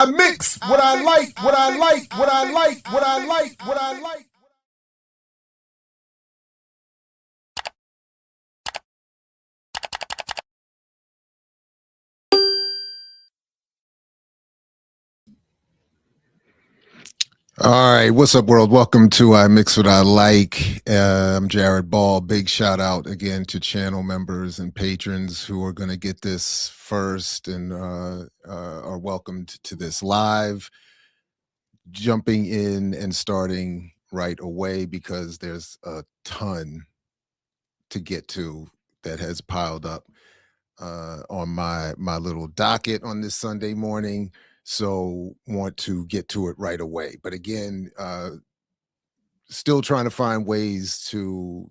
I mix what I like, what I like, what I like, what I like, what I like. All right, what's up, world? Welcome to I Mix What I Like. I'm Jared Ball. Big shout out again to channel members and patrons who are going to get this first and are welcomed to this live. Jumping in and starting right away because there's a ton to get to that has piled up on my little docket on this Sunday morning. So want to get to it right away. But again, still trying to find ways to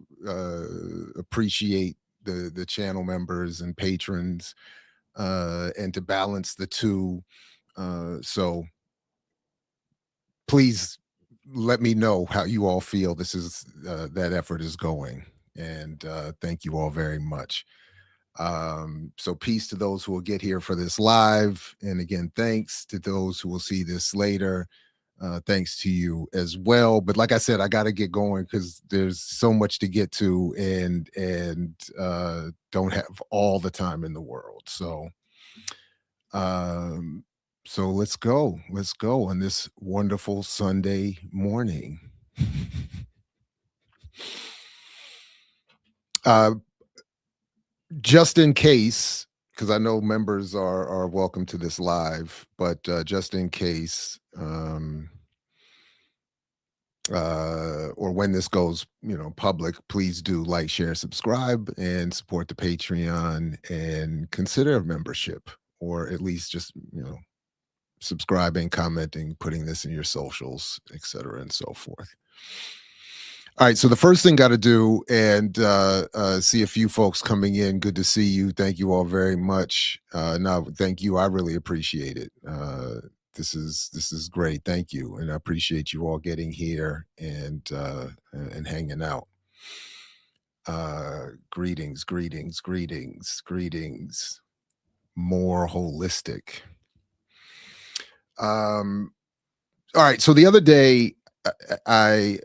appreciate the channel members and patrons and to balance the two. So please let me know how you all feel this is that effort is going, and thank you all very much. So peace to those who will get here for this live, and again, thanks to those who will see this later. Thanks to you as well. But like I said, I got to get going because there's so much to get to, and don't have all the time in the world. Um, so let's go. Let's go on this wonderful Sunday morning. uh, just in case, because I know members are welcome to this live, but just in case, or when this goes, public, please do like, share, subscribe, and support the Patreon, and consider a membership, or at least just subscribing, commenting, putting this in your socials, etc., and so forth. All right, so the first thing got to do, and see a few folks coming in. Good to see you. Thank you all very much. No, thank you. I really appreciate it. This is great. Thank you, and I appreciate you all getting here and hanging out. Greetings, greetings, greetings, greetings. More holistic. All right. So the other day, I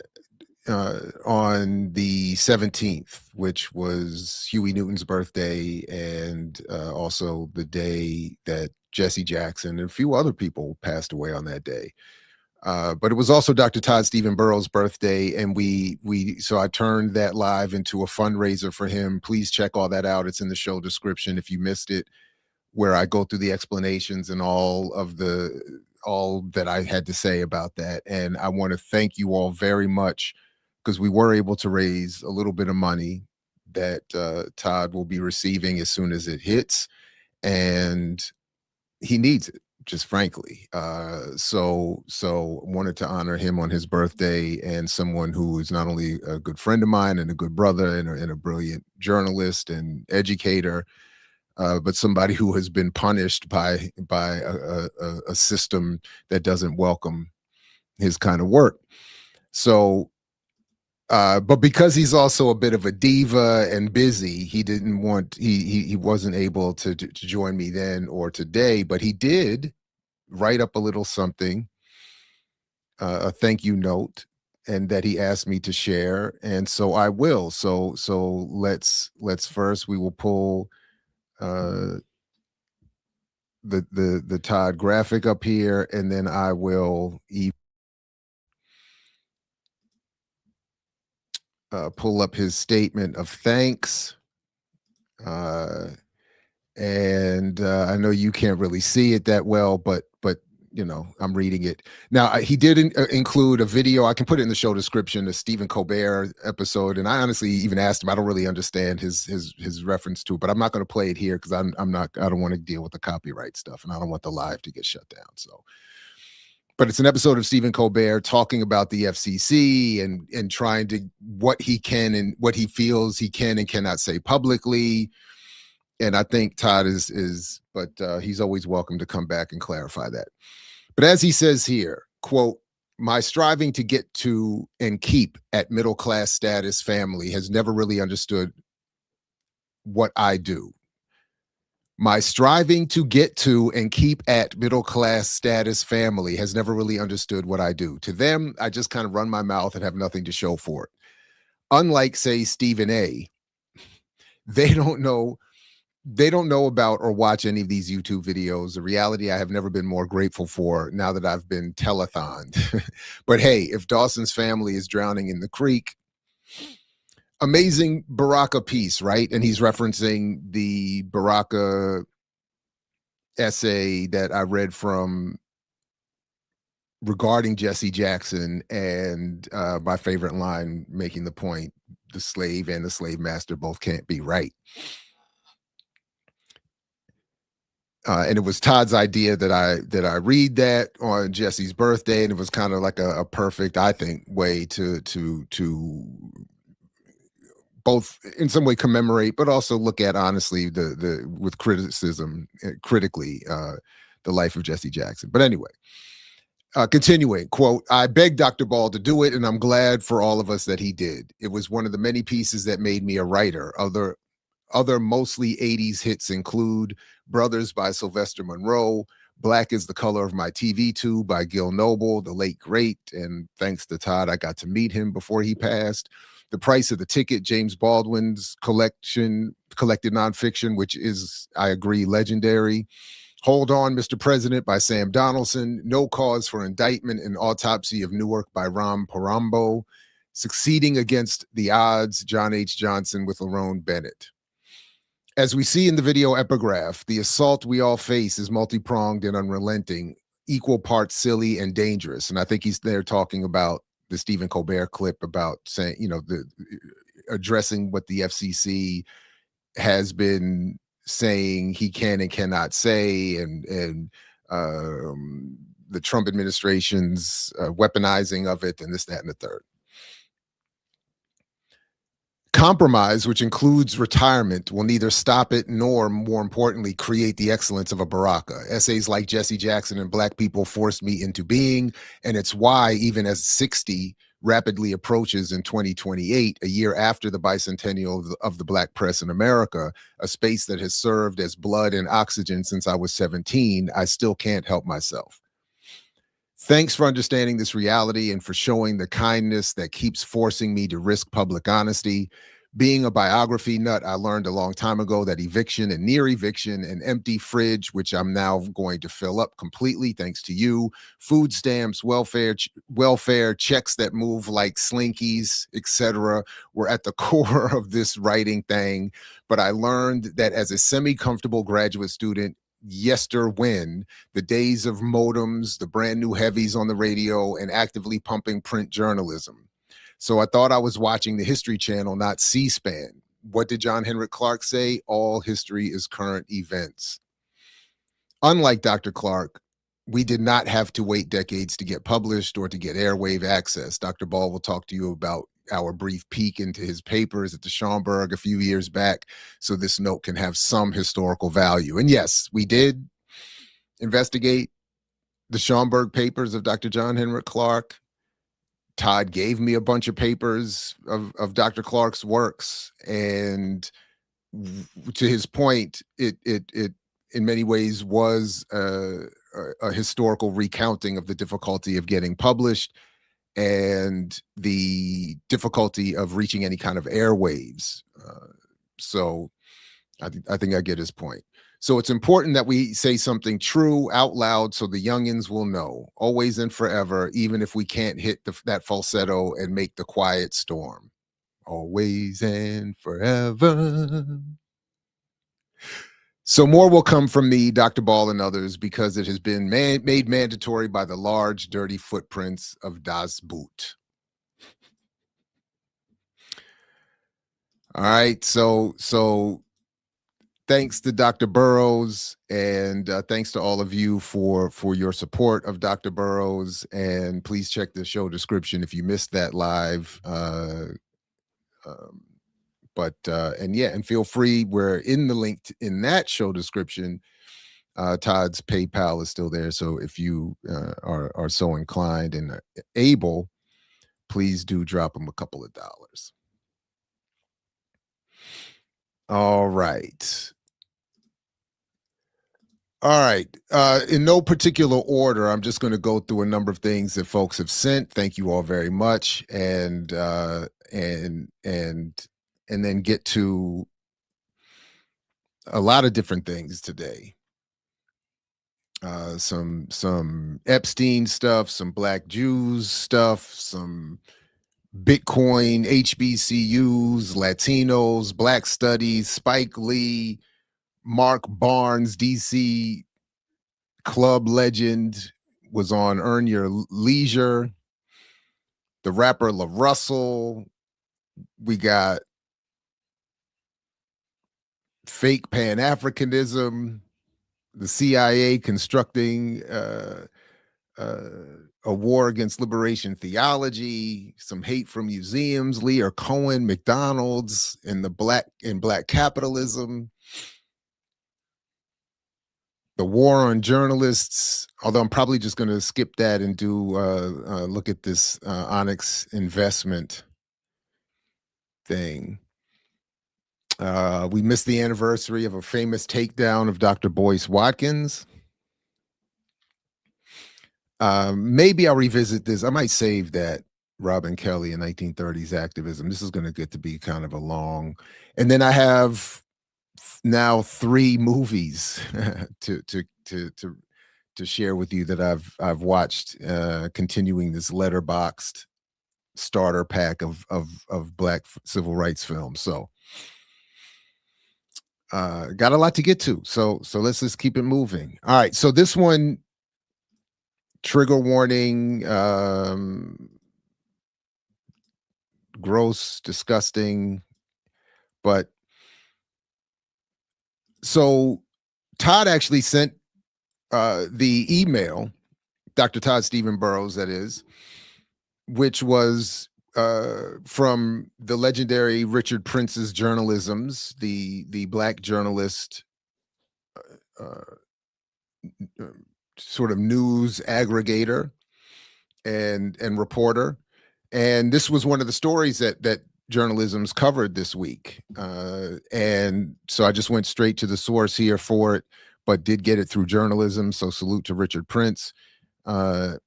on the 17th, which was Huey Newton's birthday, and also the day that Jesse Jackson and a few other people passed away on that day. But it was also Dr. Todd Stephen Burrow's birthday, and so I turned that live into a fundraiser for him. Please check all that out. It's in the show description if you missed it, where I go through the explanations and all that I had to say about that. And I want to thank you all very much, because we were able to raise a little bit of money that Todd will be receiving as soon as it hits, and he needs it, just frankly. So wanted to honor him on his birthday, and someone who is not only a good friend of mine and a good brother and a brilliant journalist and educator, but somebody who has been punished by a system that doesn't welcome his kind of work. So, but because he's also a bit of a diva and busy, he wasn't able to join me then or today, but he did write up a little something, a thank you note, and that he asked me to share, and so I will. So let's first, we will pull the Todd graphic up here, and then I will pull up his statement of thanks. And I know you can't really see it that well, but I'm reading it now. He did include a video. I can put it in the show description, a Stephen Colbert episode, and I honestly even asked him. I don't really understand his reference to it, but I'm not going to play it here because I don't want to deal with the copyright stuff, and I don't want the live to get shut down. So, but it's an episode of Stephen Colbert talking about the FCC and trying to what he can and what he feels he can and cannot say publicly. And I think Todd but he's always welcome to come back and clarify that. But as he says here, quote, "My striving to get to and keep at middle-class status family has never really understood what I do. My striving to get to and keep at middle class status family has never really understood what I do. To them, I just kind of run my mouth and have nothing to show for it. Unlike, say, Stephen A, they don't know they don't know about or watch any of these YouTube videos. A reality I have never been more grateful for now that I've been telethoned. But hey, if Dawson's family is drowning in the creek, amazing Baraka piece, right? And he's referencing the Baraka essay that I read from regarding Jesse Jackson, and my favorite line making the point, the slave and the slave master both can't be right. And it was Todd's idea that I read that on Jesse's birthday, and it was kind of like a perfect, I think, way to both in some way commemorate, but also look at honestly the with criticism critically the life of Jesse Jackson. But anyway, continuing, quote, I begged Dr. Ball to do it, and I'm glad for all of us that he did. It was one of the many pieces that made me a writer. Other mostly 80s hits include Brothers by Sylvester Monroe, Black is the Color of My TV Tube by Gil Noble, the late great, and thanks to Todd, I got to meet him before he passed. The Price of the Ticket, James Baldwin's collected nonfiction, which is, I agree, legendary. Hold On, Mr. President by Sam Donaldson, No Cause for Indictment and Autopsy of Newark by Ram Parambo, Succeeding Against the Odds, John H. Johnson with Lerone Bennett. As we see in the video epigraph, the assault we all face is multi-pronged and unrelenting, equal parts silly and dangerous. And I think he's there talking about the Stephen Colbert clip about saying, addressing what the FCC has been saying he can and cannot say, and the Trump administration's weaponizing of it, and this, that, and the third. Compromise, which includes retirement, will neither stop it nor, more importantly, create the excellence of a Baraka. Essays like Jesse Jackson and Black People forced me into being, and it's why, even as 60 rapidly approaches in 2028, a year after the bicentennial of the Black press in America, a space that has served as blood and oxygen since I was 17, I still can't help myself. Thanks for understanding this reality and for showing the kindness that keeps forcing me to risk public honesty. Being a biography nut, I learned a long time ago that eviction and near eviction, an empty fridge, which I'm now going to fill up completely thanks to you, food stamps, welfare checks that move like slinkies, etc., were at the core of this writing thing. But I learned that as a semi-comfortable graduate student, when the days of modems, the brand new heavies on the radio, and actively pumping print journalism. So I thought I was watching the History Channel, not C-SPAN. What did John Henrik Clarke say? All history is current events. Unlike Dr. Clarke, we did not have to wait decades to get published or to get airwave access. Dr. Ball will talk to you about our brief peek into his papers at the Schomburg a few years back, so this note can have some historical value. And yes, we did investigate the Schomburg papers of Dr. John Henrik Clarke. Todd gave me a bunch of papers of Dr. Clarke's works, and to his point, it in many ways was a historical recounting of the difficulty of getting published and the difficulty of reaching any kind of airwaves. So I think I get his point. So it's important that we say something true out loud so the youngins will know, always and forever, even if we can't hit that falsetto and make the quiet storm. Always and forever. So more will come from me, Dr. Ball, and others because it has been made mandatory by the large, dirty footprints of Das Boot. All right, so thanks to Dr. Burroughs, and thanks to all of you for your support of Dr. Burroughs. And please check the show description if you missed that live. And feel free. We're in the link in that show description. Todd's PayPal is still there, so if you are so inclined and able, please do drop him a couple of dollars. All right. All right. In no particular order, I'm just going to go through a number of things that folks have sent. Thank you all very much, and then get to a lot of different things today. Some Epstein stuff, some Black Jews stuff, some Bitcoin, HBCUs, Latinos, Black Studies, Spike Lee, Mark Barnes, DC club legend, was on Earn Your Leisure. The rapper La Russell. We got fake pan-Africanism. The CIA constructing a war against liberation theology. Some hate from museums. Lyor, Cohen, McDonald's, and black capitalism. The war on journalists, although I'm probably just going to skip that and do look at this Onyx investment thing. We missed the anniversary of a famous takedown of Dr. Boyce Watkins. Maybe I'll revisit this. I might save that Robin Kelly in 1930s activism. This is going to get to be kind of a long, and then I have now 3 movies to share with you that I've watched, continuing this letterboxed starter pack of Black civil rights films. So got a lot to get to. So let's just keep it moving. All right. So this one, trigger warning, gross, disgusting, but so Todd actually sent the email, Dr. Todd Stephen Burrows, that is, which was from the legendary Richard Prince's journalisms, the Black journalist, sort of news aggregator and reporter. And this was one of the stories that journalism's covered this week. And so I just went straight to the source here for it, but did get it through journalism. So salute to Richard Prince. From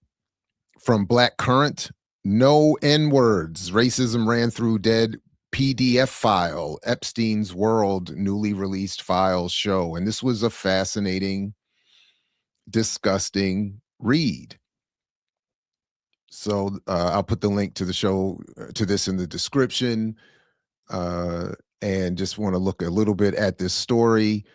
Black Current, no N-words. Racism ran through dead PDF file. Epstein's World newly released files show. And this was a fascinating, disgusting read. So I'll put the link to the show, to this, in the description, and just want to look a little bit at this story.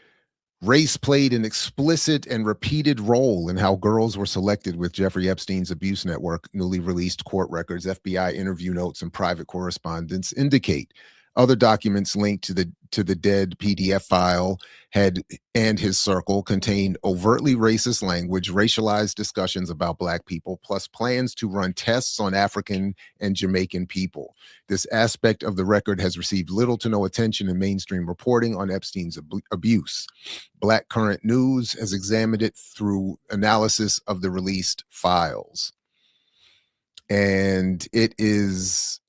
Race played an explicit and repeated role in how girls were selected with Jeffrey Epstein's abuse network. Newly released court records, FBI interview notes, and private correspondence indicate. Other documents linked to the dead PDF file and his circle contained overtly racist language, racialized discussions about Black people, plus plans to run tests on African and Jamaican people. This aspect of the record has received little to no attention in mainstream reporting on Epstein's abuse. Black Current News has examined it through analysis of the released files. And it is,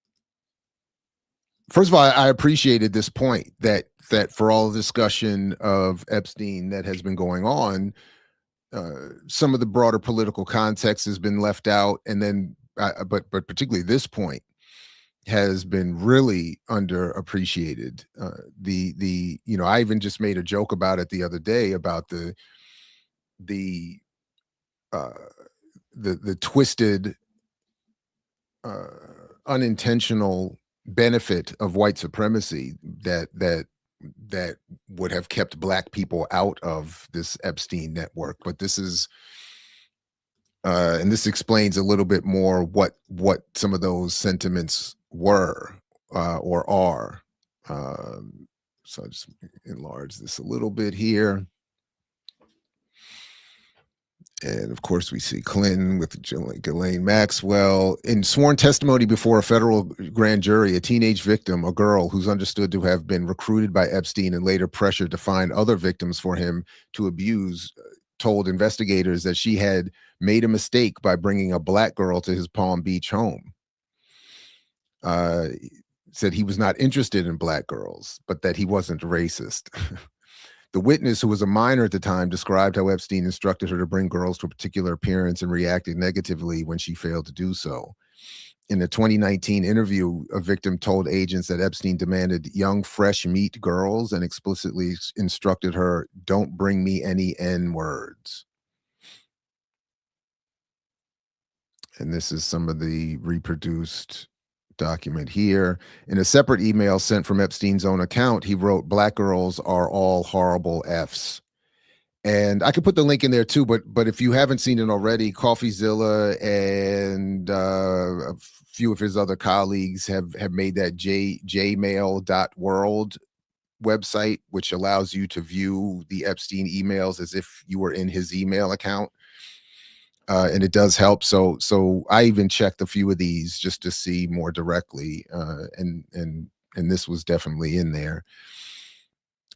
first of all, I appreciated this point that for all the discussion of Epstein that has been going on, some of the broader political context has been left out, and then, but particularly this point has been really underappreciated. I even just made a joke about it the other day about the twisted, unintentional benefit of white supremacy that would have kept Black people out of this Epstein network. But this is, and this explains a little bit more what some of those sentiments were, or are. So I'll just enlarge this a little bit here. And of course, we see Clinton with Ghislaine Maxwell. In sworn testimony before a federal grand jury, a teenage victim, a girl who's understood to have been recruited by Epstein and later pressured to find other victims for him to abuse, told investigators that she had made a mistake by bringing a Black girl to his Palm Beach home. Said he was not interested in Black girls, but that he wasn't racist. The witness, who was a minor at the time, described how Epstein instructed her to bring girls to a particular appearance and reacted negatively when she failed to do so. In a 2019 interview, a victim told agents that Epstein demanded young, fresh meat girls and explicitly instructed her, "Don't bring me any N words." And this is some of the reproduced document here. In a separate email sent from Epstein's own account, he wrote, "Black girls are all horrible Fs." And I could put the link in there too, but if you haven't seen it already, CoffeeZilla and a few of his other colleagues have made that jmail.world website, which allows you to view the Epstein emails as if you were in his email account. And it does help. So I even checked a few of these just to see more directly, and this was definitely in there.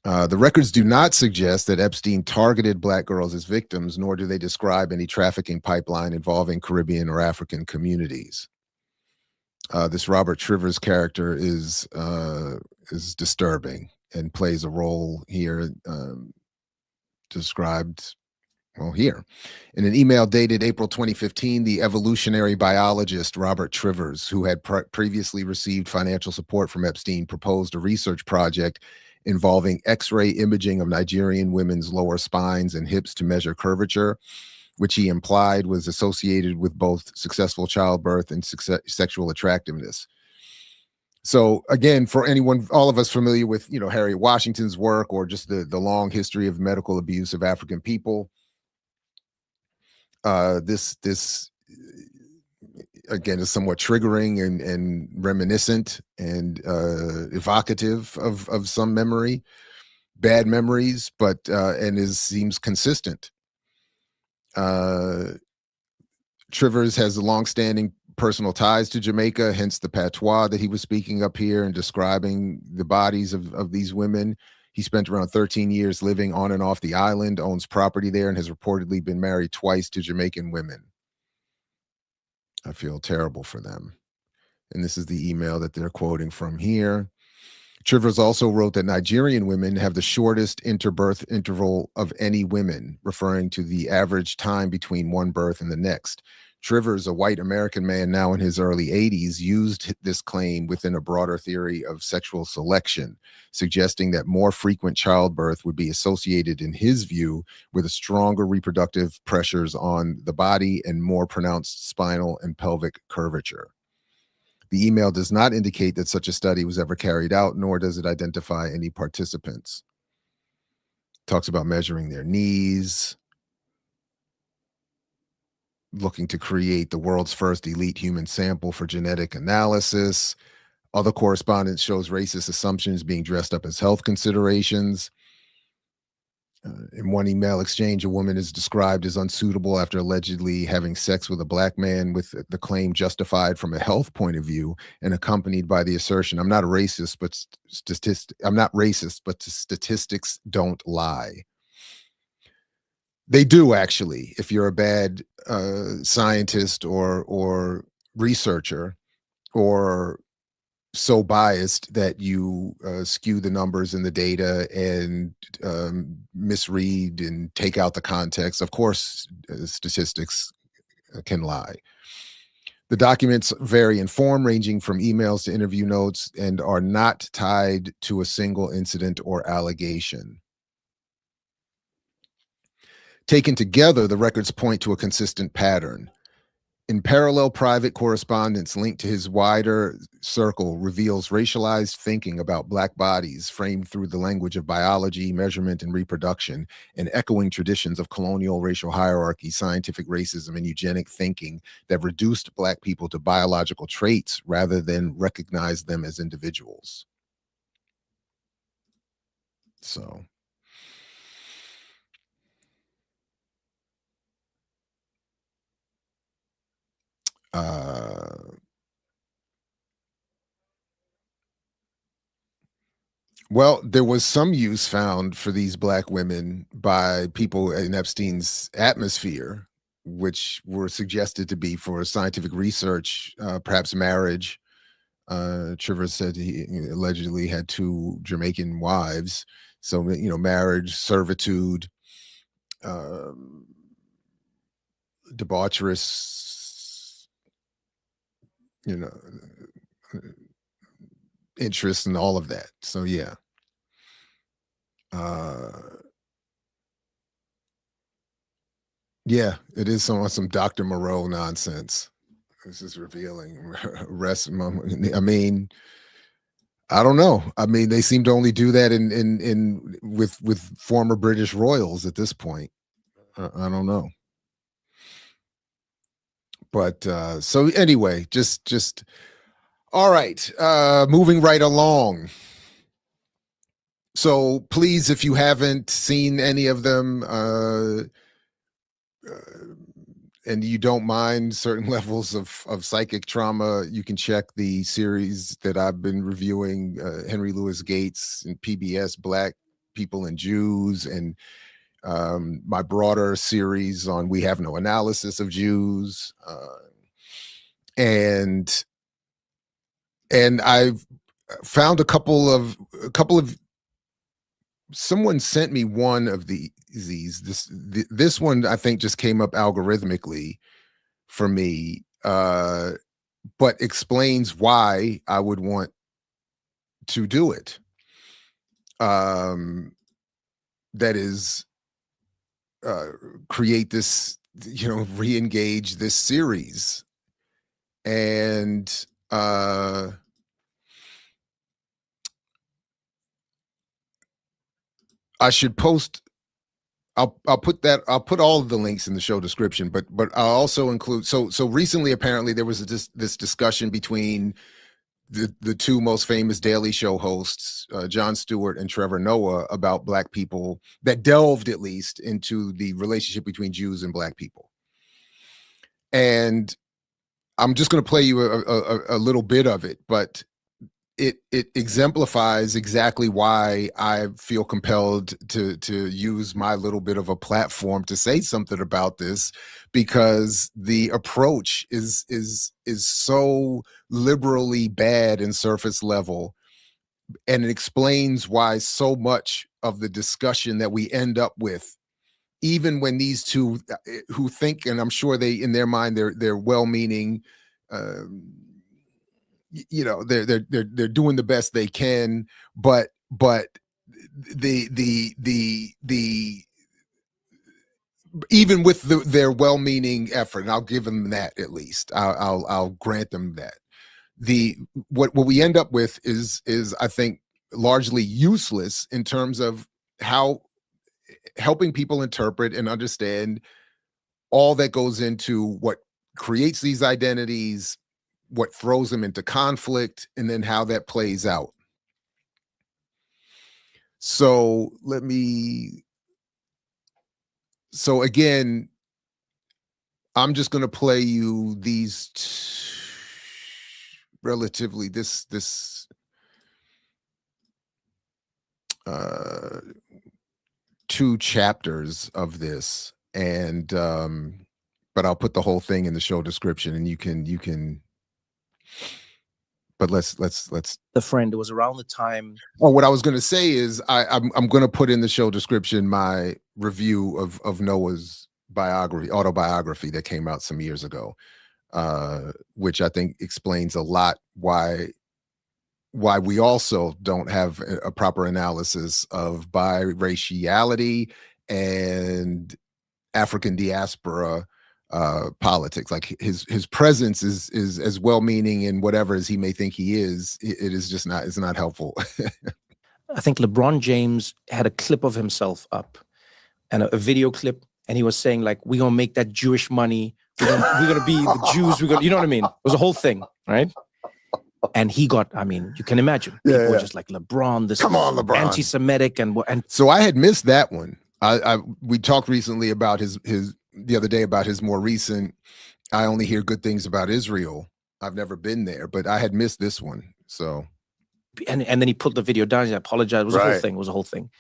The records do not suggest that Epstein targeted Black girls as victims, nor do they describe any trafficking pipeline involving Caribbean or African communities. This Robert Trivers character is disturbing and plays a role here, described here. In an email dated April 2015, the evolutionary biologist Robert Trivers, who had previously received financial support from Epstein, proposed a research project involving X-ray imaging of Nigerian women's lower spines and hips to measure curvature, which he implied was associated with both successful childbirth and sexual attractiveness. So again, for anyone, all of us familiar with, Harriet Washington's work or just the long history of medical abuse of African people, this again is somewhat triggering and reminiscent and evocative of some bad memories, but seems consistent. Trivers has longstanding personal ties to Jamaica, hence the patois that he was speaking up here and describing the bodies of these women. He spent around 13 years living on and off the island, owns property there, and has reportedly been married twice to Jamaican women. I feel terrible for them. And this is the email that they're quoting from here. Trivers also wrote that Nigerian women have the shortest interbirth interval of any women, referring to the average time between one birth and the next. Trivers, a white American man now in his early 80s, used this claim within a broader theory of sexual selection, suggesting that more frequent childbirth would be associated, in his view, with a stronger reproductive pressures on the body and more pronounced spinal and pelvic curvature. The email does not indicate that such a study was ever carried out, nor does it identify any participants. Talks about measuring their knees, looking to create the world's first elite human sample for genetic analysis. Other correspondence shows racist assumptions being dressed up as health considerations. In one email exchange, a woman is described as unsuitable after allegedly having sex with a Black man, with the claim justified from a health point of view and accompanied by the assertion, I'm not racist, but statistics don't lie." They do, actually. If you're a bad scientist or researcher, or so biased that you skew the numbers and the data and misread and take out the context, of course, statistics can lie. The documents vary in form, ranging from emails to interview notes, and are not tied to a single incident or allegation. Taken together, the records point to a consistent pattern. In parallel, private correspondence linked to his wider circle reveals racialized thinking about Black bodies framed through the language of biology, measurement, and reproduction, and echoing traditions of colonial racial hierarchy, scientific racism, and eugenic thinking that reduced Black people to biological traits rather than recognize them as individuals. So... well, there was some use found for these Black women by people in Epstein's atmosphere, which were suggested to be for scientific research, perhaps marriage. Trivers said he allegedly had 2 Jamaican wives. So, marriage, servitude, debaucherous, interest and all of that. So yeah. Yeah, it is some Dr. Moreau nonsense. This is revealing. I mean, I don't know. I mean, they seem to only do that with former British royals at this point. I don't know. But so anyway, just all right. Moving right along. So please, if you haven't seen any of them, and you don't mind certain levels of psychic trauma, you can check the series that I've been reviewing, Henry Louis Gates and PBS, Black People and Jews, and my broader series on We Have No Analysis of Jews. And I've found a couple of someone sent me one of this one I think just came up algorithmically for me, but explains why I would want to do it. That is, create this, re-engage this series. And I should post. I'll put all of the links in the show description, but I'll also include. So recently, apparently, there was this discussion between the two most famous Daily Show hosts, Jon Stewart and Trevor Noah, about Black people, that delved at least into the relationship between Jews and Black people. And I'm just going to play you a little bit of it, but it exemplifies exactly why I feel compelled to use my little bit of a platform to say something about this, because the approach is so liberally bad and surface level, and it explains why so much of the discussion that we end up with, even when these two who think, and I'm sure they in their mind they're well-meaning, they're doing the best they can, but the even with their well-meaning effort, and I'll give them that, at least I'll grant them that, what we end up with is I think largely useless in terms of how helping people interpret and understand all that goes into what creates these identities, what throws them into conflict, and then how that plays out. So again, I'm just going to play you these relatively two chapters of this, and but I'll put the whole thing in the show description, and you can. But let's. The friend. It was around the time. Oh, what I was going to say is I'm going to put in the show description my review of Noah's autobiography that came out some years ago, which I think explains a lot why we also don't have a proper analysis of biraciality and African diaspora politics. Like his presence is as well-meaning in whatever as he may think he is. It is just not. It's not helpful. I think LeBron James had a clip of himself up, and a video clip, and he was saying, like, "We're gonna make that Jewish money. We're gonna be the Jews. You know what I mean?" It was a whole thing, right? And he got. I mean, you can imagine. People were just like, "LeBron, this come on, LeBron, anti-Semitic," and so I had missed that one. We talked recently about the other day about his more recent, I only hear good things about Israel. I've never been there, but I had missed this one. So, and then he put the video down. He apologized. It was a whole thing. It was a whole thing.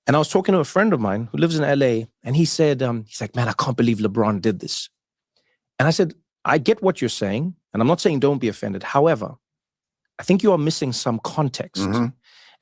And I was talking to a friend of mine who lives in LA, and he said, he's like, "Man, I can't believe LeBron did this." And I said, "I get what you're saying, and I'm not saying don't be offended. However, I think you are missing some context." Mm-hmm.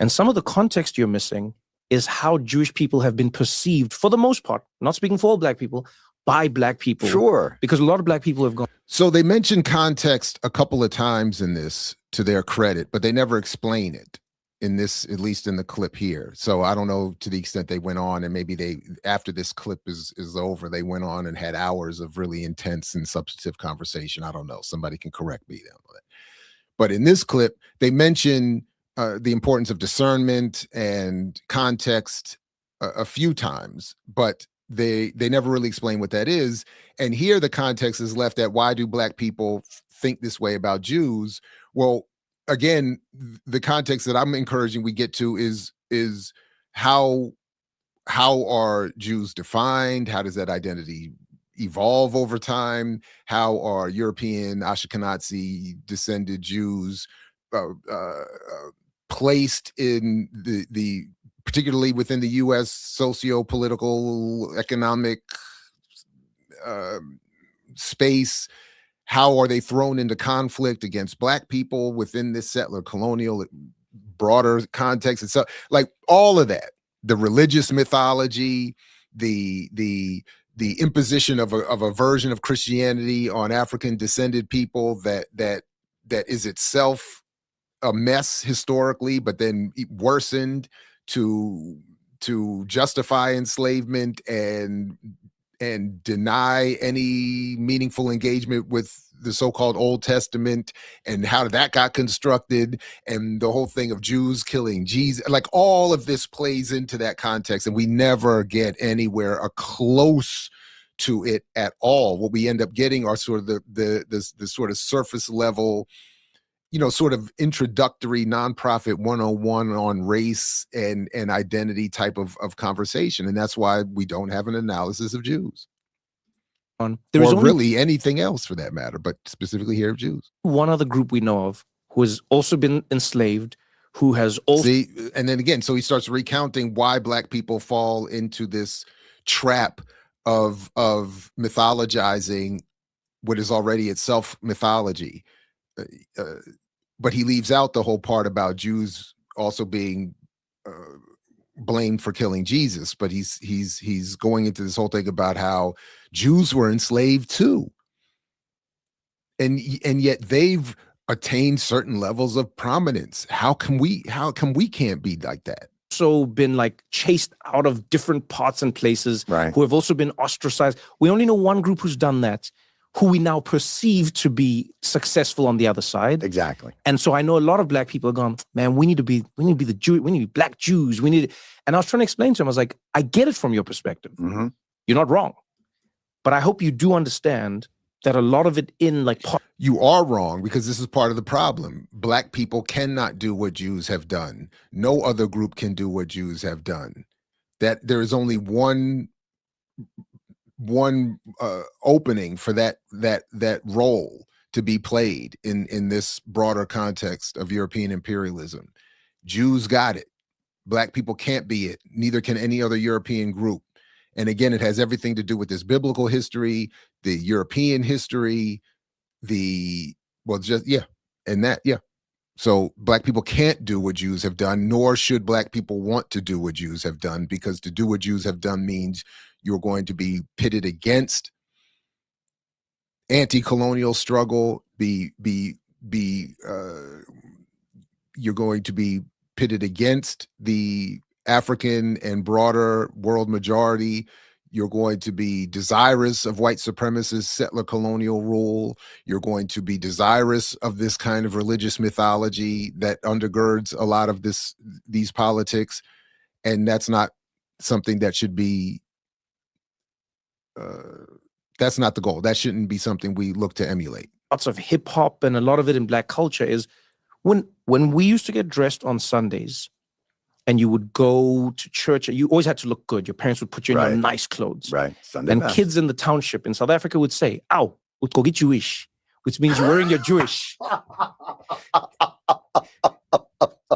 And some of the context you're missing is how Jewish people have been perceived, for the most part, not speaking for all Black people, by Black people. Sure. Because a lot of Black people have gone. So they mention context a couple of times in this, to their credit, but they never explain it in this, at least in the clip here. So I don't know to the extent they went on, and maybe they, after this clip is over, they went on and had hours of really intense and substantive conversation. I don't know. Somebody can correct me on that. But in this clip, they mention the importance of discernment and context a few times, but they never really explain what that is. And here the context is left at, why do Black people think this way about Jews? Well, again, the context that I'm encouraging we get to is how are Jews defined? How does that identity evolve over time? How are European Ashkenazi descended Jews placed in the particularly within the U.S. socio-political economic space? How are they thrown into conflict against Black people within this settler colonial broader context? And so, like, all of that, the religious mythology, the imposition of a version of Christianity on African descended people that is itself a mess historically, but then worsened to justify enslavement and deny any meaningful engagement with the so-called Old Testament, and how that got constructed, and the whole thing of Jews killing Jesus. Like, all of this plays into that context, and we never get anywhere close to it at all. What we end up getting are sort of the sort of surface level, sort of introductory nonprofit 101 on race and identity type of conversation. And that's why we don't have an analysis of Jews. There is or only really anything else for that matter, but specifically here of Jews. one other group we know of who has also been enslaved, who has also... See, and then again, so he starts recounting why Black people fall into this trap of mythologizing what is already itself mythology. But he leaves out the whole part about Jews also being blamed for killing Jesus. But he's going into this whole thing about how Jews were enslaved too, and yet they've attained certain levels of prominence. How come we can't be like that? Also been like chased out of different parts and places, Right. who have also been ostracized. We only know one group who's done that, who we now perceive to be successful on the other side. Exactly. And so I know a lot of Black people are going, man, we need to be the Jew, we need to be Black Jews. And I was trying to explain to him, I was like, I get it from your perspective. Mm-hmm. You're not wrong. But I hope you do understand that a lot of it You are wrong, because this is part of the problem. Black people cannot do what Jews have done. No other group can do what Jews have done. That there is only one opening for that role to be played in this broader context of European imperialism. Jews got it. Black people can't be it. Neither can any other European group. And again, it has everything to do with this biblical history, the European history, So Black people can't do what Jews have done, nor should Black people want to do what Jews have done, because to do what Jews have done means you're going to be pitted against anti-colonial struggle, you're going to be pitted against the African and broader world majority. You're going to be desirous of white supremacist settler colonial rule. You're going to be desirous of this kind of religious mythology that undergirds a lot of these politics. And that's not something that should be, that's not the goal. That shouldn't be something we look to emulate. Lots of hip hop and a lot of it in Black culture is when we used to get dressed on Sundays, and you would go to church, you always had to look good. Your parents would put you in your nice clothes. Right. Sunday and best. Kids in the township in South Africa would say, "Ow, utkogi Jewish," which means you're wearing your Jewish.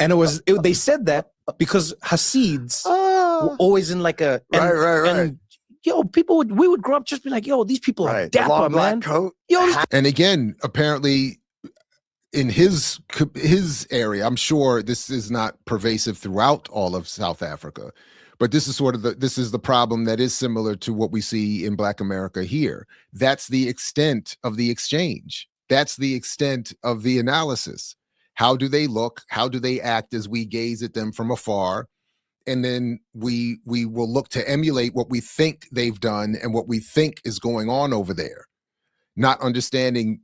And they said that because Hasids were always in like a... Right. And, we would grow up just be like, yo, these people are dapper, Long black man. coat. Yo, And again, apparently in his area, I'm sure this is not pervasive throughout all of South Africa, but this is sort of the problem that is similar to what we see in Black America here. That's the extent of the exchange. That's the extent of the analysis. How do they look? How do they act as we gaze at them from afar? And then we will look to emulate what we think they've done and what we think is going on over there, not understanding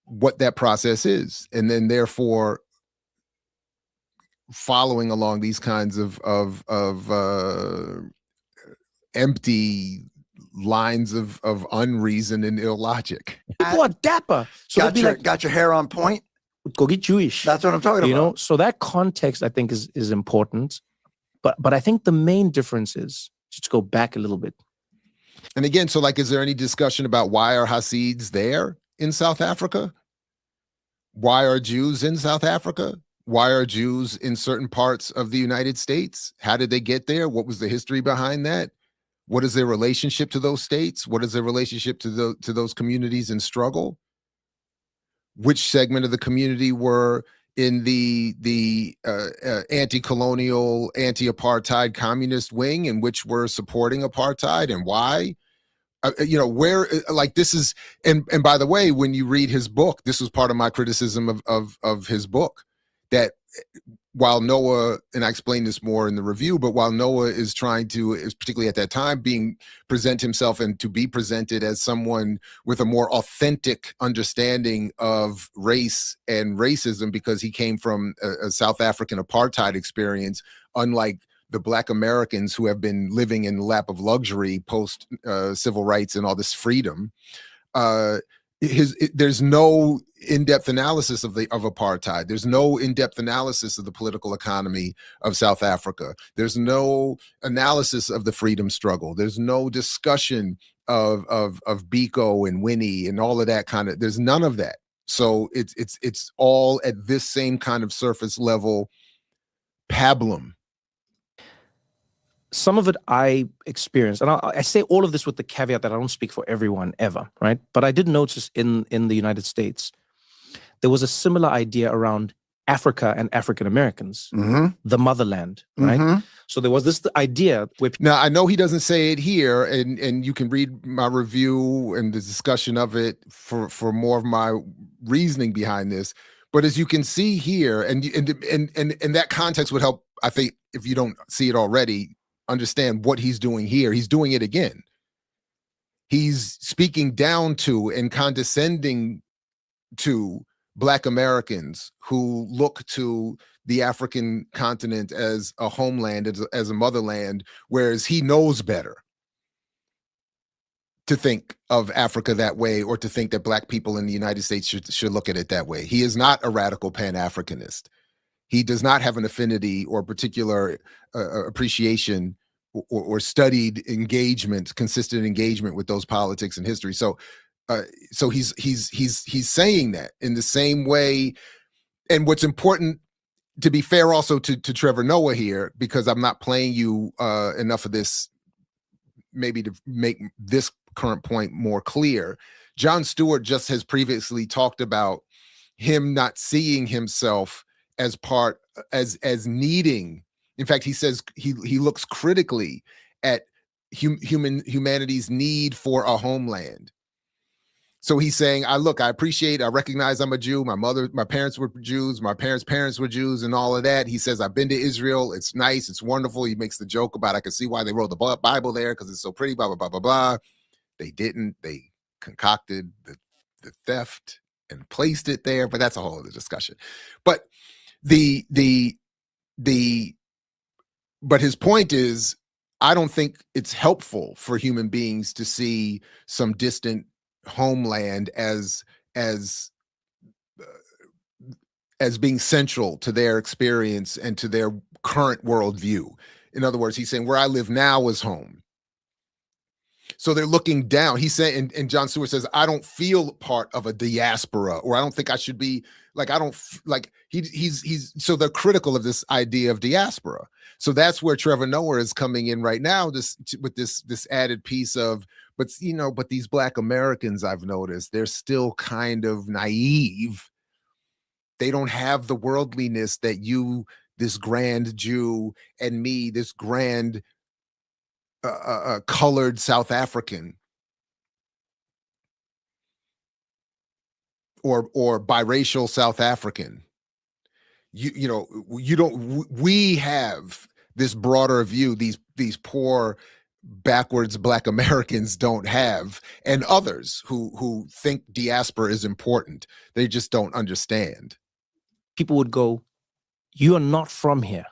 what that process is, and then therefore following along these kinds of empty lines of unreason and illogic. People are dapper. So got your hair on point. Go get Jewish. That's what I'm talking about. You know, so that context I think is important. But I think the main difference is, just go back a little bit. And again, so like, is there any discussion about why are Hasids there in South Africa? Why are Jews in South Africa? Why are Jews in certain parts of the United States? How did they get there? What was the history behind that? What is their relationship to those states? What is their relationship to those communities in struggle? Which segment of the community were in the anti-colonial, anti-apartheid communist wing, and which were supporting apartheid, and why? You know, where, like, this is, and by the way, when you read his book, this was part of my criticism of his book, that while Noah, and I explained this more in the review, but while Noah is trying to, particularly at that time, present himself and to be presented as someone with a more authentic understanding of race and racism, because he came from a South African apartheid experience, unlike the Black Americans who have been living in the lap of luxury post civil rights and all this freedom. There's no in-depth analysis of apartheid. There's no in-depth analysis of the political economy of South Africa. There's no analysis of the freedom struggle. There's no discussion of Biko and Winnie and all of that kind of. There's none of that. So it's all at this same kind of surface level pablum. Some of it I experienced, and I say all of this with the caveat that I don't speak for everyone ever, right? But I did notice in the United States, there was a similar idea around Africa and African Americans, the motherland, right? So there was this idea where now, I know he doesn't say it here, and you can read my review and the discussion of it for more of my reasoning behind this. But as you can see here, and that context would help, I think, if you don't see it already, understand what he's doing here. He's doing it again. He's speaking down to and condescending to Black Americans who look to the African continent as a homeland, as a motherland, whereas he knows better to think of Africa that way, or to think that Black people in the United States should look at it that way. He is not a radical pan-Africanist. He does not have an affinity or particular appreciation or studied engagement, consistent engagement with those politics and history. So he's saying that in the same way. And what's important, to be fair also to Trevor Noah here, because I'm not playing you enough of this, maybe to make this current point more clear. Jon Stewart just has previously talked about him not seeing himself as needing. In fact, he says he looks critically at humanity's need for a homeland. So he's saying, I recognize I'm a Jew. My parents were Jews. My parents were Jews and all of that. He says, I've been to Israel. It's nice. It's wonderful. He makes the joke about, I can see why they wrote the Bible there, because it's so pretty, blah, blah, blah, blah, blah. They didn't. They concocted the theft and placed it there, but that's a whole other discussion. But but his point is, I don't think it's helpful for human beings to see some distant homeland as being central to their experience and to their current worldview. In other words, he's saying where I live now is home. So they're looking down. He's saying, and Jon Stewart says, I don't feel part of a diaspora, or I don't think I should be like, I don't like, he's so they're critical of this idea of diaspora. So that's where Trevor Noah is coming in right now, with this added piece of, but these Black Americans, I've noticed, they're still kind of naive They don't have the worldliness that you, this grand Jew, and me, this grand colored South African or biracial South African. You know, you don't, we have this broader view, these poor backwards Black Americans don't have, and others who think diaspora is important. They just don't understand. People would go, "You are not from here,"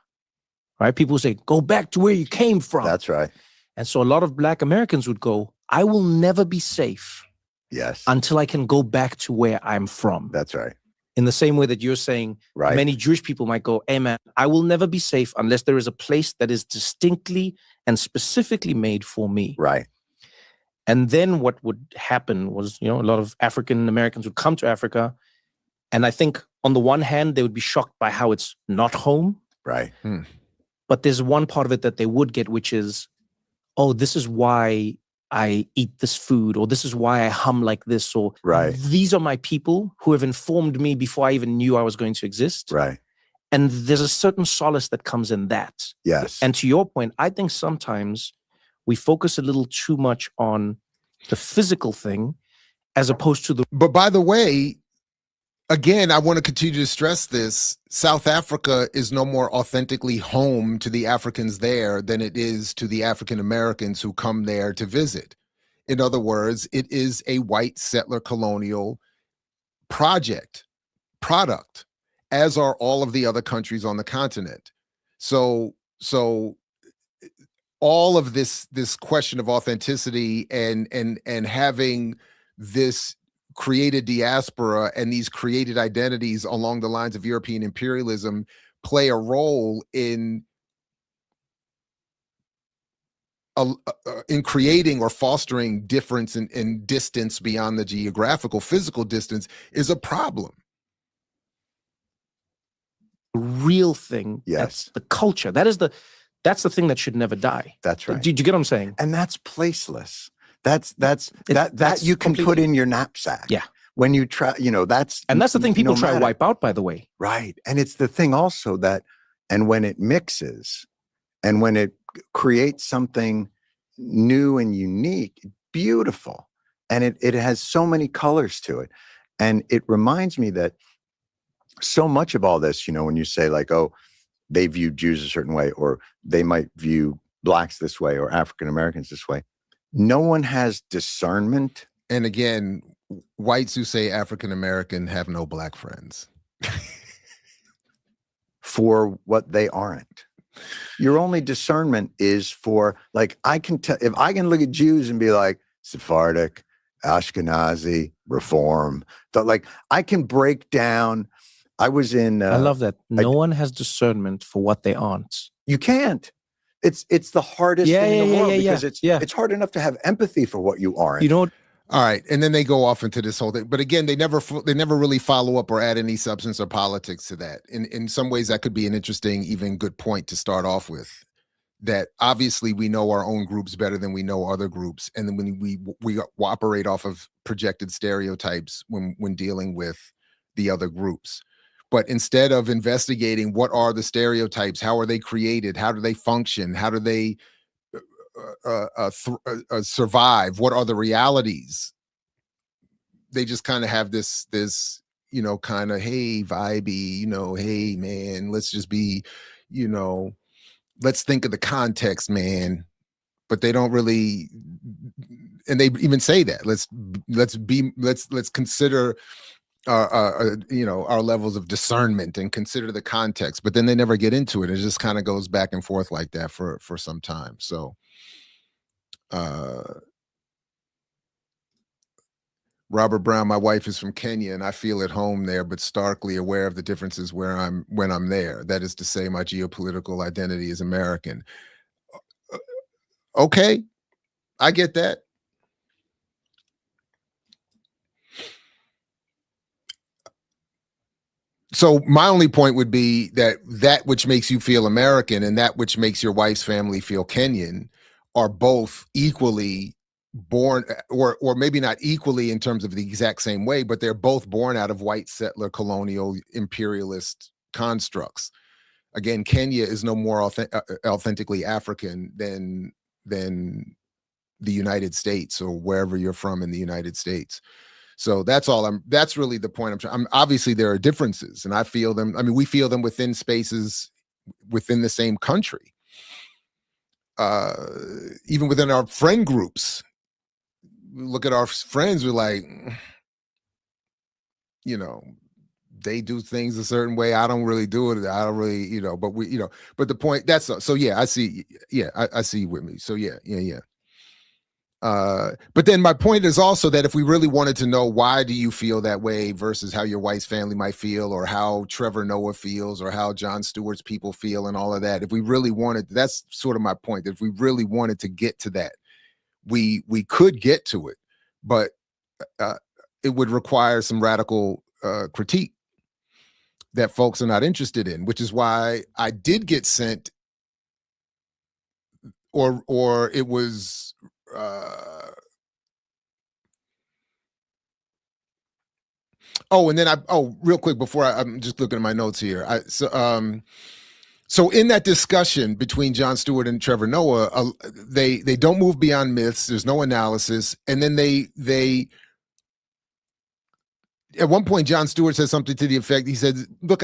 right? People would say, "Go back to where you came from." That's right. And so a lot of Black Americans would go, "I will never be safe Yes. until I can go back to where I'm from." That's right. In the same way that you're saying, Right. many Jewish people might go, "Hey man, I will never be safe unless there is a place that is distinctly and specifically made for me." Right. And then what would happen was, a lot of African Americans would come to Africa. And I think on the one hand, they would be shocked by how it's not home. Right. But there's one part of it that they would get, which is, oh, this is why I eat this food, or this is why I hum like this, or Right. these are my people who have informed me before I even knew I was going to exist. Right. And there's a certain solace that comes in that. Yes. And to your point, I think sometimes we focus a little too much on the physical thing as opposed to the... But by the way, again, I want to continue to stress this. South Africa is no more authentically home to the Africans there than it is to the African Americans who come there to visit. In other words, it is a white settler colonial product, as are all of the other countries on the continent. So all of this question of authenticity and having this created diaspora and these created identities along the lines of European imperialism play a role in creating or fostering difference in distance beyond the geographical physical distance is a problem. Real thing. Yes. That's the culture. That's the thing that should never die. That's right. Do you get what I'm saying? And that's placeless. That's you can completely... put in your knapsack. Yeah. When you try, that's the thing people try to matter. wipe out, by the way. Right. And it's the thing also that, and when it mixes and when it creates something new and unique, beautiful, and it has so many colors to it. And it reminds me that so much of all this, when you say like, oh, they view Jews a certain way, or they might view Blacks this way, or African Americans this way. No one has discernment. And again, whites who say African American have no Black friends. For what they aren't. Your only discernment is for, like, I can tell, if I can look at Jews and be like, Sephardic, Ashkenazi, Reform, like I can break down. I was in. I love that. No one has discernment for what they aren't. You can't. It's the hardest thing in the world because it's hard enough to have empathy for what you aren't. All right, and then they go off into this whole thing. But again, they never really follow up or add any substance or politics to that. In some ways, that could be an interesting, even good point to start off with. That obviously we know our own groups better than we know other groups, and then when we operate off of projected stereotypes when dealing with the other groups. But instead of investigating what are the stereotypes, how are they created, how do they function, how do they survive, what are the realities, they just kind of have this kind of, hey, vibey, hey man, let's just be, let's think of the context, man. But they don't really, and they even say that let's consider our levels of discernment and consider the context, but then they never get into it. It just kind of goes back and forth like that for some time. So Robert Brown, my wife is from Kenya and I feel at home there, but starkly aware of the differences when I'm there. That is to say, my geopolitical identity is American. Okay, I get that. So my only point would be that which makes you feel American and that which makes your wife's family feel Kenyan are both equally born, or maybe not equally in terms of the exact same way, but they're both born out of white settler colonial imperialist constructs. Again, Kenya is no more authentically African than the United States or wherever you're from in the United States. So that's really the point obviously there are differences, and I feel them. I mean, we feel them within spaces within the same country. Even within our friend groups, we look at our friends, we're like, you know, they do things a certain way. I don't really do it. I don't really, you know, but but the point so yeah, I see. Yeah, I see you with me. So yeah. But then my point is also that if we really wanted to know why do you feel that way versus how your wife's family might feel, or how Trevor Noah feels, or how Jon Stewart's people feel, and all of that, if we really wanted, that's sort of my point, that if we really wanted to get to that, we could get to it, but it would require some radical critique that folks are not interested in, which is why I did get sent, or it was and then real quick before I'm just looking at my notes here. So in that discussion between Jon Stewart and Trevor Noah, they don't move beyond myths. There's no analysis, and then they at one point, Jon Stewart says something to the effect, he said, look,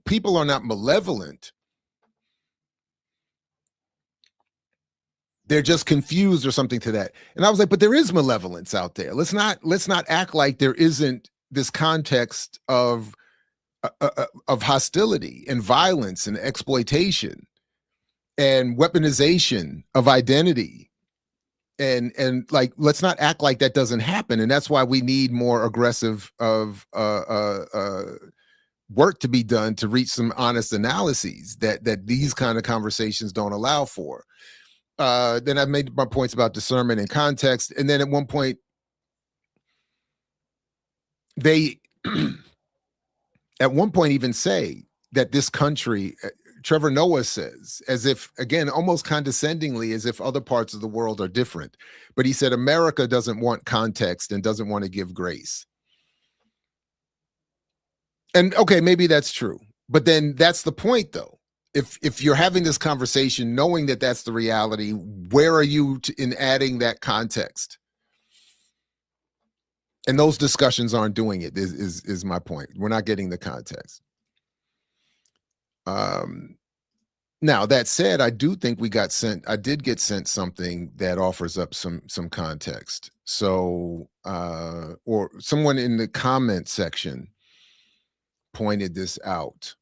people are not malevolent. They're just confused, or something to that. And I was like, but there is malevolence out there. Let's not act like there isn't this context of hostility and violence and exploitation and weaponization of identity. And like, let's not act like that doesn't happen. And that's why we need more aggressive work to be done to reach some honest analyses that these kind of conversations don't allow for. Then I've made my points about discernment and context. And then at one point, they even say that this country, Trevor Noah says, as if, again, almost condescendingly, as if other parts of the world are different. But he said, America doesn't want context and doesn't want to give grace. And okay, maybe that's true. But then that's the point, though. If you're having this conversation, knowing that that's the reality, where are you in adding that context? And those discussions aren't doing it, is my point. We're not getting the context. Now that said, I do think I did get sent something that offers up some context. So, or someone in the comment section pointed this out.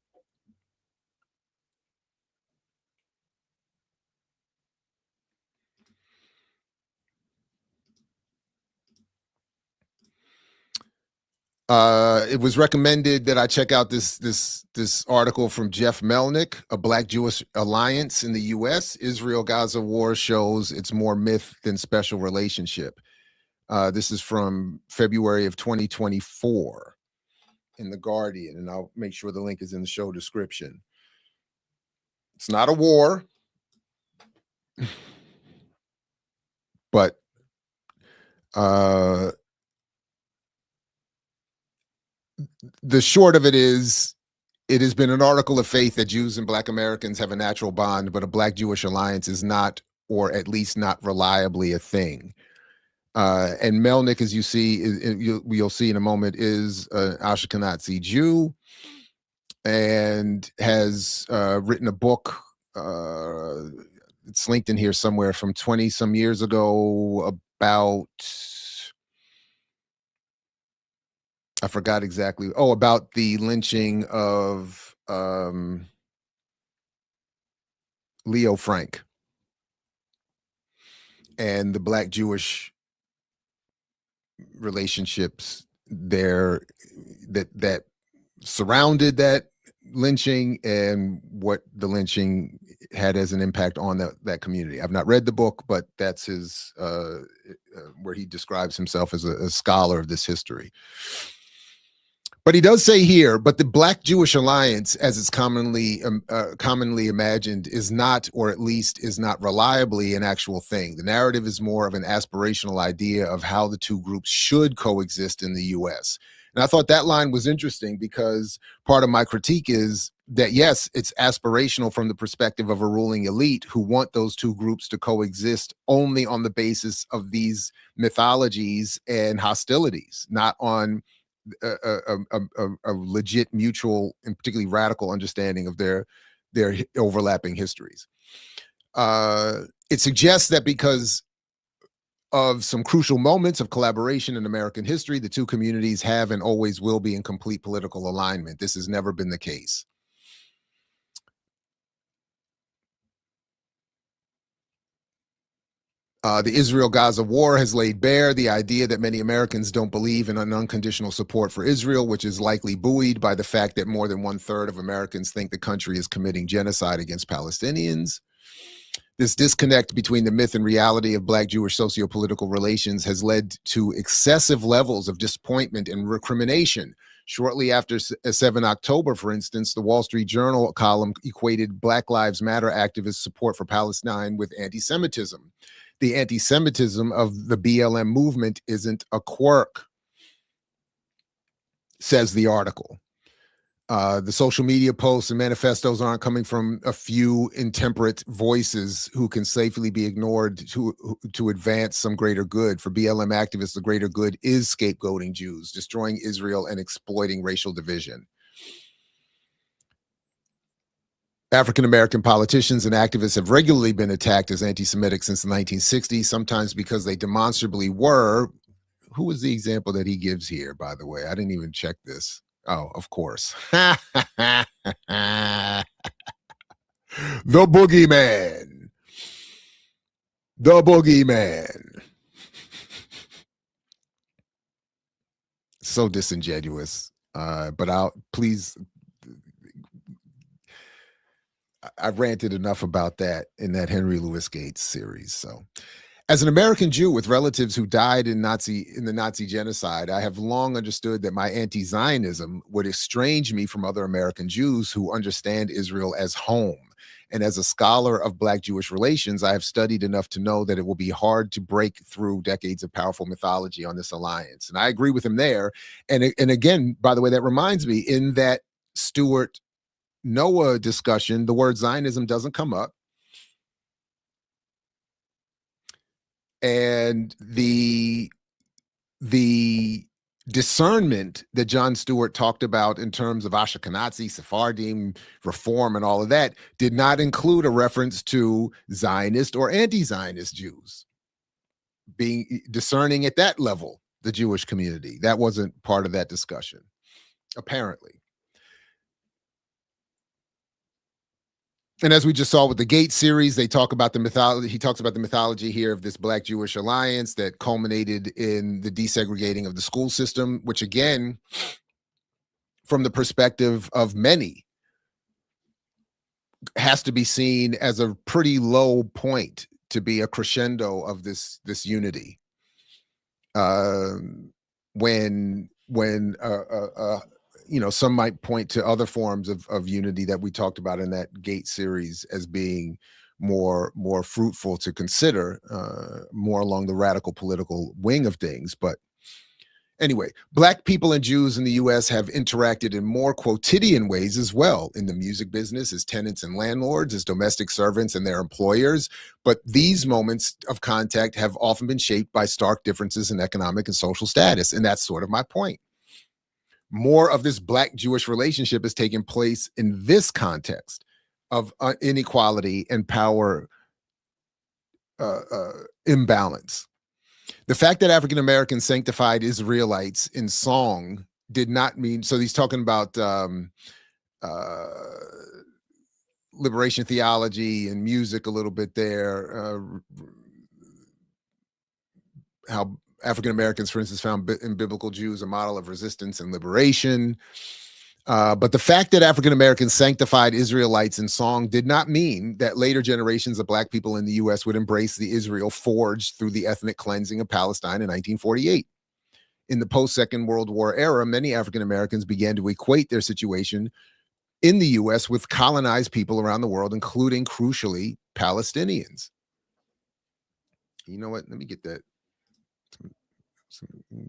It was recommended that I check out this article from Jeff Melnick, A Black-Jewish Alliance in the U.S. Israel-Gaza War shows it's more myth than special relationship. This is from February of 2024 in The Guardian, and I'll make sure the link is in the show description. It's not a war, but the short of it is, it has been an article of faith that Jews and Black Americans have a natural bond, but a Black-Jewish alliance is not, or at least not reliably, a thing. And Melnick, as you see, you'll see in a moment, is an Ashkenazi Jew and has written a book. It's linked in here somewhere, from 20 some years ago, about, I forgot exactly. Oh, about the lynching of Leo Frank and the Black-Jewish relationships there that surrounded that lynching, and what the lynching had as an impact on that community. I've not read the book, but that's his where he describes himself as a scholar of this history. But he does say here, but the Black-Jewish alliance, as it's commonly imagined, is not, or at least is not reliably an actual thing. The narrative is more of an aspirational idea of how the two groups should coexist in the U.S. And I thought that line was interesting because part of my critique is that, yes, it's aspirational from the perspective of a ruling elite who want those two groups to coexist only on the basis of these mythologies and hostilities, not on a legit mutual and particularly radical understanding of their overlapping histories. It suggests that because of some crucial moments of collaboration in American history, the two communities have and always will be in complete political alignment. This has never been the case. The Israel-Gaza war has laid bare the idea that many Americans don't believe in an unconditional support for Israel, which is likely buoyed by the fact that more than 1/3 of Americans think the country is committing genocide against Palestinians. This disconnect between the myth and reality of Black-Jewish socio-political relations has led to excessive levels of disappointment and recrimination. Shortly after 7 October, for instance, the Wall Street Journal column equated Black Lives Matter activists' support for Palestine with anti-Semitism. The anti-Semitism of the BLM movement isn't a quirk, says the article. The social media posts and manifestos aren't coming from a few intemperate voices who can safely be ignored to advance some greater good. For BLM activists, the greater good is scapegoating Jews, destroying Israel, and exploiting racial division. African-American politicians and activists have regularly been attacked as anti-Semitic since the 1960s, sometimes because they demonstrably were. Who was the example that he gives here, by the way? I didn't even check this. Oh, of course. The boogeyman. The boogeyman. So disingenuous. But please, I've ranted enough about that in that Henry Louis Gates series. So, as an American Jew with relatives who died in the Nazi genocide, I have long understood that my anti-Zionism would estrange me from other American Jews who understand Israel as home. And as a scholar of Black-Jewish relations, I have studied enough to know that it will be hard to break through decades of powerful mythology on this alliance. And I agree with him there. And again, by the way, that reminds me, in that Stuart Noah discussion, the word Zionism doesn't come up. And the discernment that John Stewart talked about in terms of Ashkenazi, Sephardim, reform, and all of that did not include a reference to Zionist or anti-Zionist Jews. Being discerning at that level, the Jewish community, that wasn't part of that discussion, apparently. And as we just saw with the Gates series, they talk about the mythology. He talks about the mythology here of this Black-Jewish alliance that culminated in the desegregating of the school system, which again, from the perspective of many, has to be seen as a pretty low point to be a crescendo of this unity. When some might point to other forms of unity that we talked about in that Gates series as being more fruitful to consider, more along the radical political wing of things. But anyway, Black people and Jews in the U.S. have interacted in more quotidian ways as well, in the music business, as tenants and landlords, as domestic servants and their employers. But these moments of contact have often been shaped by stark differences in economic and social status. And that's sort of my point. More of this Black-Jewish relationship has taken place in this context of inequality and power imbalance. The fact that African Americans sanctified Israelites in song did not mean, so he's talking about liberation theology and music a little bit there, how African Americans, for instance, found in biblical Jews a model of resistance and liberation. But the fact that African Americans sanctified Israelites in song did not mean that later generations of Black people in the U.S. would embrace the Israel forged through the ethnic cleansing of Palestine in 1948. In the post-Second World War era, many African Americans began to equate their situation in the U.S. with colonized people around the world, including, crucially, Palestinians. You know what? Let me get that.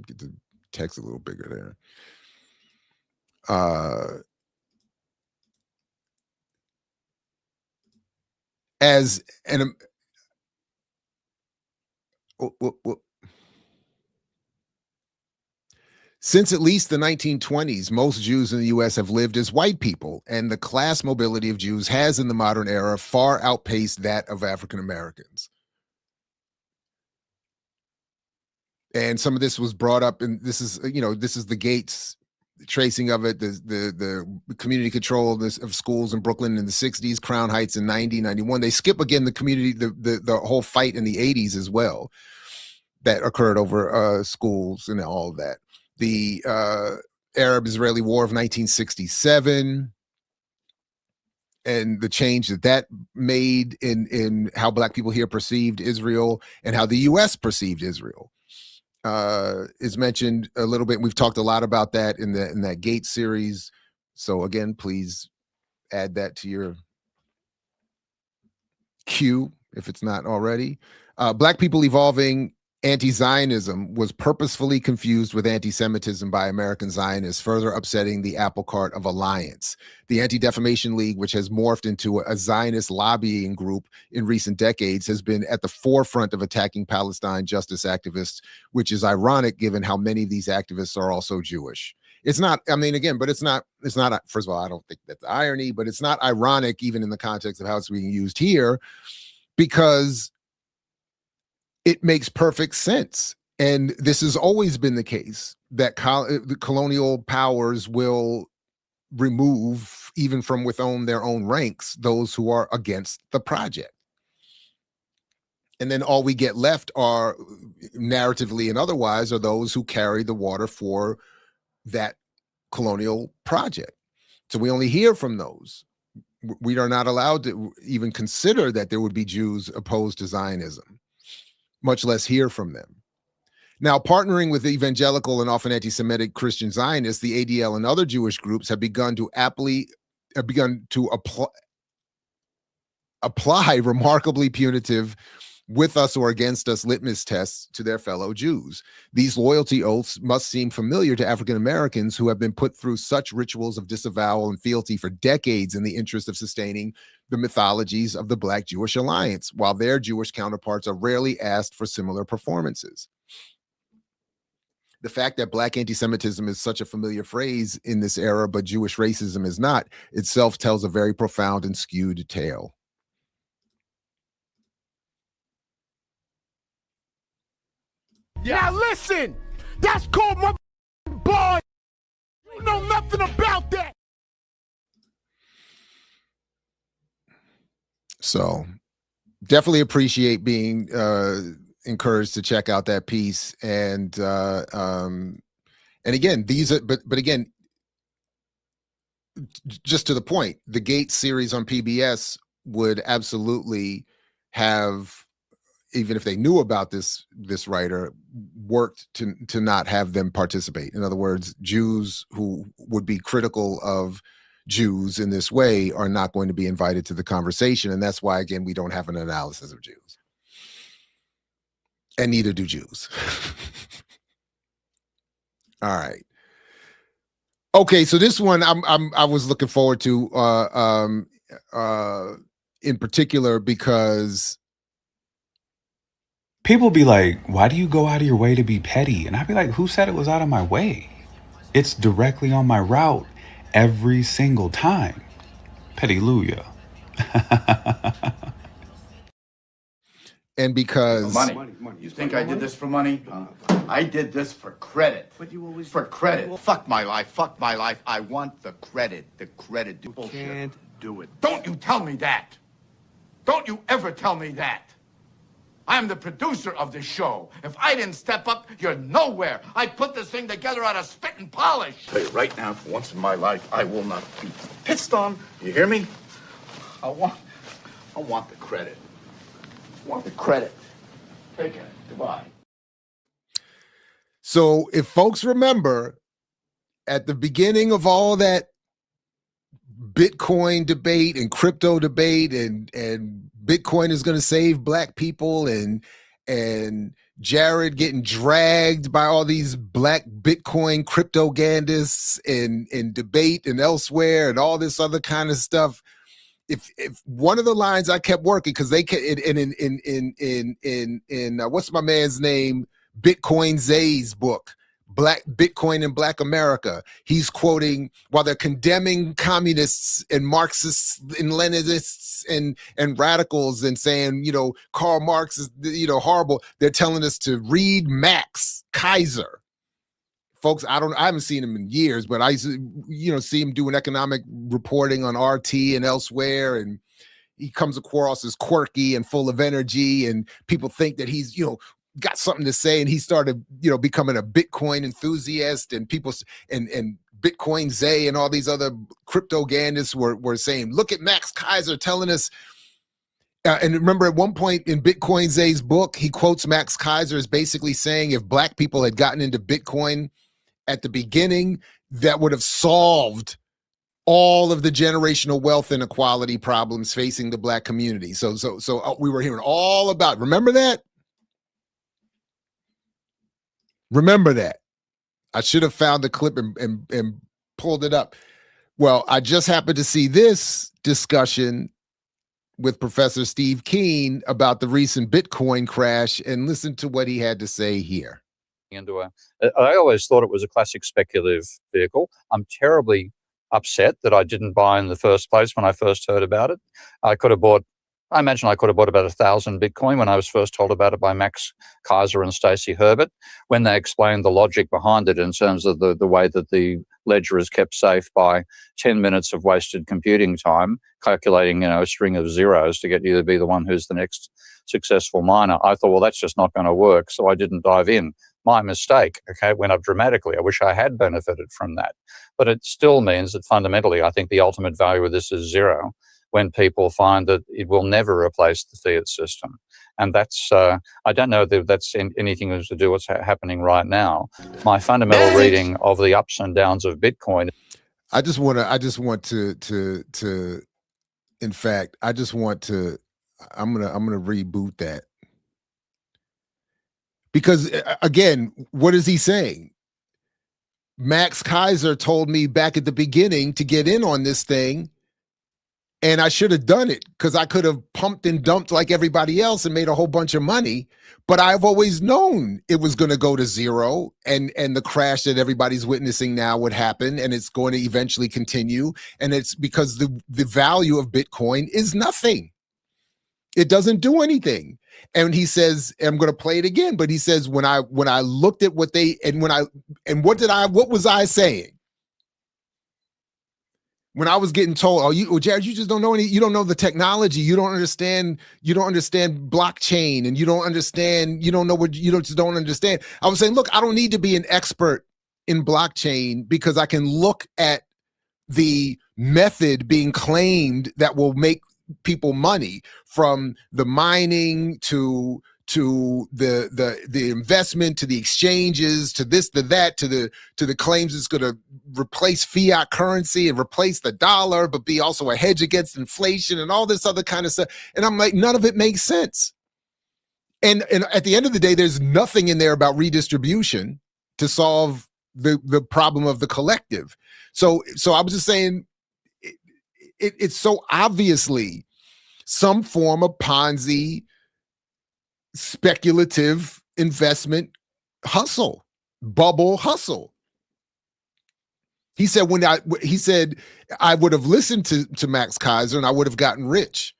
Get the text a little bigger there. As an Since at least the 1920s, most Jews in the U.S. have lived as white people, and the class mobility of Jews has, in the modern era, far outpaced that of African Americans. And some of this was brought up, and this is the Gates tracing of it, the community control of schools in Brooklyn in the 60s, Crown Heights in 90, 91. They skip again the community, the whole fight in the 80s as well that occurred over schools and all of that. The Arab-Israeli War of 1967 and the change that made in how Black people here perceived Israel and how the U.S. perceived Israel is mentioned a little bit. We've talked a lot about that in that Gates series. So again, please add that to your queue if it's not already. Black people evolving anti-Zionism was purposefully confused with anti-Semitism by American Zionists, further upsetting the apple cart of alliance. The Anti-Defamation League, which has morphed into a Zionist lobbying group in recent decades, has been at the forefront of attacking Palestine justice activists, which is ironic given how many of these activists are also Jewish. It's not, I mean, again, but it's not, first of all, I don't think that's irony, but it's not ironic even in the context of how it's being used here, because it makes perfect sense. And this has always been the case, that the colonial powers will remove, even from within their own ranks, those who are against the project. And then all we get left are, narratively and otherwise, are those who carry the water for that colonial project. So we only hear from those. We are not allowed to even consider that there would be Jews opposed to Zionism, much less hear from them. Now, partnering with evangelical and often anti-Semitic Christian Zionists, the ADL and other Jewish groups have begun to apply remarkably punitive with us or against us litmus tests to their fellow Jews. These loyalty oaths must seem familiar to African Americans who have been put through such rituals of disavowal and fealty for decades in the interest of sustaining the mythologies of the Black Jewish Alliance, while their Jewish counterparts are rarely asked for similar performances. The fact that Black anti-Semitism is such a familiar phrase in this era, but Jewish racism is not, itself tells a very profound and skewed tale. Now listen, that's called my boy. You know nothing about that. So definitely appreciate being encouraged to check out that piece. And again, these are, but again, just to the point, the Gates series on PBS would absolutely have, even if they knew about this writer, worked to not have them participate. In other words, Jews who would be critical of Jews in this way are not going to be invited to the conversation. And that's why, again, we don't have an analysis of Jews. And neither do Jews. All right. Okay, so this one I was looking forward to in particular because people be like, why do you go out of your way to be petty? And I'd be like, who said it was out of my way? It's directly on my route every single time. Petty-luya. And because money. You think I did this for money? I did this for credit. But you always for credit. Fuck my life. Fuck my life. I want the credit. The credit. You can't do it. Don't you tell me that. Don't you ever tell me that. I'm the producer of the show. If I didn't step up, you're nowhere. I put this thing together out of spit and polish. I'll tell you right now, for once in my life, I will not be pissed on. You hear me? I want the credit. I want the credit. Take it. Goodbye. So if folks remember, at the beginning of all that Bitcoin debate and crypto debate, and Bitcoin is going to save black people, and Jared getting dragged by all these black Bitcoin cryptogandists in debate and elsewhere and all this other kind of stuff. If one of the lines I kept working, because they in what's my man's name, Bitcoin Zay's book, Black Bitcoin in Black America, he's quoting, while they're condemning communists and Marxists and Leninists and radicals and saying, you know, Karl Marx is, you know, horrible, they're telling us to read Max Kaiser. Folks, I haven't seen him in years, but I used to, you know, see him doing economic reporting on RT and elsewhere, and he comes across as quirky and full of energy, and people think that he's, you know, got something to say, and he started, you know, becoming a Bitcoin enthusiast, and people and Bitcoin Zay and all these other cryptogandists were saying, look at Max Kaiser telling us. And remember, at one point in Bitcoin Zay's book, he quotes Max Kaiser as basically saying, if black people had gotten into Bitcoin at the beginning, that would have solved all of the generational wealth inequality problems facing the black community. So we were hearing all about, remember that? Remember that. I should have found the clip and pulled it up. Well, I just happened to see this discussion with Professor Steve Keen about the recent Bitcoin crash, and listen to what he had to say here. I always thought it was a classic speculative vehicle. I'm terribly upset that I didn't buy in the first place when I first heard about it. I imagine I could have bought about 1,000 Bitcoin when I was first told about it by Max Kaiser and Stacey Herbert, when they explained the logic behind it in terms of the way that the ledger is kept safe by 10 minutes of wasted computing time, calculating, you know, a string of zeros to get you to be the one who's the next successful miner. I thought, well, that's just not going to work, so I didn't dive in. My mistake. Okay, it went up dramatically. I wish I had benefited from that. But it still means that fundamentally, I think the ultimate value of this is zero, when people find that it will never replace the fiat system. And that's, I don't know that that's anything to do with what's happening right now. My fundamental reading of the ups and downs of Bitcoin. I just want to, in fact, I'm gonna reboot that. Because again, what is he saying? Max Kaiser told me back at the beginning to get in on this thing, and I should have done it, because I could have pumped and dumped like everybody else and made a whole bunch of money. But I've always known it was going to go to zero, and the crash that everybody's witnessing now would happen, and it's going to eventually continue. And it's because the value of Bitcoin is nothing. It doesn't do anything. And he says, and I'm going to play it again, but he says, when I looked at what what was I saying? When I was getting told, Jared, you just don't know you don't know the technology, you don't understand blockchain, and you don't understand, you just don't understand. I was saying, look, I don't need to be an expert in blockchain, because I can look at the method being claimed that will make people money, from the mining to the investment, to the exchanges, to this, to that, to the claims it's going to replace fiat currency and replace the dollar, but be also a hedge against inflation and all this other kind of stuff. And I'm like, none of it makes sense. And at the end of the day, there's nothing in there about redistribution to solve the problem of the collective. So I was just saying, it's so obviously some form of Ponzi, speculative investment hustle, bubble hustle. He said I would have listened to Max Kaiser and I would have gotten rich,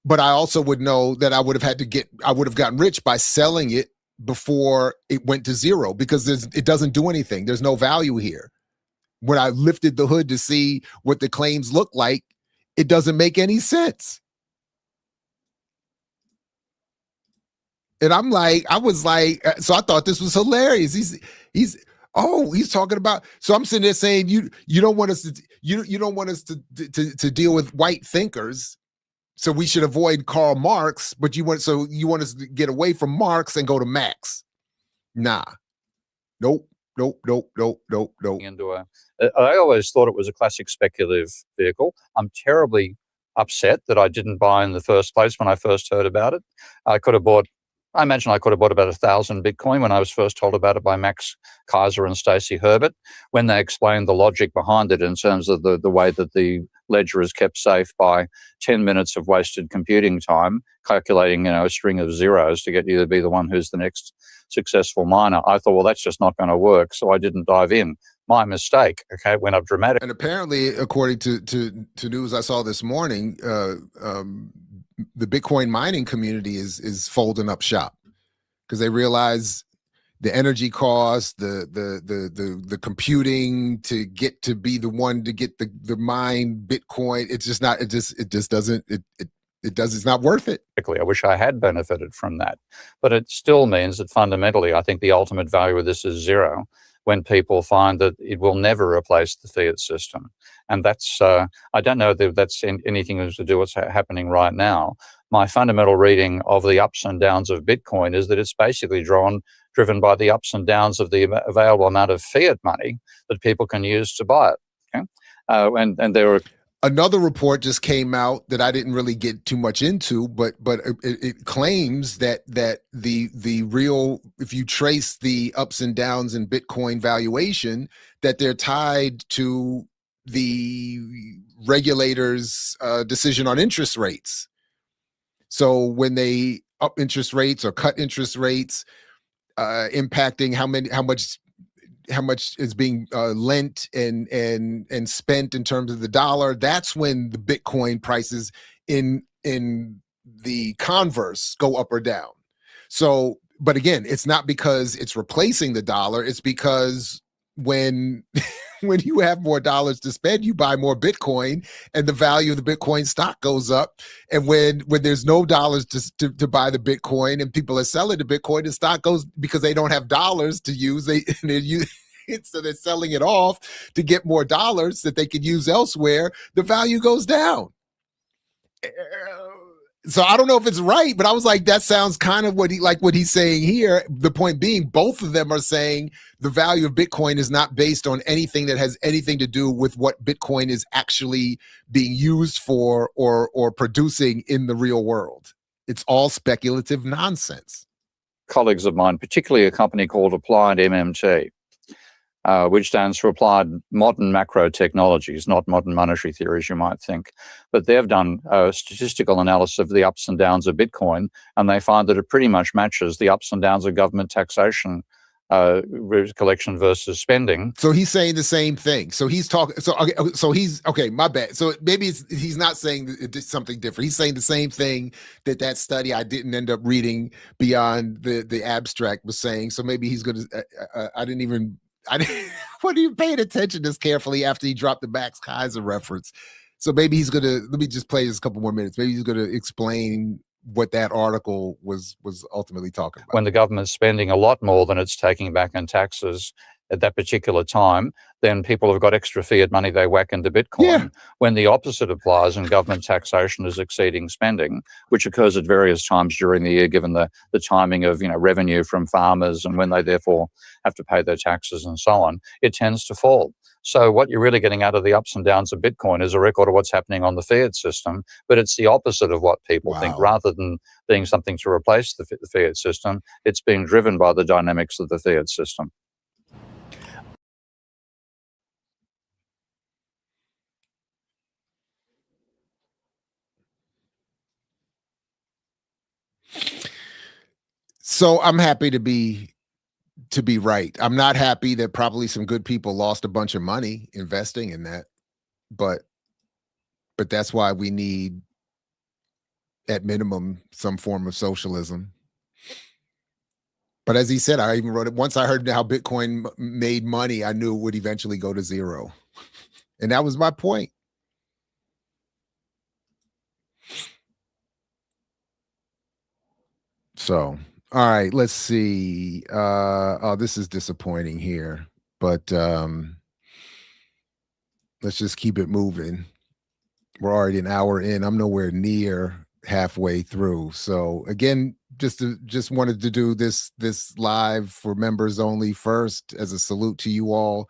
but I also would know that I would have gotten rich by selling it before it went to zero, because it doesn't do anything. There's no value here. When I lifted the hood to see what the claims look like, it doesn't make any sense. And I was like, so I thought this was hilarious. He's talking about, so I'm sitting there saying, you don't want us to deal with white thinkers, so we should avoid Karl Marx, but you want us to get away from Marx and go to Max. Nah. Nope. Nope. Nope. Nope. Nope. Nope. Into I always thought it was a classic speculative vehicle. I'm terribly upset that I didn't buy in the first place when I first heard about it. I imagine I could have bought about 1,000 Bitcoin when I was first told about it by Max Kaiser and Stacey Herbert, when they explained the logic behind it in terms of the way that the ledger is kept safe by 10 minutes of wasted computing time, calculating, a string of zeros to get you to be the one who's the next successful miner. I thought, well, that's just not going to work. So I didn't dive in. My mistake. Okay, it went up dramatically. And apparently, according to news I saw this morning, the Bitcoin mining community is folding up shop because they realize the energy costs, the computing to get to be the one to get the mine Bitcoin. It's just not. It just doesn't. It's not worth it. I wish I had benefited from that, but it still means that fundamentally, I think the ultimate value of this is zero. When people find that it will never replace the fiat system. And that's, I don't know that that's anything to do with what's happening right now. My fundamental reading of the ups and downs of Bitcoin is that it's basically driven by the ups and downs of the available amount of fiat money that people can use to buy it. Okay? And there are another report just came out that I didn't really get too much into, but it claims that the real, if you trace the ups and downs in Bitcoin valuation, that they're tied to the regulators' decision on interest rates. So when they up interest rates or cut interest rates, impacting how much is being lent and spent in terms of the dollar, that's when the Bitcoin prices in the converse go up or down. So, but again, it's not because it's replacing the dollar. It's because when you have more dollars to spend, you buy more Bitcoin and the value of the Bitcoin stock goes up. And when there's no dollars to buy the Bitcoin and people are selling the Bitcoin, the stock goes because they don't have dollars to use. So they're selling it off to get more dollars that they could use elsewhere. The value goes down. So I don't know if it's right, but I was like, that sounds kind of what he's saying here. The point being, both of them are saying the value of Bitcoin is not based on anything that has anything to do with what Bitcoin is actually being used for or producing in the real world. It's all speculative nonsense. Colleagues of mine, particularly a company called Applied MMT, which stands for Applied Modern Macro Technologies, not modern monetary theory, as you might think. But they've done a statistical analysis of the ups and downs of Bitcoin, and they find that it pretty much matches the ups and downs of government taxation collection versus spending. So he's saying the same thing. So he's talking. So he's okay. My bad. So maybe he's not saying something different. He's saying the same thing that study I didn't end up reading beyond the abstract was saying. So maybe he's going to. I didn't what are you paying attention this carefully after he dropped the Max Kaiser reference? So maybe he's gonna, let me just play this a couple more minutes. Maybe he's gonna explain what that article was ultimately talking about. When the government's spending a lot more than it's taking back in taxes at that particular time, then people have got extra fiat money they whack into Bitcoin. Yeah. When the opposite applies and government taxation is exceeding spending, which occurs at various times during the year, given the timing of revenue from farmers and when they therefore have to pay their taxes and so on, it tends to fall. So what you're really getting out of the ups and downs of Bitcoin is a record of what's happening on the fiat system, but it's the opposite of what people think. Rather than being something to replace the fiat system, it's being driven by the dynamics of the fiat system. So I'm happy to be right. I'm not happy that probably some good people lost a bunch of money investing in that, but that's why we need, at minimum, some form of socialism. But as he said, I even wrote it, once I heard how Bitcoin made money, I knew it would eventually go to zero. And that was my point. So, all right, let's see. Oh, this is disappointing here, but let's just keep it moving. We're already an hour in. I'm nowhere near halfway through. So again, just wanted to do this live for members only first as a salute to you all.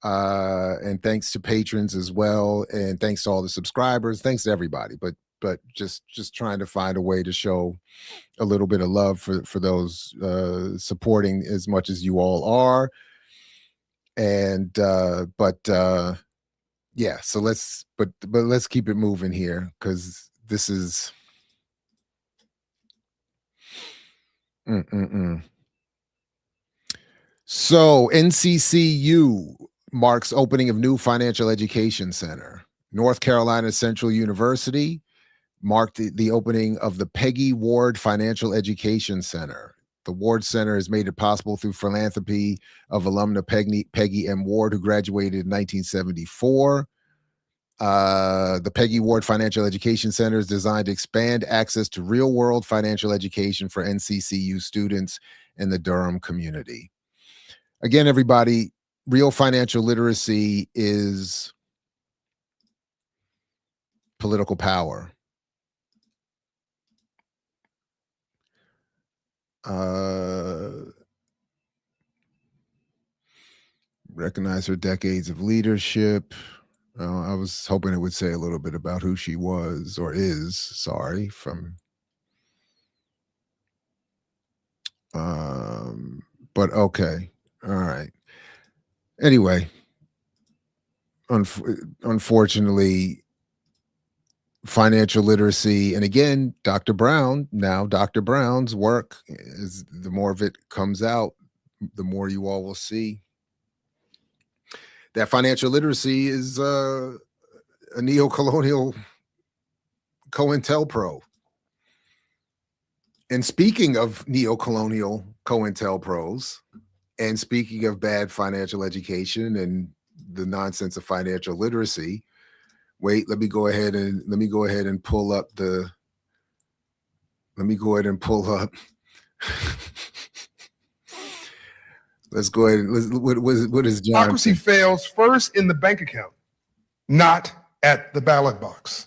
And thanks to patrons as well. And thanks to all the subscribers. Thanks to everybody. But just trying to find a way to show a little bit of love for those supporting as much as you all are. And yeah, so let's keep it moving here, because this is So NCCU marks opening of new financial education center. North Carolina Central University marked the opening of the Peggy Ward Financial Education Center. The Ward Center has made it possible through philanthropy of alumna Peggy M. Ward, who graduated in 1974. The Peggy Ward Financial Education Center is designed to expand access to real-world financial education for NCCU students in the Durham community. Again, everybody, real financial literacy is political power. Recognize her decades of leadership. I was hoping it would say a little bit about who she was, or is, sorry, from but okay. All right. Anyway, unfortunately, financial literacy, and again, Dr. Brown's work is, the more of it comes out, the more you all will see that financial literacy is a neo-colonial COINTELPRO. And speaking of neo-colonial COINTELPROs, and speaking of bad financial education and the nonsense of financial literacy, wait, let me go ahead and pull up let's go ahead and what is John? Democracy fails first in the bank account, not at the ballot box.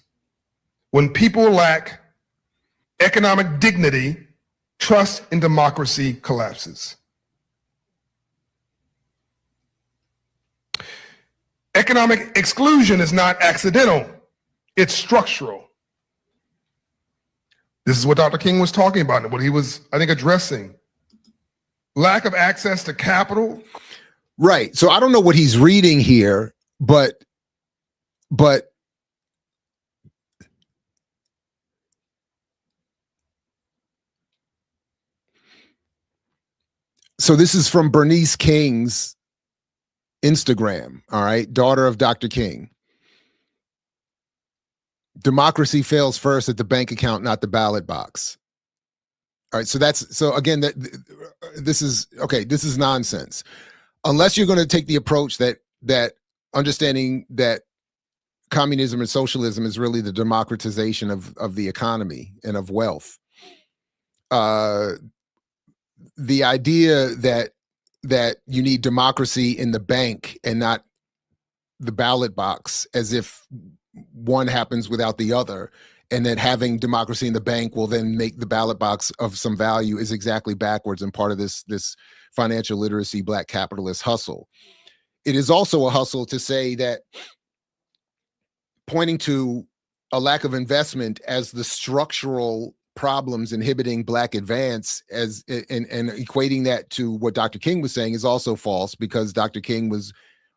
When people lack economic dignity, trust in democracy collapses. Economic exclusion is not accidental, it's structural. This is what Dr. King was talking about and what he was, I think, addressing. Lack of access to capital. Right. So I don't know what he's reading here, but so this is from Bernice King's Instagram, all right, daughter of Dr. King. Democracy fails first at the bank account, not the ballot box. All right, so again, this is nonsense. Unless you're going to take the approach that understanding that communism and socialism is really the democratization of the economy and of wealth. The idea that you need democracy in the bank and not the ballot box, as if one happens without the other, and that having democracy in the bank will then make the ballot box of some value, is exactly backwards and part of this financial literacy black capitalist hustle. It is also a hustle to say that pointing to a lack of investment as the structural problems inhibiting black advance and equating that to what Dr. King was saying is also false, because Dr. King was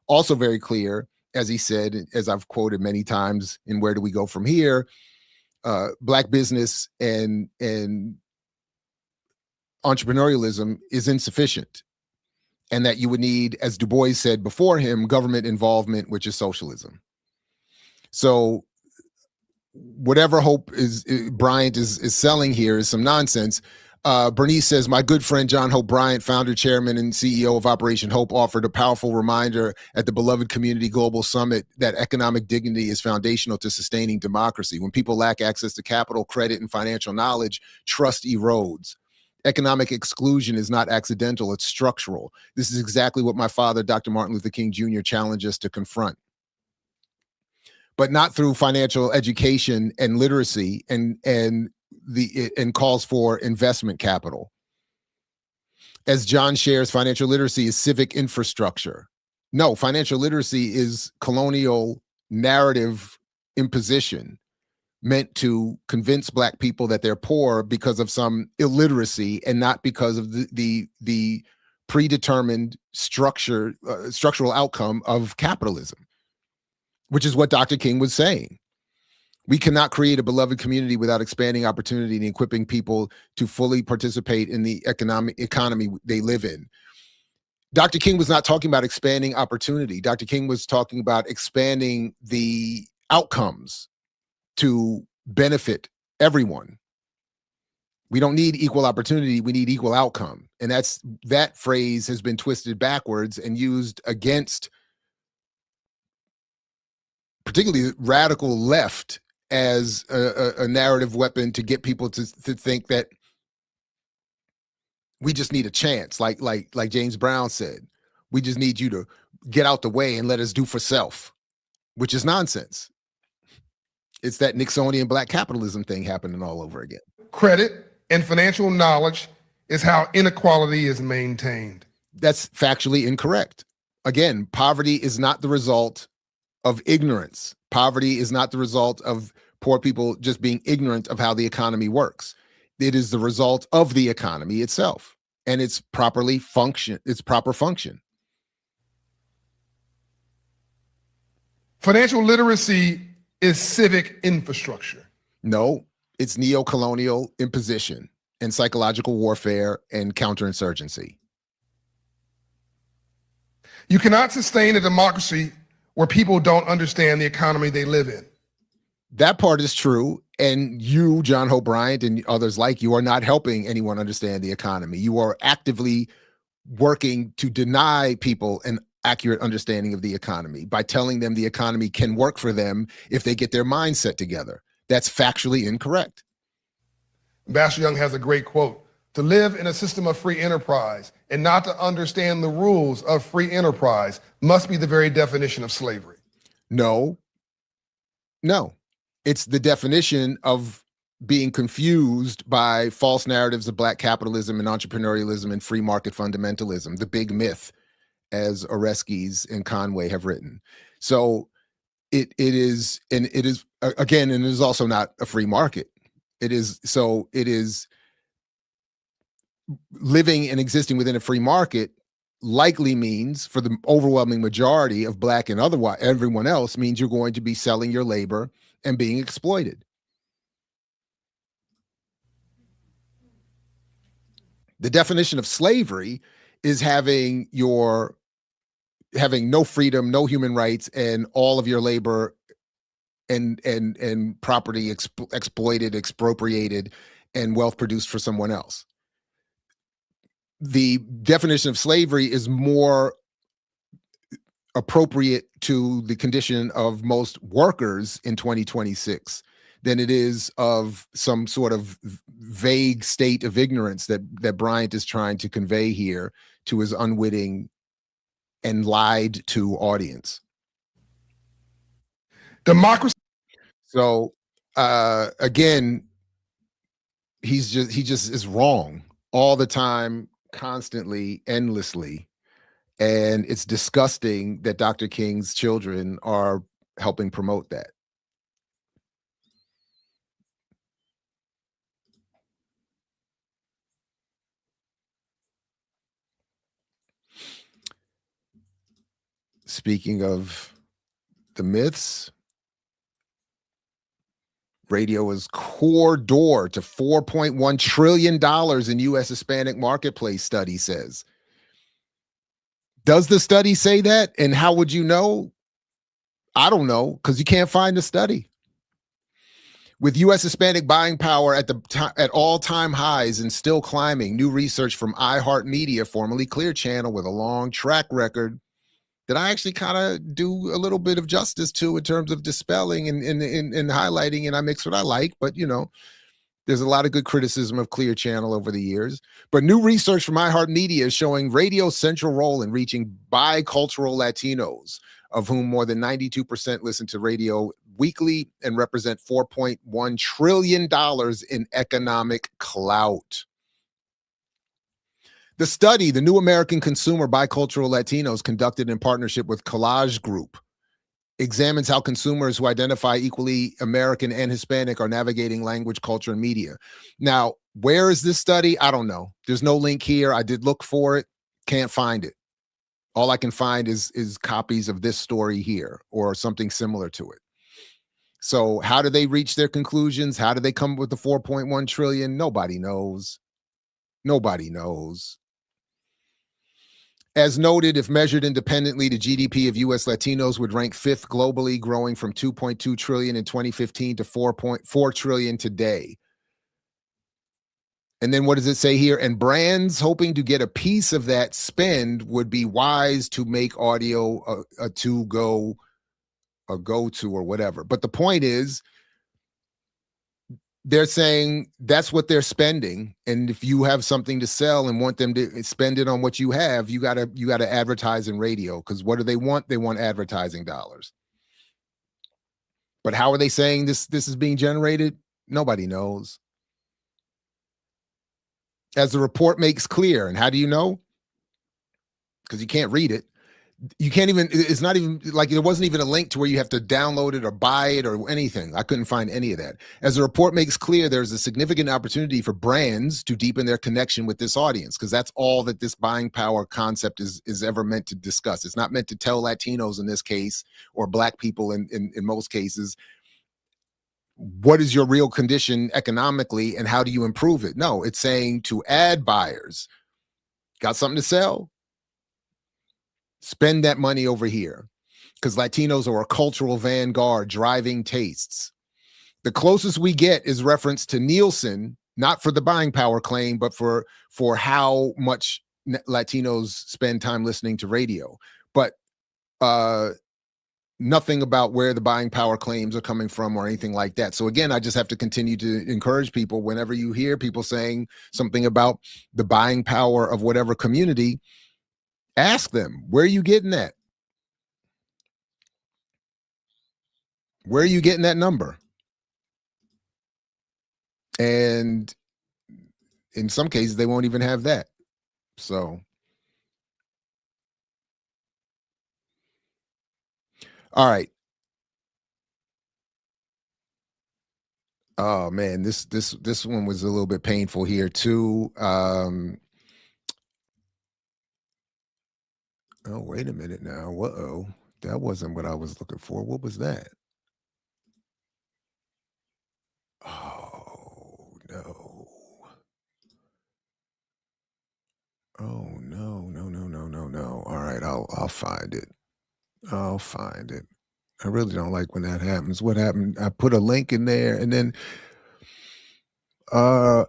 also very clear, as he said, as I've quoted many times in Where Do We Go From Here, black business and entrepreneurialism is insufficient, and that you would need, as Du Bois said before him, government involvement, which is socialism. So whatever hope Bryant is selling here is some nonsense. Bernice says, my good friend John Hope Bryant, founder, chairman, and CEO of Operation Hope, offered a powerful reminder at the beloved Community Global Summit that economic dignity is foundational to sustaining democracy. When people lack access to capital, credit, and financial knowledge, trust erodes. Economic exclusion is not accidental, it's structural. This is exactly what my father, Dr. Martin Luther King Jr., challenged us to confront. But not through financial education and literacy and and calls for investment capital. As John shares, financial literacy is civic infrastructure. No, financial literacy is colonial narrative imposition meant to convince Black people that they're poor because of some illiteracy and not because of the predetermined structural outcome of capitalism, which is what Dr. King was saying. We cannot create a beloved community without expanding opportunity and equipping people to fully participate in the economy they live in. Dr. King was not talking about expanding opportunity. Dr. King was talking about expanding the outcomes to benefit everyone. We don't need equal opportunity, we need equal outcome. And that phrase has been twisted backwards and used against particularly radical left as a narrative weapon to get people to think that we just need a chance, like James Brown said. We just need you to get out the way and let us do for self, which is nonsense. It's that Nixonian Black capitalism thing happening all over again. Credit and financial knowledge is how inequality is maintained. That's factually incorrect. Again, poverty is not the result of ignorance. Poverty is not the result of poor people just being ignorant of how the economy works. It is the result of the economy itself and its proper function. Financial literacy is civic infrastructure. No, it's neo-colonial imposition and psychological warfare and counterinsurgency. You cannot sustain a democracy where people don't understand the economy they live in. That part is true. And you, John Hope Bryant, and others like you are not helping anyone understand the economy. You are actively working to deny people an accurate understanding of the economy by telling them the economy can work for them if they get their mindset together. That's factually incorrect. Ambassador Young has a great quote: "To live in a system of free enterprise and not to understand the rules of free enterprise must be the very definition of slavery." No. It's the definition of being confused by false narratives of Black capitalism and entrepreneurialism and free market fundamentalism, the big myth, as Oreskes and Conway have written. So it is again, and it is also not a free market. It is living and existing within a free market likely means, for the overwhelming majority of Black and otherwise everyone else, means you're going to be selling your labor and being exploited. The definition of slavery is having no freedom, no human rights, and all of your labor and property exploited, expropriated, and wealth produced for someone else. The definition of slavery is more appropriate to the condition of most workers in 2026 than it is of some sort of vague state of ignorance that Bryant is trying to convey here to his unwitting and lied to audience. Democracy. So again, he just is wrong all the time, constantly, endlessly. And it's disgusting that Dr. King's children are helping promote that. Speaking of the myths, radio is core door to $4.1 trillion in U.S. Hispanic marketplace, study says. Does the study say that? And how would you know? I don't know, because you can't find the study. With U.S. Hispanic buying power at all-time highs and still climbing, new research from iHeartMedia, formerly Clear Channel, with a long track record that I actually kind of do a little bit of justice to in terms of dispelling and highlighting, and I mix what I like, but you know, there's a lot of good criticism of Clear Channel over the years. But new research from iHeartMedia is showing radio's central role in reaching bicultural Latinos, of whom more than 92% listen to radio weekly and represent $4.1 trillion in economic clout. The study, The New American Consumer Bicultural Latinos, conducted in partnership with Collage Group, examines how consumers who identify equally American and Hispanic are navigating language, culture, and media. Now, where is this study? I don't know. There's no link here. I did look for it. Can't find it. All I can find is copies of this story here or something similar to it. So how do they reach their conclusions? How do they come up with the 4.1 trillion? Nobody knows. Nobody knows. As noted, if measured independently, the GDP of U.S. Latinos would rank 5th globally, growing from 2.2 trillion in 2015 to 4.4 trillion today. And then what does it say here? And brands hoping to get a piece of that spend would be wise to make audio a to-go, a go-to or whatever. But the point is, they're saying that's what they're spending. And if you have something to sell and want them to spend it on what you have, you gotta advertise in radio. Because what do they want? They want advertising dollars. But how are they saying this is being generated? Nobody knows. As the report makes clear, and how do you know? Because you can't read it. You can't even, it's not even like, there wasn't even a link to where you have to download it or buy it or anything. I couldn't find any of that. As the report makes clear, there's a significant opportunity for brands to deepen their connection with this audience, because that's all that this buying power concept is ever meant to discuss. It's not meant to tell Latinos in this case, or Black people in most cases, what is your real condition economically and how do you improve it? No, it's saying to ad buyers, got something to sell? Spend that money over here, because Latinos are a cultural vanguard driving tastes. The closest we get is reference to Nielsen, not for the buying power claim, but for how much Latinos spend time listening to radio. But nothing about where the buying power claims are coming from or anything like that. So again, I just have to continue to encourage people, whenever you hear people saying something about the buying power of whatever community, ask them, where are you getting that? Where are you getting that number? And in some cases, they won't even have that. So, all right. Oh man, this one was a little bit painful here too. Oh, wait a minute now. Uh-oh. That wasn't what I was looking for. What was that? Oh, no. Oh, no. All right, I'll find it. I'll find it. I really don't like when that happens. What happened? I put a link in there and then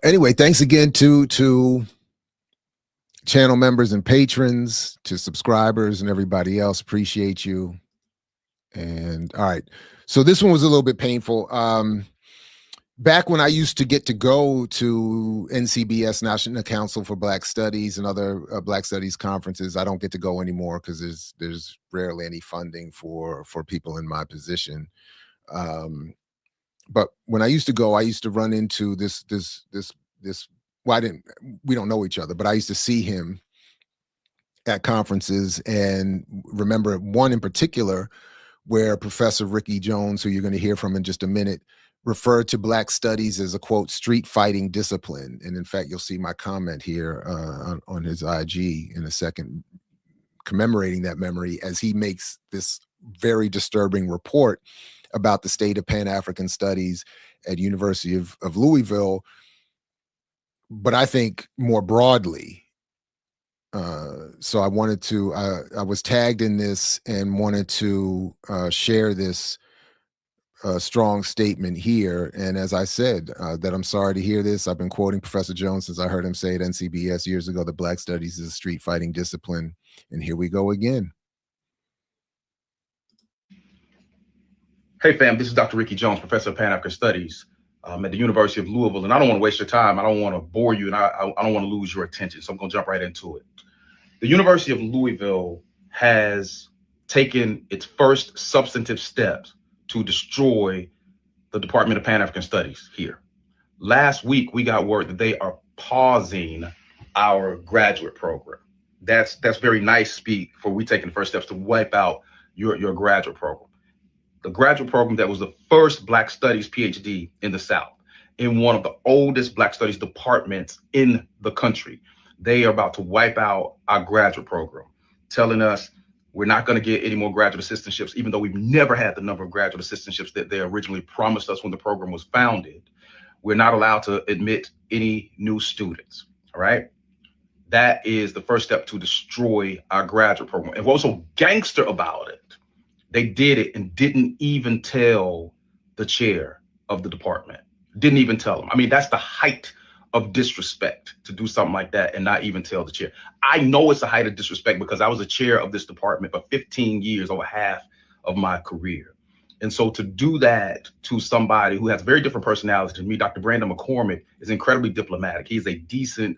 anyway, thanks again to channel members and patrons, to subscribers and everybody else. Appreciate you. And all right, so this one was a little bit painful. Back when I used to get to go to NCBS, National Council for Black Studies, and other Black Studies conferences, I don't get to go anymore because there's rarely any funding for people in my position. But when I used to go, I used to run into this. Well, we don't know each other, but I used to see him at conferences, and remember one in particular where Professor Ricky Jones, who you're going to hear from in just a minute, referred to Black studies as a, quote, street fighting discipline. And in fact, you'll see my comment here on his IG in a second, commemorating that memory as he makes this very disturbing report about the state of Pan-African studies at University of Louisville. But I think more broadly, so I wanted to, I was tagged in this and wanted to share this strong statement here. And as I said, that I'm sorry to hear this. I've been quoting Professor Jones since I heard him say at NCBS years ago that Black studies is a street fighting discipline. And here we go again. Hey fam, this is Dr. Ricky Jones, Professor of Pan-African Studies at the University of Louisville. And I don't want to waste your time. I don't want to bore you, and I don't want to lose your attention. So I'm going to jump right into it. The University of Louisville has taken its first substantive steps to destroy the Department of Pan-African Studies here. Last week, we got word that they are pausing our graduate program. That's very nice speak for we taking the first steps to wipe out your graduate program. The graduate program that was the first Black Studies PhD in the South, in one of the oldest Black Studies departments in the country. They are about to wipe out our graduate program, telling us we're not going to get any more graduate assistantships, even though we've never had the number of graduate assistantships that they originally promised us when the program was founded. We're not allowed to admit any new students, all right? That is the first step to destroy our graduate program. And what was so gangster about it, they did it and didn't even tell the chair of the department. Didn't even tell them. I mean, that's the height of disrespect to do something like that and not even tell the chair. I know it's a height of disrespect because I was a chair of this department for 15 years, over half of my career. And so to do that to somebody who has a very different personality to me, Dr. Brandon McCormick is incredibly diplomatic. He's a decent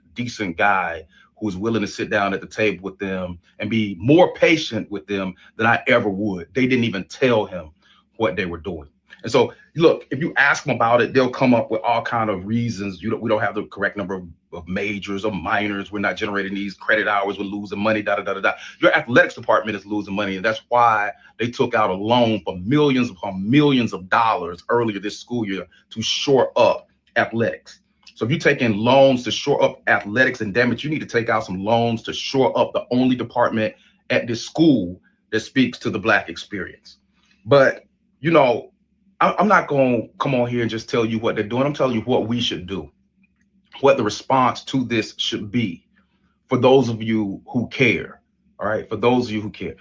guy who is willing to sit down at the table with them and be more patient with them than I ever would. They didn't even tell him what they were doing. And so, look, if you ask them about it, they'll come up with all kind of reasons. We don't have the correct number of majors or minors. We're not generating these credit hours. We're losing money, da-da-da-da-da. Your athletics department is losing money, and that's why they took out a loan for millions upon millions of dollars earlier this school year to shore up athletics. So if you take in loans to shore up athletics and damage, you need to take out some loans to shore up the only department at this school that speaks to the Black experience. But, you know, I'm not going to come on here and just tell you what they're doing. I'm telling you what we should do, what the response to this should be for those of you who care. All right. For those of you who care.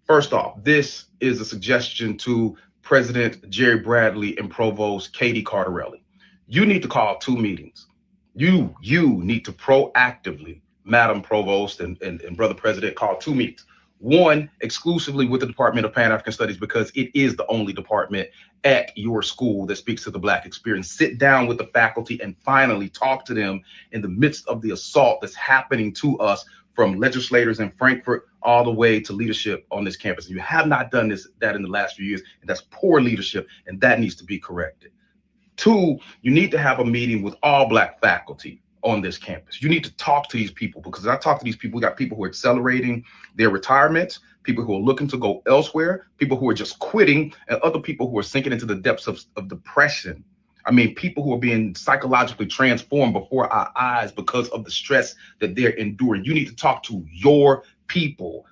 First off, this is a suggestion to President Jerry Bradley and Provost Katie Cardarelli. You need to call 2 meetings. You need to proactively, Madam Provost and Brother President, call 2 meetings. One, exclusively with the Department of Pan-African Studies, because it is the only department at your school that speaks to the Black experience. Sit down with the faculty and finally talk to them in the midst of the assault that's happening to us, from legislators in Frankfurt all the way to leadership on this campus. You have not done that in the last few years, and that's poor leadership, and that needs to be corrected. 2, you need to have a meeting with all Black faculty on this campus. You need to talk to these people, because as I talk to these people, we got people who are accelerating their retirements, people who are looking to go elsewhere, people who are just quitting, and other people who are sinking into the depths of depression. I mean, people who are being psychologically transformed before our eyes because of the stress that they're enduring. You need to talk to your people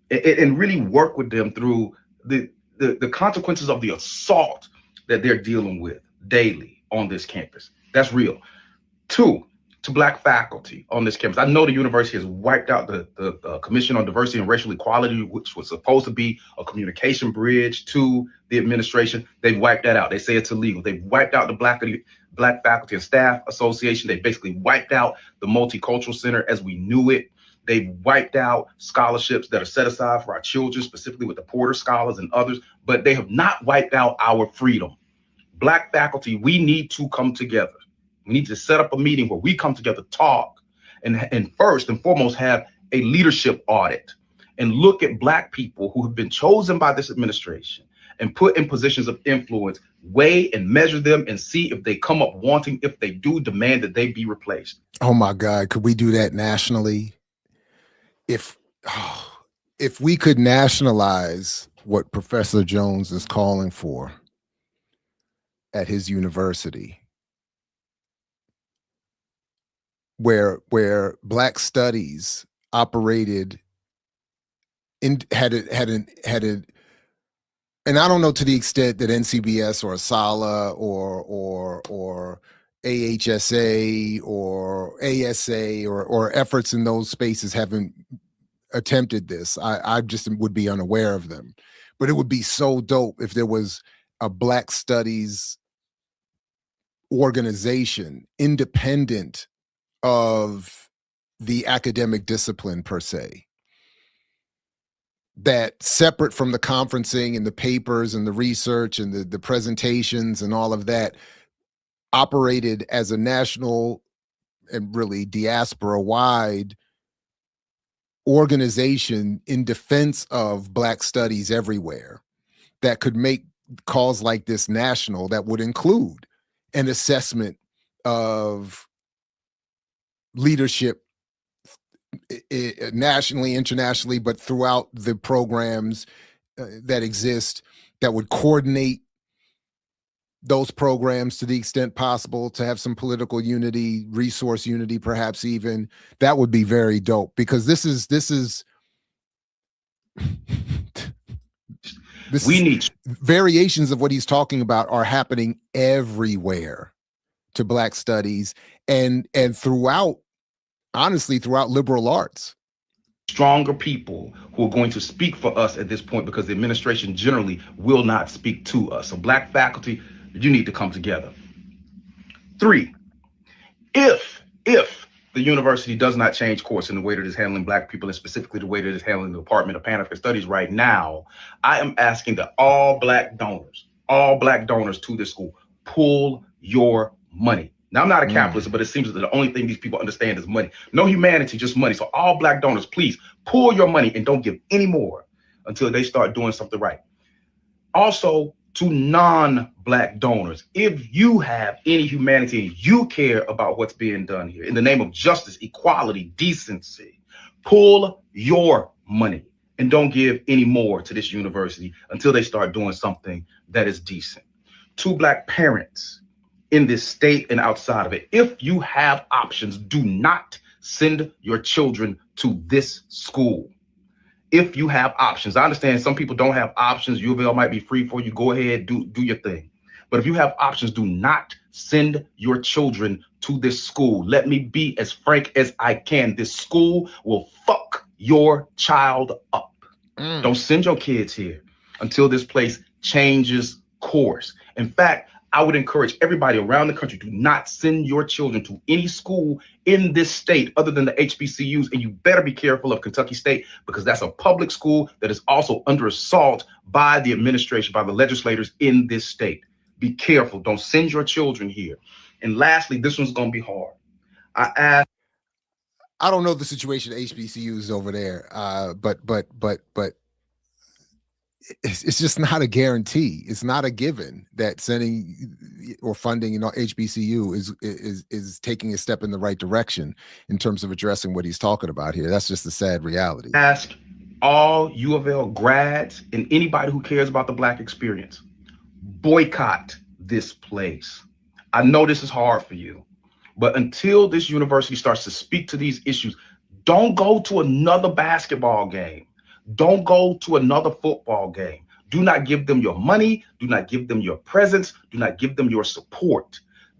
and really work with them through the consequences of the assault that they're dealing with daily on this campus. That's real. 2, to Black faculty on this campus. I know the university has wiped out the Commission on Diversity and Racial Equality, which was supposed to be a communication bridge to the administration. They've wiped that out. They say it's illegal. They've wiped out the Black Faculty and Staff Association. They basically wiped out the Multicultural Center as we knew it. They've wiped out scholarships that are set aside for our children, specifically with the Porter Scholars and others, but they have not wiped out our freedom. Black faculty, we need to come together. We need to set up a meeting where we come together, talk, and first and foremost have a leadership audit and look at Black people who have been chosen by this administration and put in positions of influence, weigh and measure them and see if they come up wanting, if they do, demand that they be replaced. Oh my God, could we do that nationally? If we could nationalize what Professor Jones is calling for at his university, where Black studies operated had and I don't know to the extent that NCBS or ASALA or AHSA or ASA or efforts in those spaces haven't attempted this. I just would be unaware of them, but it would be so dope if there was a Black studies organization independent of the academic discipline per se, that separate from the conferencing and the papers and the research and the presentations and all of that, operated as a national and really diaspora-wide organization in defense of Black studies everywhere, that could make cause like this national that would include an assessment of leadership nationally, internationally, but throughout the programs that exist, that would coordinate those programs to the extent possible, to have some political unity, resource unity, perhaps even. That would be very dope, because this is variations of what he's talking about are happening everywhere to Black studies and throughout, honestly, throughout liberal arts. Stronger people who are going to speak for us at this point, because the administration generally will not speak to us. So Black faculty, you need to come together. 3, if the university does not change course in the way that it's handling Black people, and specifically the way that it's handling the Department of Pan-African Studies right now, I am asking that all Black donors to this school, pull your money. Now, I'm not a capitalist, but it seems that the only thing these people understand is money. No humanity, just money. So all Black donors, please pull your money and don't give any more until they start doing something right. Also, to non-Black donors, if you have any humanity and you care about what's being done here in the name of justice, equality, decency, pull your money and don't give any more to this university until they start doing something that is decent. To Black parents in this state and outside of it, if you have options, do not send your children to this school. If you have options, I understand some people don't have options. U of L might be free for you. Go ahead, do your thing. But if you have options, do not send your children to this school. Let me be as frank as I can. This school will fuck your child up. Don't send your kids here until this place changes course. In fact, I would encourage everybody around the country, do not send your children to any school in this state other than the HBCUs. And you better be careful of Kentucky State, because that's a public school that is also under assault by the administration, by the legislators in this state. Be careful. Don't send your children here. And lastly, this one's going to be hard. I don't know the situation at HBCUs over there, but it's just not a guarantee. It's not a given that sending or funding HBCU is taking a step in the right direction in terms of addressing what he's talking about here. That's just the sad reality. Ask all U of L grads and anybody who cares about the Black experience, boycott this place. I know this is hard for you, but until this university starts to speak to these issues, don't go to another basketball game. Don't go to another football game. Do not give them your money. Do not give them your presence. Do not give them your support.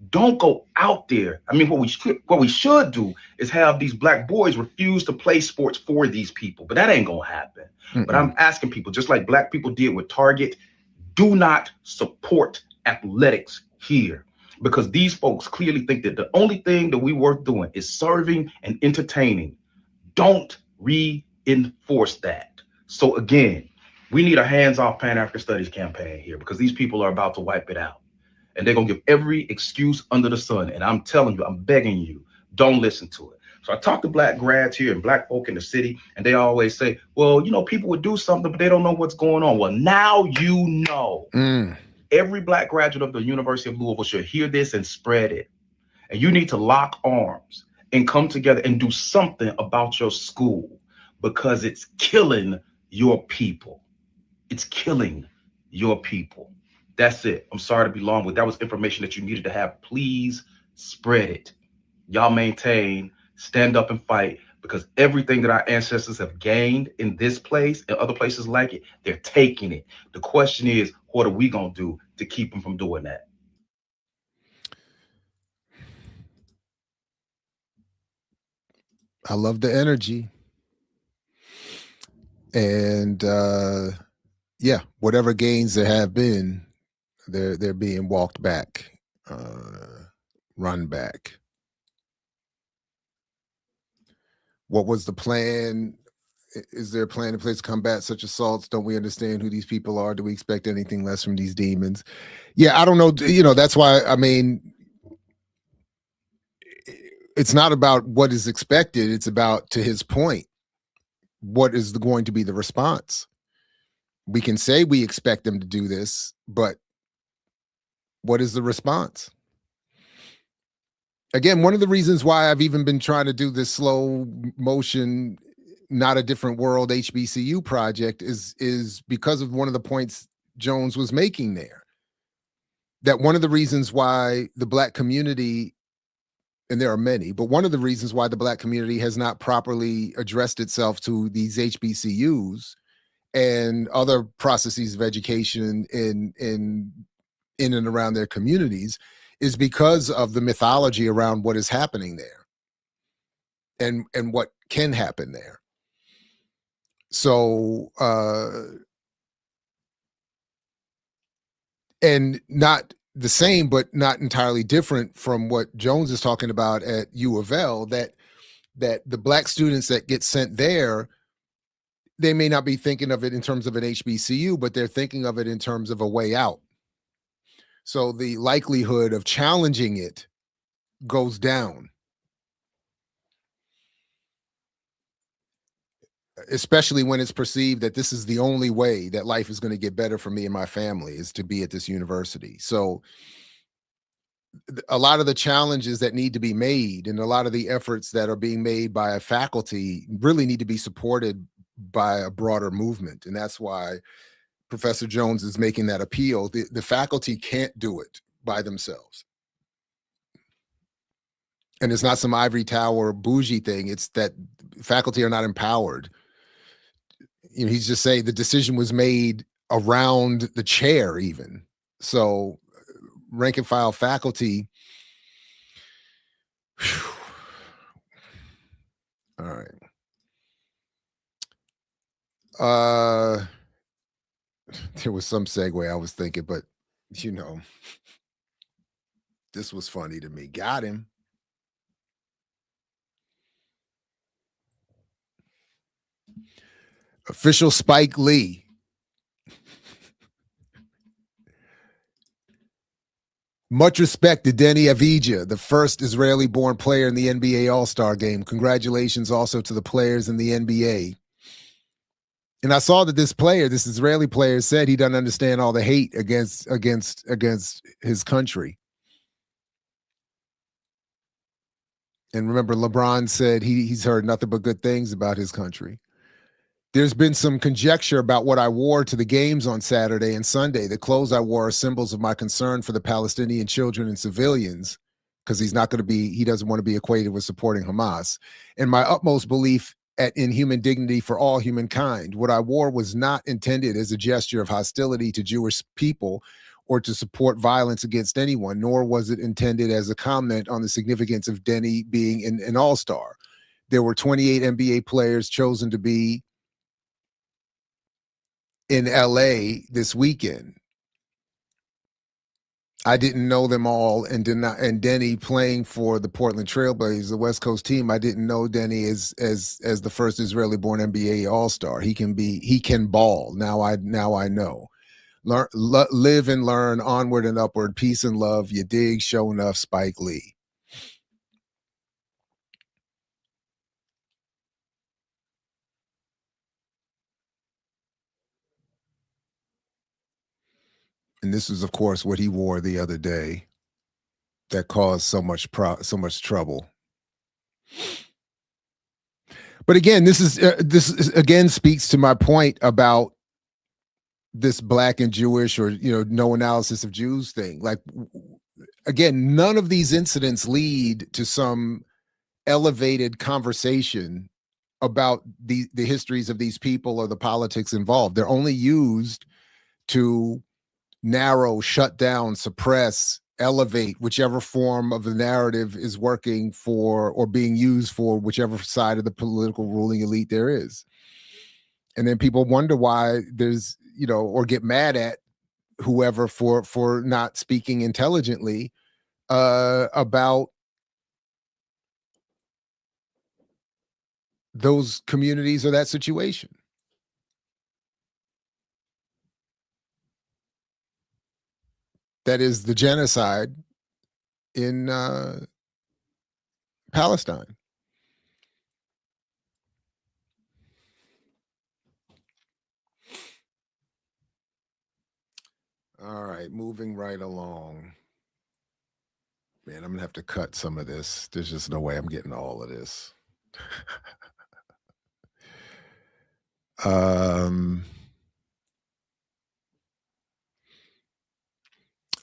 Don't go out there. I mean, what we should do is have these Black boys refuse to play sports for these people, but that ain't gonna happen. But I'm asking people, just like Black people did with Target, do not support athletics here, because these folks clearly think that the only thing that we worth doing is serving and entertaining. Don't reinforce that. So again, we need a hands-off Pan-African Studies campaign here, because these people are about to wipe it out. And they're going to give every excuse under the sun. And I'm telling you, I'm begging you, don't listen to it. So I talk to Black grads here and Black folk in the city, and they always say, well, you know, people would do something, but they don't know what's going on. Well, now you know. Every Black graduate of the University of Louisville should hear this and spread it. And you need to lock arms and come together and do something about your school, because it's killing your people. It's killing your people. That's it. I'm sorry to be long, but that was information that you needed to have. Please spread it. Y'all maintain, stand up and fight, because everything that our ancestors have gained in this place and other places like it, they're taking it. The question is, what are we going to do to keep them from doing that? I love the energy. And yeah, whatever gains there have been, they're being walked back, run back. What was the plan? Is there a plan in place to combat such assaults? Don't we understand who these people are? Do we expect anything less from these demons? Yeah, I don't know. You know, that's why, I mean, it's not about what is expected. It's about, to his point, what is going to be the response? We can say we expect them to do this, but what is the response? Again, one of the reasons why I've even been trying to do this slow motion, not a different world HBCU project is because of one of the points Jones was making there. That one of the reasons why the Black community, and there are many, but one of the reasons why the Black community has not properly addressed itself to these HBCUs and other processes of education in and around their communities is because of the mythology around what is happening there and what can happen there. So and not the same, but not entirely different from what Jones is talking about at U of L, that the Black students that get sent there, they may not be thinking of it in terms of an HBCU, but they're thinking of it in terms of a way out. So the likelihood of challenging it goes down, especially when it's perceived that this is the only way that life is going to get better for me and my family, is to be at this university. So a lot of the challenges that need to be made and a lot of the efforts that are being made by a faculty really need to be supported by a broader movement. And that's why Professor Jones is making that appeal. The faculty can't do it by themselves. And it's not some ivory tower bougie thing. It's that faculty are not empowered. You know, he's just saying the decision was made around the chair even. So rank and file faculty. Whew. All right. There was some segue I was thinking, but you know, this was funny to me. Got him. Official Spike Lee. Much respect to Denny Avdija, the first Israeli-born player in the NBA All-Star game. Congratulations also to the players in the NBA. And I saw that this Israeli player, said he doesn't understand all the hate against his country. And remember, LeBron said he's heard nothing but good things about his country. There's been some conjecture about what I wore to the games on Saturday and Sunday. The clothes I wore are symbols of my concern for the Palestinian children and civilians, because he doesn't want to be equated with supporting Hamas, and my utmost belief in human dignity for all humankind. What I wore was not intended as a gesture of hostility to Jewish people or to support violence against anyone, nor was it intended as a comment on the significance of Denny being an all-star. There were 28 NBA players chosen to be in LA this weekend. I didn't know them all, and Denny playing for the Portland Trailblazers, the West Coast team. I didn't know Denny as the first Israeli-born NBA All-Star. He can ball. Now I know. Live and learn, onward and upward, peace and love. You dig? Show enough, Spike Lee. And this is, of course, what he wore the other day that caused so much trouble. But again, this is again speaks to my point about this Black and Jewish, or no analysis of Jews thing. Like, again, none of these incidents lead to some elevated conversation about the histories of these people or the politics involved. They're only used to narrow, shut down, suppress, elevate whichever form of the narrative is working for or being used for whichever side of the political ruling elite there is. And then people wonder why there's, or get mad at whoever for not speaking intelligently about those communities or that situation. That is the genocide in Palestine. All right, moving right along. Man, I'm gonna have to cut some of this. There's just no way I'm getting all of this.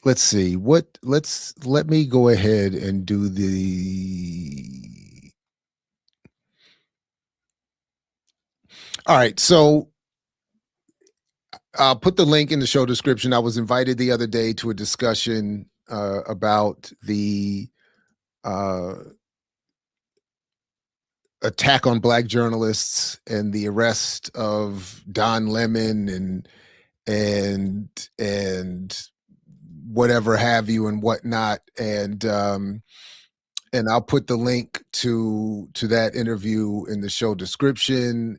Let's see. Let me go ahead and do the. All right, so I'll put the link in the show description. I was invited the other day to a discussion about the attack on Black journalists and the arrest of Don Lemon and whatever have you and whatnot. And I'll put the link to that interview in the show description.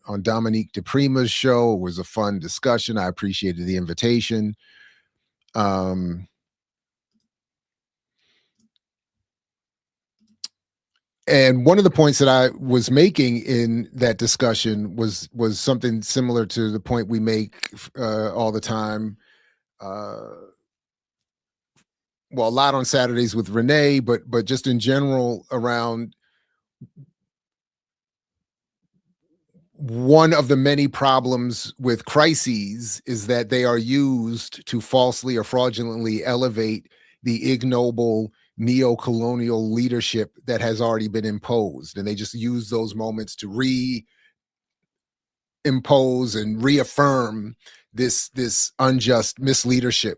On Dominique DePrima's show, it was a fun discussion. I appreciated the invitation. And one of the points that I was making in that discussion was something similar to the point we make all the time. Well, a lot on Saturdays with Renee, but just in general around one of the many problems with crises is that they are used to falsely or fraudulently elevate the ignoble neo-colonial leadership that has already been imposed. And they just use those moments to reimpose and reaffirm this unjust misleadership.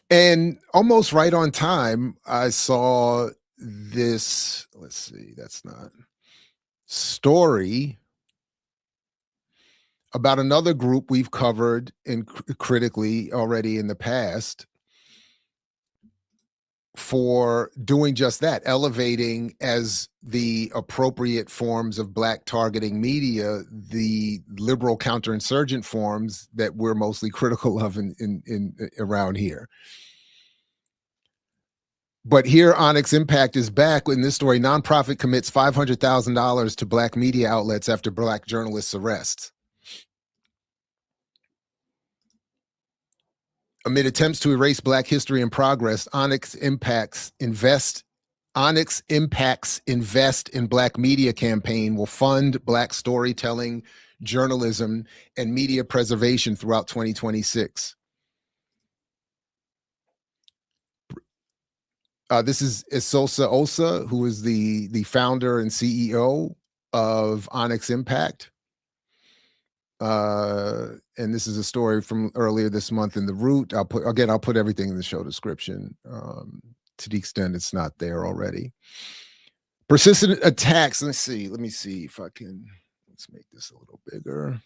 And almost right on time, I saw this, let's see, that's not story about another group we've covered in critically already in the past for doing just that, elevating as the appropriate forms of Black targeting media, the liberal counterinsurgent forms that we're mostly critical of in around here. But here, Onyx Impact is back in this story. Nonprofit commits $500,000 to Black media outlets after Black journalists' arrests. Amid attempts to erase Black history and progress, Onyx Impact's Invest in Black Media campaign will fund Black storytelling, journalism, and media preservation throughout 2026. This is Isosa Osa, who is the founder and CEO of Onyx Impact. And this is a story from earlier this month in The Root. I'll put everything in the show description to the extent it's not there already. Persistent attacks. Let me see if I can, let's make this a little bigger.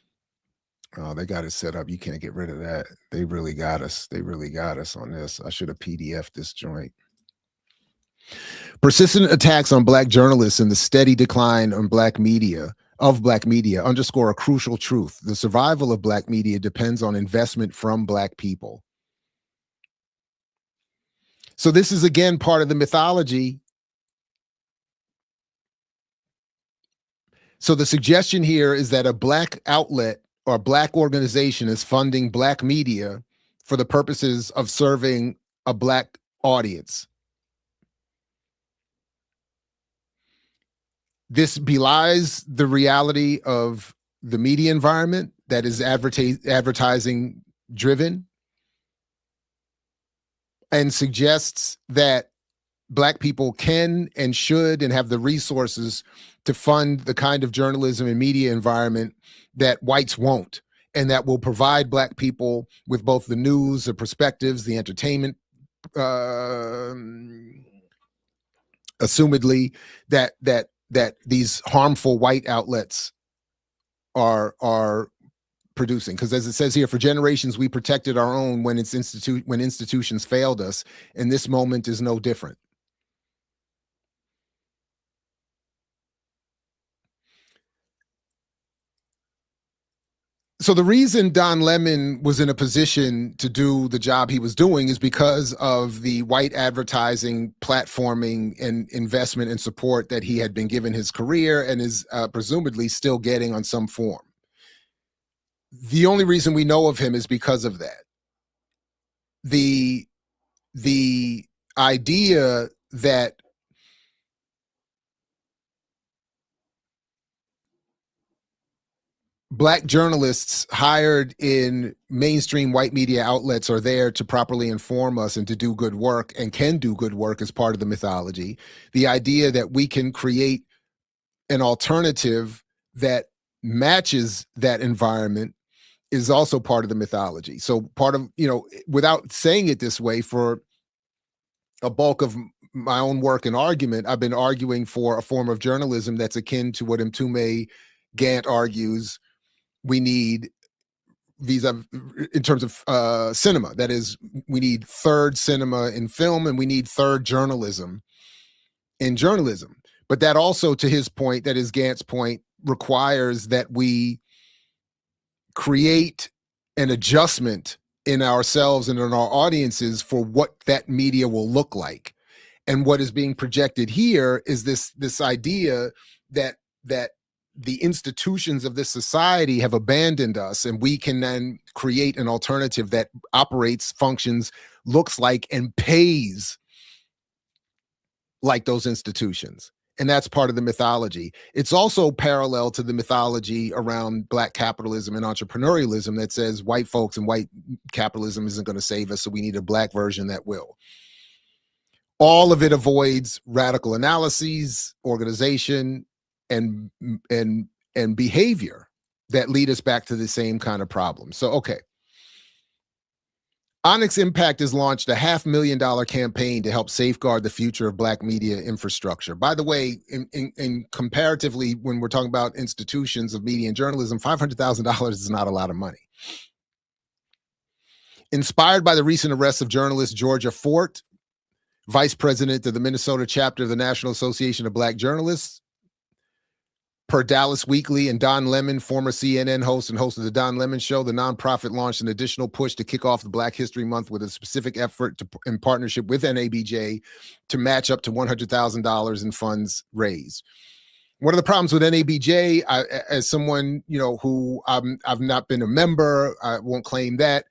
Oh, they got it set up. You can't get rid of that. They really got us. They really got us on this. I should have PDF'd this joint. Persistent attacks on Black journalists and the steady decline on Black media underscore a crucial truth. The survival of Black media depends on investment from Black people. So this is again part of the mythology. So the suggestion here is that a Black outlet or a Black organization is funding Black media for the purposes of serving a Black audience. This belies the reality of the media environment that is advertising driven and suggests that Black people can and should and have the resources to fund the kind of journalism and media environment that whites won't, and that will provide Black people with both the news, the perspectives, the entertainment, assumedly, that these harmful white outlets are producing. Because as it says here, for generations we protected our own when institutions failed us, and this moment is no different. So the reason Don Lemon was in a position to do the job he was doing is because of the white advertising, platforming, and investment and support that he had been given his career and is presumably still getting on some form. The only reason we know of him is because of that. The idea that Black journalists hired in mainstream white media outlets are there to properly inform us and to do good work and can do good work as part of the mythology. The idea that we can create an alternative that matches that environment is also part of the mythology. So part of, without saying it this way, for a bulk of my own work and argument, I've been arguing for a form of journalism that's akin to what Mtume Gant argues we need in terms of cinema. That is, we need third cinema in film, and we need third journalism in journalism. But that also, to his point, that is Gant's point, requires that we create an adjustment in ourselves and in our audiences for what that media will look like. And what is being projected here is this idea that the institutions of this society have abandoned us, and we can then create an alternative that operates, functions, looks like, and pays like those institutions. And that's part of the mythology. It's also parallel to the mythology around Black capitalism and entrepreneurialism that says white folks and white capitalism isn't going to save us, so we need a Black version that will. All of it avoids radical analyses, organization, and behavior that lead us back to the same kind of problem. So, okay. Onyx Impact has launched a $500,000 campaign to help safeguard the future of Black media infrastructure. By the way, in comparatively, when we're talking about institutions of media and journalism, $500,000 is not a lot of money. Inspired by the recent arrest of journalist Georgia Fort, vice president of the Minnesota chapter of the National Association of Black Journalists, per Dallas Weekly, and Don Lemon, former CNN host and host of the Don Lemon Show, the nonprofit launched an additional push to kick off the Black History Month with a specific effort in partnership with NABJ to match up to $100,000 in funds raised. One of the problems with NABJ, as someone who I've not been a member, I won't claim that.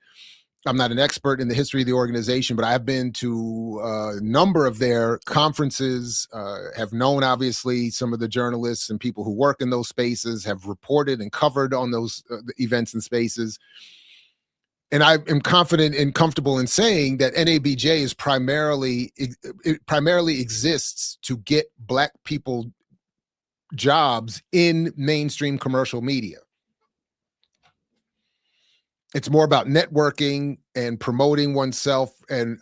I'm not an expert in the history of the organization, but I've been to a number of their conferences, have known, obviously, some of the journalists and people who work in those spaces, have reported and covered on those events and spaces. And I am confident and comfortable in saying that NABJ is primarily exists to get Black people jobs in mainstream commercial media. It's more about networking and promoting oneself and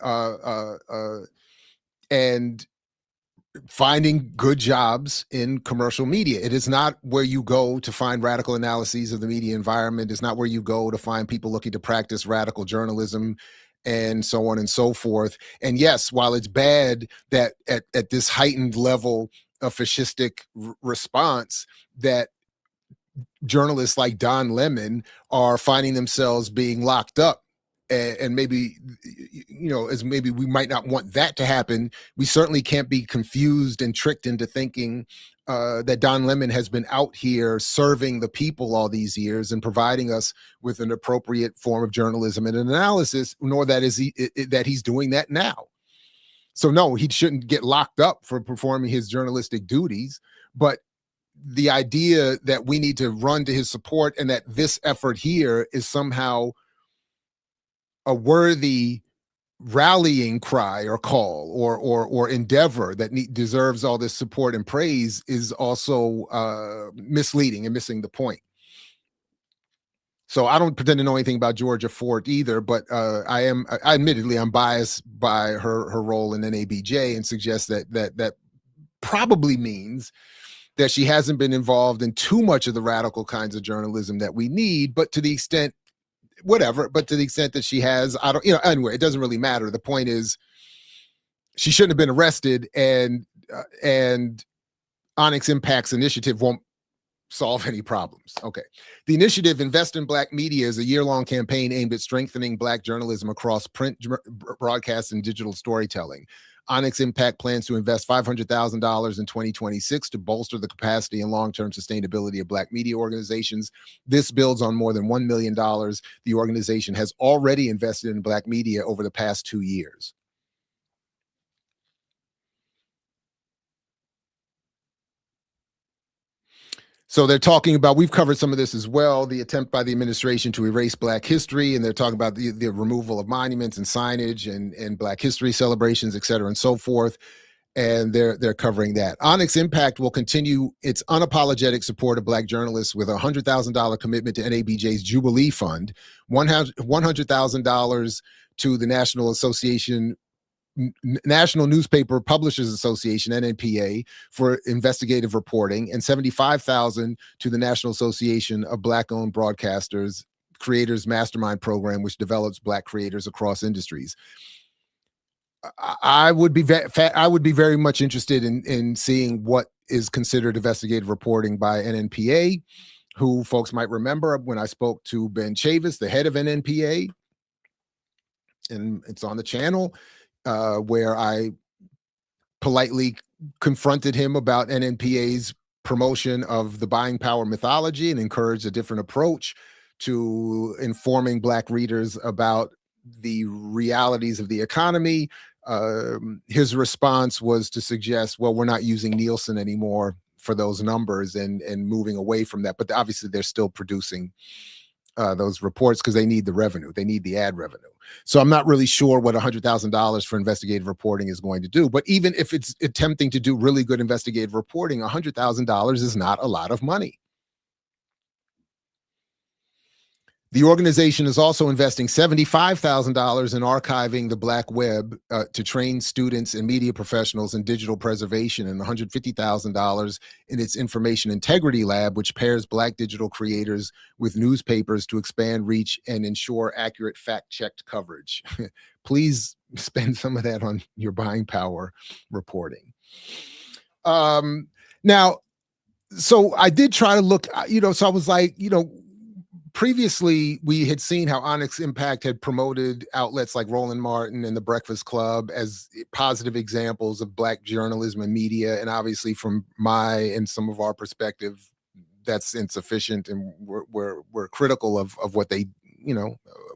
finding good jobs in commercial media. It is not where you go to find radical analyses of the media environment. It's not where you go to find people looking to practice radical journalism and so on and so forth. And yes, while it's bad that at this heightened level of fascistic response that journalists like Don Lemon are finding themselves being locked up, and maybe, as maybe we might not want that to happen, we certainly can't be confused and tricked into thinking that Don Lemon has been out here serving the people all these years and providing us with an appropriate form of journalism and an analysis, nor that he's doing that now. So no, he shouldn't get locked up for performing his journalistic duties, but the idea that we need to run to his support and that this effort here is somehow a worthy rallying cry or call or endeavor that deserves all this support and praise is also misleading and missing the point. So I don't pretend to know anything about Georgia Fort either, but admittedly I'm biased by her role in NABJ and suggest that probably means that she hasn't been involved in too much of the radical kinds of journalism that we need, but to the extent that she has, anyway, it doesn't really matter. The point is she shouldn't have been arrested, and Onyx Impact's initiative won't solve any problems. Okay. The initiative Invest in Black Media is a year-long campaign aimed at strengthening Black journalism across print, broadcast, and digital storytelling. Onyx Impact plans to invest $500,000 in 2026 to bolster the capacity and long-term sustainability of Black media organizations. This builds on more than $1 million the organization has already invested in Black media over the past 2 years. So they're talking about, we've covered some of this as well, the attempt by the administration to erase Black history, and they're talking about the removal of monuments and signage and Black history celebrations, et cetera, and so forth. And they're covering that. Onyx Impact will continue its unapologetic support of Black journalists with a $100,000 commitment to NABJ's Jubilee Fund, $100,000 to the National Newspaper Publishers Association, NNPA, for investigative reporting, and $75,000 to the National Association of Black-Owned Broadcasters Creators Mastermind Program, which develops Black creators across industries. I would be very much interested in seeing what is considered investigative reporting by NNPA, who folks might remember when I spoke to Ben Chavis, the head of NNPA, and it's on the channel, where I politely confronted him about NNPA's promotion of the buying power mythology and encouraged a different approach to informing Black readers about the realities of the economy. His response was to suggest, well, we're not using Nielsen anymore for those numbers and moving away from that. But obviously they're still producing those reports because they need the revenue. They need the ad revenue. So I'm not really sure what $100,000 for investigative reporting is going to do. But even if it's attempting to do really good investigative reporting, $100,000 is not a lot of money. The organization is also investing $75,000 in archiving the Black web to train students and media professionals in digital preservation, and $150,000 in its information integrity lab, which pairs Black digital creators with newspapers to expand reach and ensure accurate fact-checked coverage. Please spend some of that on your buying power reporting. Now, so I did try to look, so I was like, previously, we had seen how Onyx Impact had promoted outlets like Roland Martin and The Breakfast Club as positive examples of Black journalism and media. And obviously, from my and some of our perspective, that's insufficient, and we're critical of what they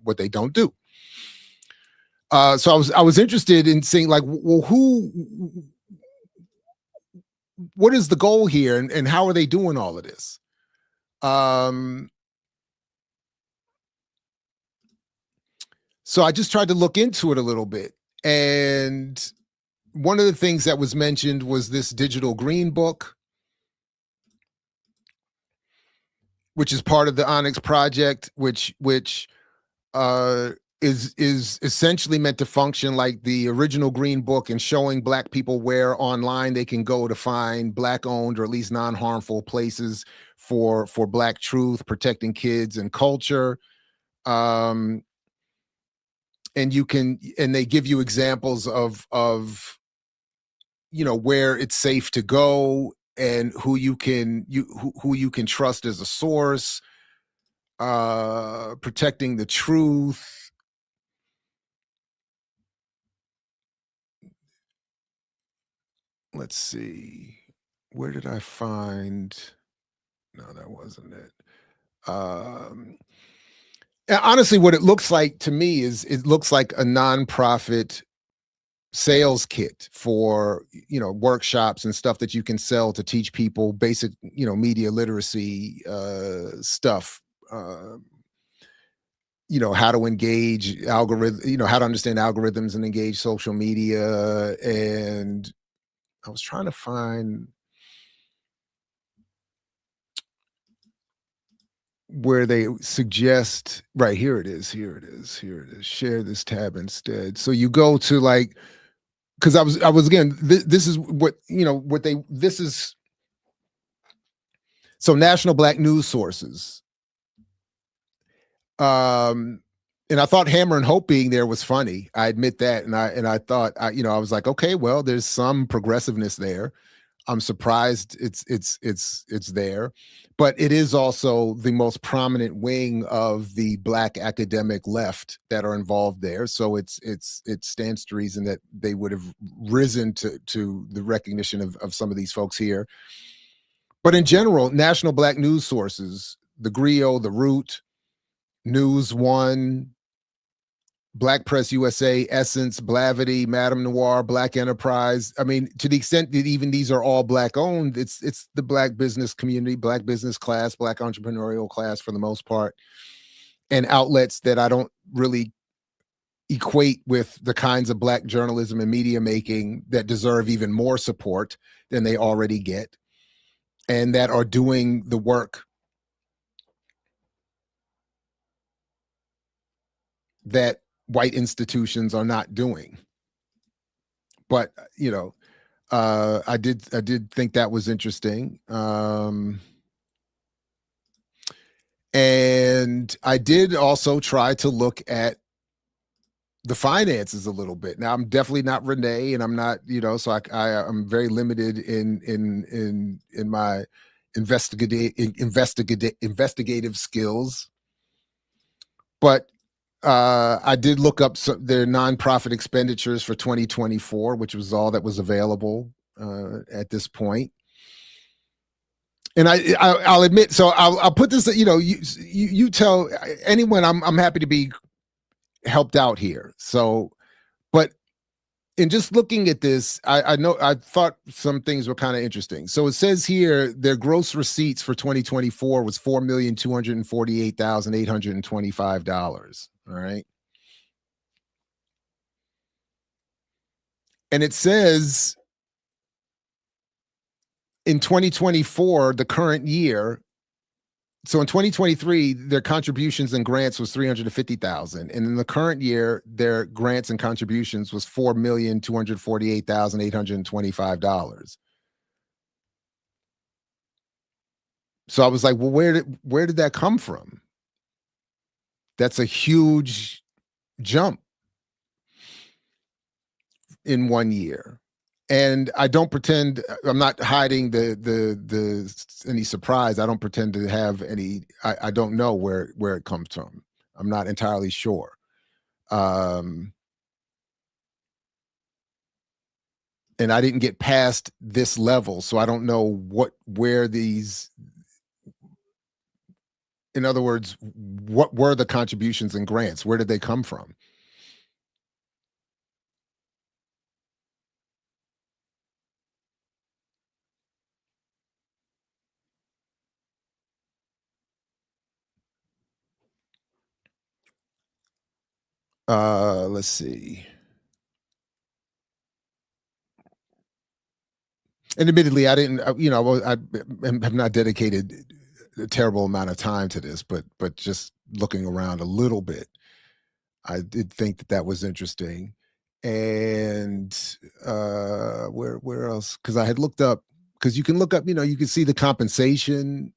what they don't do. So I was interested in seeing, like, well, what is the goal here, and how are they doing all of this? So I just tried to look into it a little bit. And one of the things that was mentioned was this digital green book, which is part of the Onyx project, which is essentially meant to function like the original green book, and showing Black people where online they can go to find Black-owned or at least non-harmful places for Black truth, protecting kids and culture. And they give you examples of where it's safe to go and who you can trust as a source, protecting the truth. Let's see, where did I find? No, that wasn't it. Honestly, what it looks like to me is it looks like a nonprofit sales kit for workshops and stuff that you can sell to teach people basic media literacy stuff. How to engage algorithm, how to understand algorithms and engage social media. And I was trying to find where they suggest, right here it is, share this tab instead. So you go to, like, because I was again, this is what, this is, so National Black News Sources. And I thought Hammer and Hope being there was funny. I admit that. And I thought, I was like, okay, well, there's some progressiveness there. I'm surprised it's there. but it is also the most prominent wing of the Black academic left that are involved there. So it stands to reason that they would have risen to the recognition of some of these folks here. But in general, national Black news sources, the Griot, the Root, News One, Black Press USA, Essence, Blavity, Madame Noir, Black Enterprise. I mean, to the extent that even these are all Black owned, it's the Black business community, Black business class, Black entrepreneurial class for the most part, and outlets that I don't really equate with the kinds of Black journalism and media making that deserve even more support than they already get, and that are doing the work that white institutions are not doing. But I did think that was interesting. And I did also try to look at the finances a little bit. Now I'm definitely not Renee, and I'm not, so I'm very limited in my investigative skills. But I did look up their nonprofit expenditures for 2024, which was all that was available at this point. And I'll admit, so I'll put this, you tell anyone, I'm happy to be helped out here. So, but in just looking at this, I know I thought some things were kind of interesting. So it says here their gross receipts for 2024 was $4,248,825. All right. And it says in 2024, the current year, so in 2023, their contributions and grants was $350,000. And in the current year, their grants and contributions was $4,248,825. So I was like, well, where did that come from? That's a huge jump in 1 year. And I don't pretend, I'm not hiding any surprise. I don't pretend to have any, I don't know where it comes from. I'm not entirely sure. And I didn't get past this level, so I don't know where these, in other words, what were the contributions and grants? Where did they come from? Let's see. And admittedly, I didn't, I have not dedicated a terrible amount of time to this, but just looking around a little bit, I did think that was interesting. And where else? Because I had looked up, because you can look up, you can see the compensation.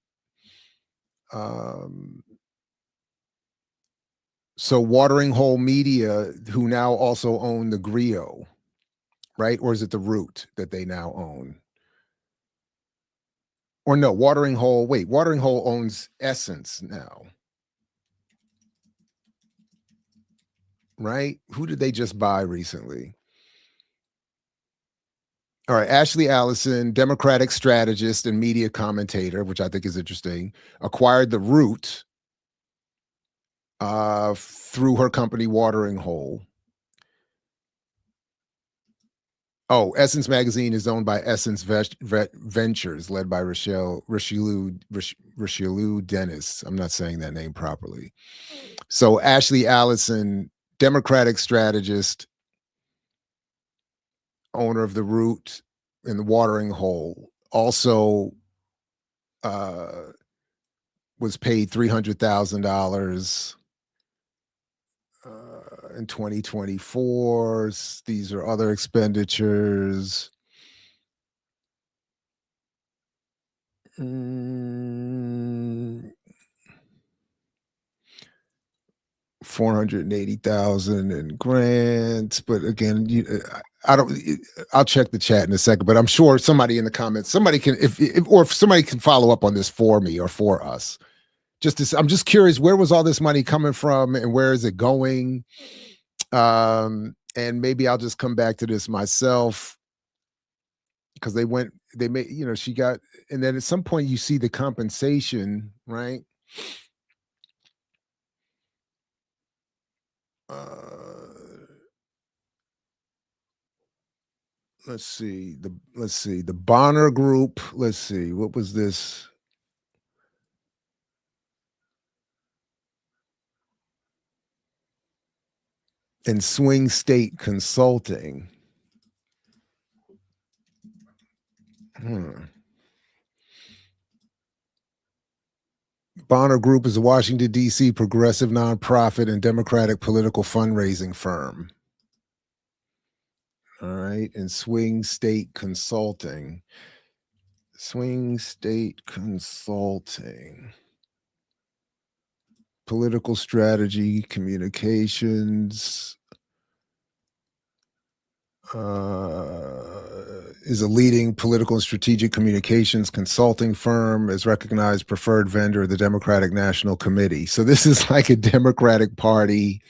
So Watering Hole Media, who now also own the Griot, right? Or is it the Root that they now own? Or no, Watering Hole owns Essence now. Right? Who did they just buy recently? All right, Ashley Allison, Democratic strategist and media commentator, which I think is interesting, acquired the Root through her company Watering Hole. Oh, Essence Magazine is owned by Essence Ventures, led by Richelieu Dennis. I'm not saying that name properly. So Ashley Allison, Democratic strategist, owner of the Root and the Watering Hole, also was paid $300,000 in 2024. These are other expenditures. 480,000 in grants, but again, I don't. I'll check the chat in a second, but I'm sure somebody in the comments, somebody can, if somebody can follow up on this for me or for us. I'm just curious, where was all this money coming from, and where is it going? And maybe I'll just come back to this myself, because they made, she got, and then at some point you see the compensation, right? Let's see the Bonner Group. Let's see, what was this? And Swing State Consulting. Bonner Group is a Washington, D.C. progressive nonprofit and Democratic political fundraising firm. All right. And Swing State Consulting. Swing State Consulting. Political strategy, communications. Is a leading political and strategic communications consulting firm, is recognized preferred vendor of the Democratic National Committee. So this is like a Democratic Party.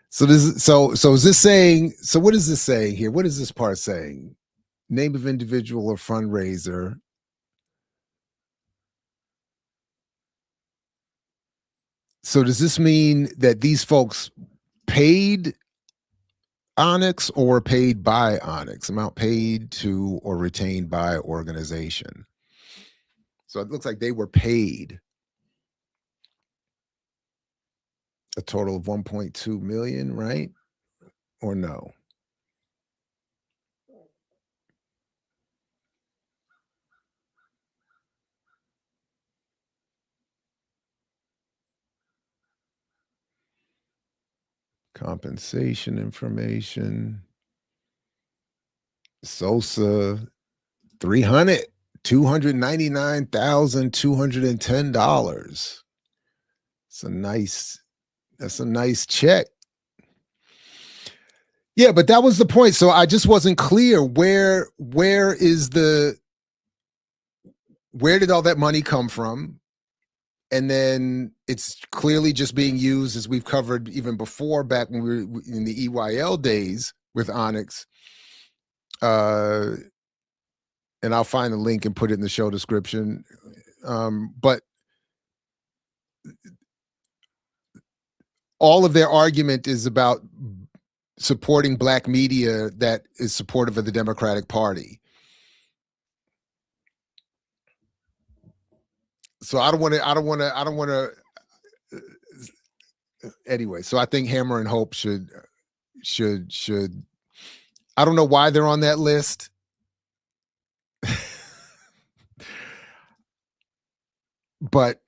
So is this saying, so what is this saying here? What is this part saying? Name of individual or fundraiser. So does this mean that these folks paid Onyx or paid by Onyx? Amount paid to or retained by organization. So it looks like they were paid a total of 1.2 million, right? Or no? Compensation information. Sosa, $299,210. That's a nice check. Yeah, but that was the point. So I just wasn't clear where did all that money come from? And then it's clearly just being used, as we've covered even before, back when we were in the EYL days with Onyx. And I'll find the link and put it in the show description. But all of their argument is about supporting Black media that is supportive of the Democratic Party. So I don't want to. Anyway, so I think Hammer and Hope should. I don't know why they're on that list. But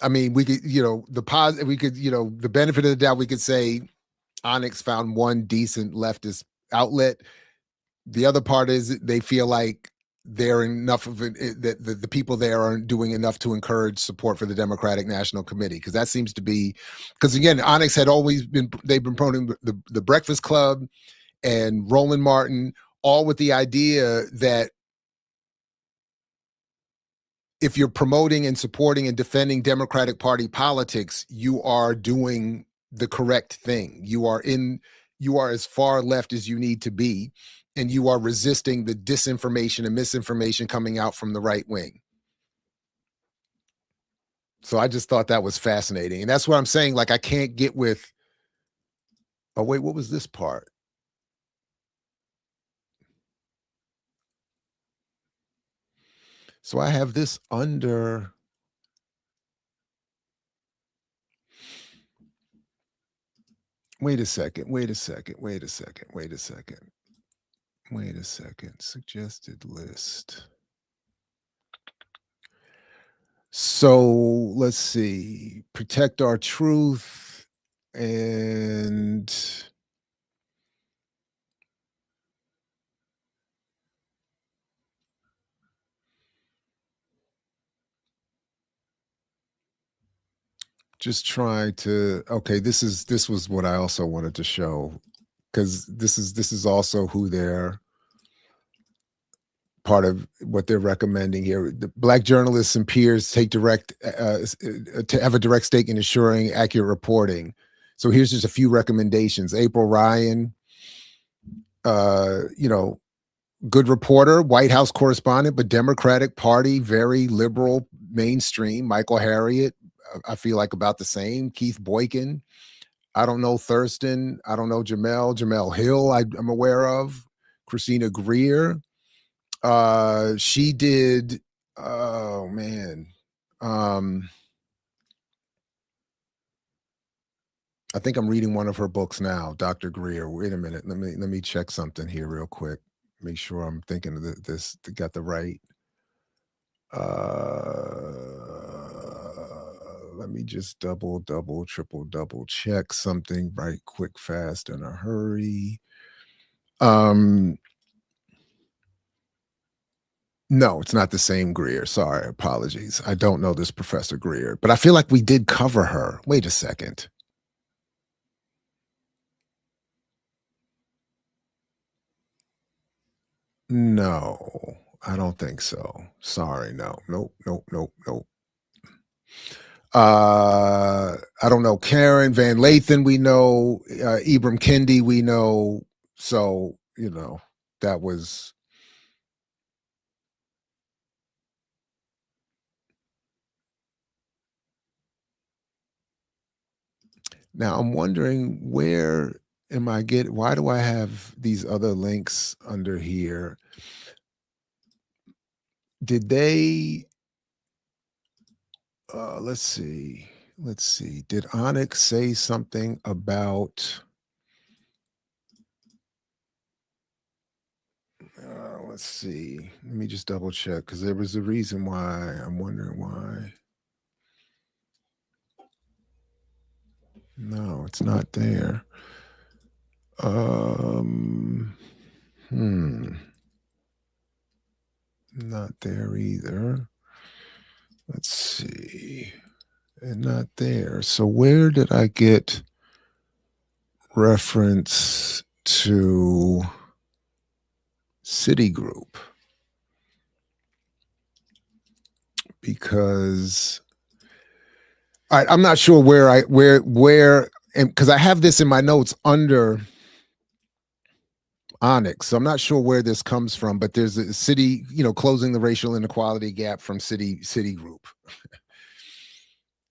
I mean, we could, the benefit of the doubt, we could say Onyx found one decent leftist outlet. The other part is they feel like they're enough of it, that the people there aren't doing enough to encourage support for the Democratic National Committee. Because that seems to be, because again, Onyx had always been, they've been promoting the Breakfast Club and Roland Martin, all with the idea that if you're promoting and supporting and defending Democratic Party politics, you are doing the correct thing. You are as far left as you need to be, and you are resisting the disinformation and misinformation coming out from the right wing. So I just thought that was fascinating. And that's what I'm saying. Like, I can't get with, oh wait, what was this part? So I have this under, wait a second, suggested list. So let's see, protect our truth and just trying to, okay, this was what I also wanted to show, because this is also who they're part of what they're recommending here. The Black journalists and peers take direct to have a direct stake in ensuring accurate reporting. So here's just a few recommendations. April Ryan, you know, good reporter, White House correspondent, but Democratic Party, very liberal, mainstream. Michael Harriot, I feel like about the same. Keith Boykin, I don't know Thurston, I don't know Jamel Hill, I'm aware of. Christina Greer, she did, oh man, I think I'm reading one of her books now, Dr. Greer. Wait a minute, let me check something here real quick. Make sure I'm thinking of this, got the right. Let me just double, triple check something right quick, fast, in a hurry. No, it's not the same Greer. Sorry, apologies. I don't know this Professor Greer, but I feel like we did cover her. Wait a second. No, I don't think so. Sorry, no. Nope. I don't know. Karen Van Lathan, we know. Ibram Kendi, we know. So, you know, that was. Now I'm wondering, where am I why do I have these other links under here? Did they, let's see. Did Onyx say something about, let's see. Let me just double check, because there was a reason why. I'm wondering why. No, it's not there. Not there either. Let's see. And not there. So where did I get reference to Citigroup? Because I'm not sure where and because I have this in my notes under Onyx, so I'm not sure where this comes from, but there's a city, you know, closing the racial inequality gap from Citigroup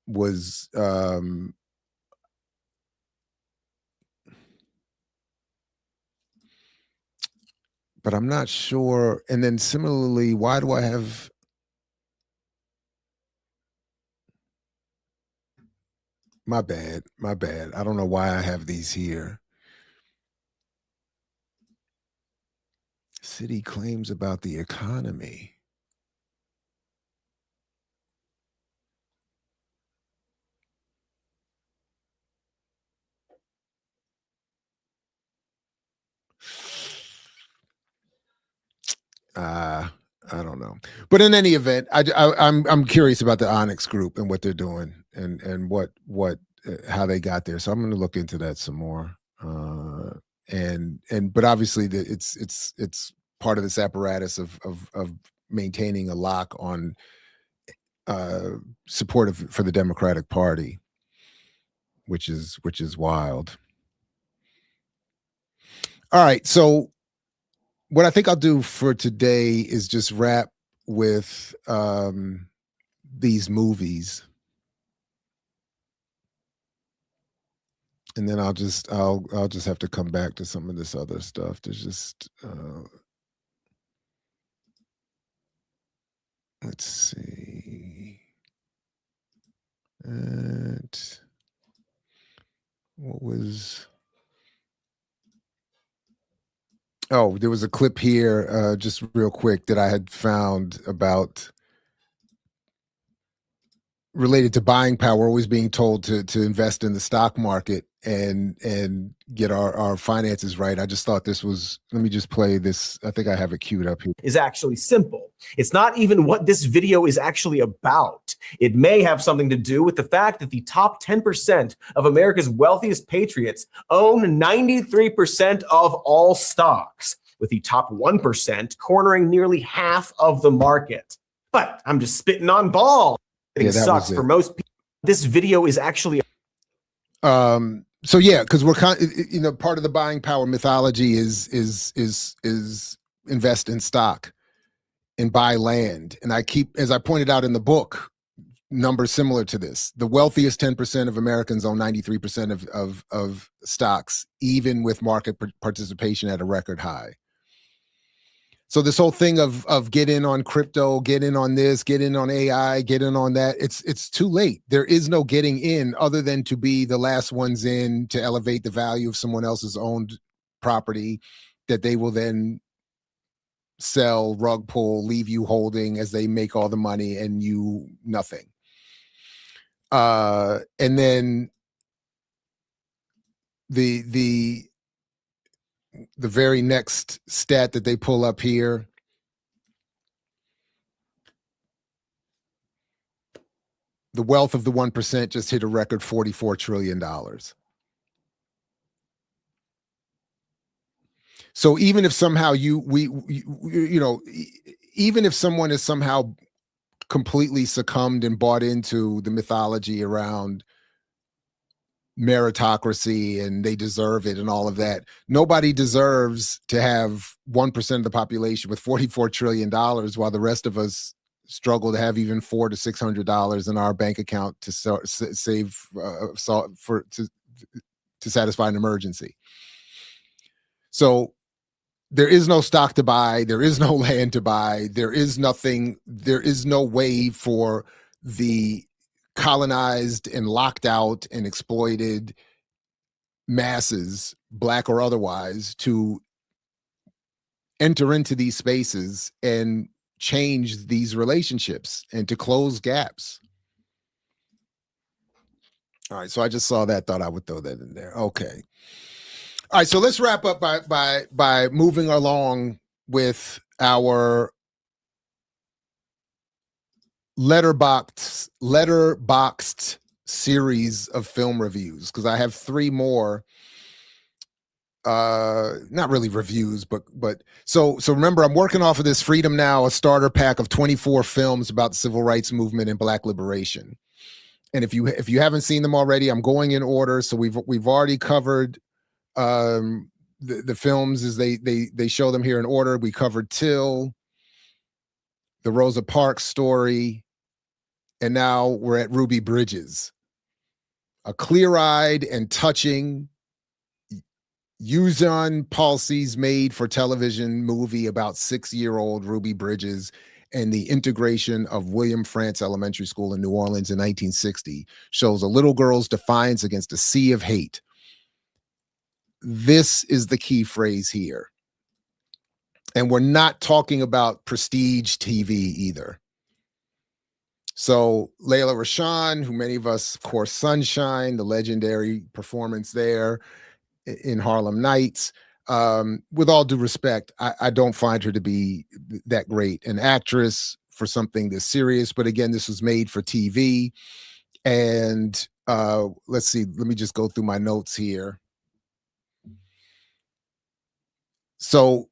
was but I'm not sure. And then similarly, why do I have, my bad. I don't know why I have these here. City claims about the economy. I don't know, but in any event, I'm curious about the Onyx Group and what they're doing and what how they got there. So I'm going to look into that some more. But obviously it's part of this apparatus of maintaining a lock on support for the Democratic Party, which is wild. All right, so what I think I'll do for today is just wrap with these movies, and then I'll just have to come back to some of this other stuff. There's just let's see, and what was. Oh, there was a clip here, just real quick, that I had found about related to buying power, always being told to invest in the stock market and get our finances right. I just thought this was, let me just play this. I think I have it queued up here. Is actually simple. It's not even what this video is actually about. It may have something to do with the fact that the top 10% of America's wealthiest patriots own 93% of all stocks, with the top 1% cornering nearly half of the market. But I'm just spitting on balls. It sucks for most people. This video is actually so yeah, because we're part of the buying power mythology is invest in stock and buy land. And I keep, as I pointed out in the book, numbers similar to this. The wealthiest 10% of Americans own 93% of stocks, even with market participation at a record high. So this whole thing of get in on crypto, get in on this, get in on AI, get in on that, it's too late. There is no getting in other than to be the last ones in, to elevate the value of someone else's owned property that they will then sell, rug pull, leave you holding as they make all the money and you nothing. And then the very next stat that they pull up here, the wealth of the 1% just hit a record $44 trillion. So even if somehow even if someone is somehow completely succumbed and bought into the mythology around meritocracy and they deserve it and all of that, nobody deserves to have 1% of the population with $44 trillion while the rest of us struggle to have even $400 to $600 in our bank account to save to satisfy an emergency. So there is no stock to buy, there is no land to buy, there is nothing, there is no way for the colonized and locked out and exploited masses, black or otherwise, to enter into these spaces and change these relationships and to close gaps. All right, so I just saw that, thought I would throw that in there. Okay. All right, so let's wrap up by moving along with our letterboxed series of film reviews, because I have 3 more, not really reviews, but so remember, I'm working off of this Freedom Now, a starter pack of 24 films about the civil rights movement and black liberation. And if you haven't seen them already, I'm going in order. So we've already covered the films as they show them here in order. We covered Till, the Rosa Parks story, and now we're at Ruby Bridges, a clear-eyed and touching Yuzon Palcy's made for television movie about 6-year-old Ruby Bridges and the integration of William Frantz Elementary School in New Orleans in 1960, shows a little girl's defiance against a sea of hate. This is the key phrase here. And we're not talking about prestige TV either. So Layla Rashan, who many of us, of course, Sunshine, the legendary performance there in Harlem Nights, with all due respect, I don't find her to be that great an actress for something this serious. But again, this was made for TV. And let's see, let me just go through my notes here. So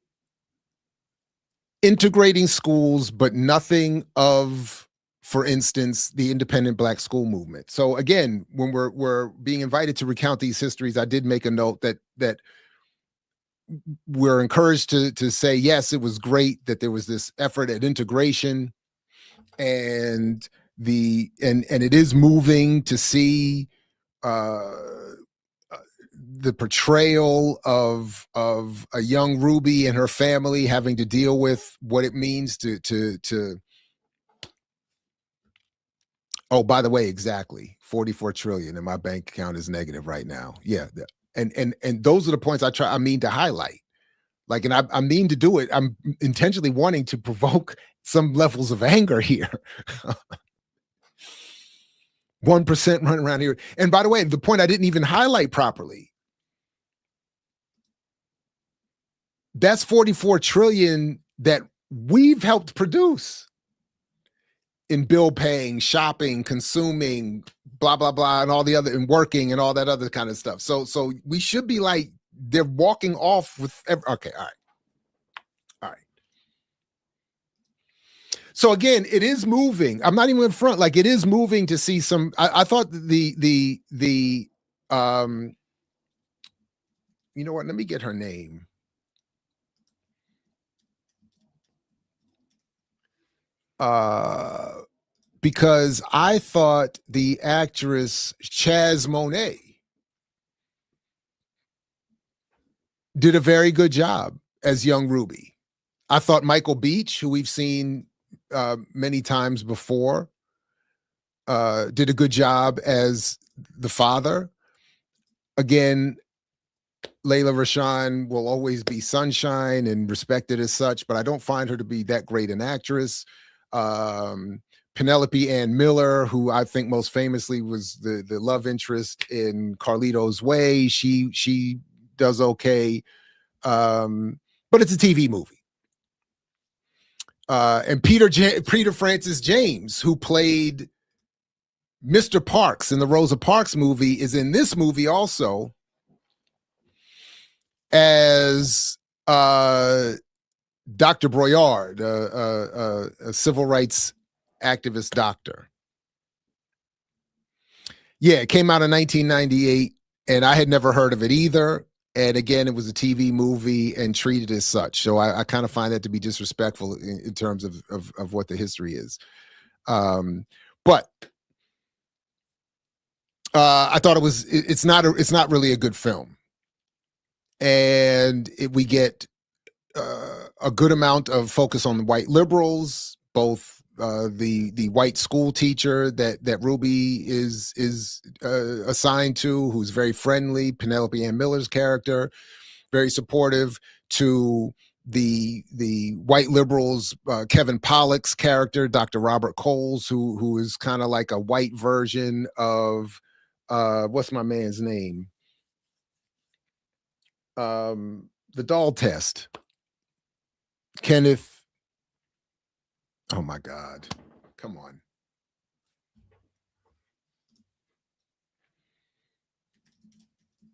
integrating schools, but nothing of, for instance, the independent black school movement. So again, when we're being invited to recount these histories, I did make a note that we're encouraged to say, yes, it was great that there was this effort at integration, and it is moving to see the portrayal of a young Ruby and her family having to deal with what it means to oh, by the way, exactly 44 trillion, and my bank account is negative right now. Yeah. And those are the points I mean to highlight. Like, and I mean to do it. I'm intentionally wanting to provoke some levels of anger here. 1% running around here. And by the way, the point I didn't even highlight properly, that's 44 trillion that we've helped produce in bill paying, shopping, consuming, blah, blah, blah, and all the other, and working and all that other kind of stuff. So we should be like, they're walking off with, okay, all right. All right. So again, it is moving. I'm not even in front. Like, it is moving to see some, I thought you know what? Let me get her name. Because I thought the actress Chaz Monet did a very good job as young Ruby. I thought Michael Beach, who we've seen many times before, did a good job as the father. Again, Layla Rashawn will always be sunshine and respected as such, but I don't find her to be that great an actress. Penelope Ann Miller, who I think most famously was the love interest in Carlito's Way, she does okay, but it's a TV movie. And Peter Francis James, who played Mr. Parks in the Rosa Parks movie, is in this movie also as Dr. Broyard, a civil rights activist doctor. Yeah, it came out in 1998, and I had never heard of it either. And again, it was a TV movie and treated as such. So I kind of find that to be disrespectful in terms of what the history is. But I thought it's not really a good film. And we get a good amount of focus on the white liberals, both the white school teacher that Ruby is assigned to, who's very friendly, Penelope Ann Miller's character, very supportive, to the white liberals, Kevin Pollak's character, Dr. Robert Coles, who is kind of like a white version of what's my man's name? The Doll Test. Kenneth. Oh my God. Come on.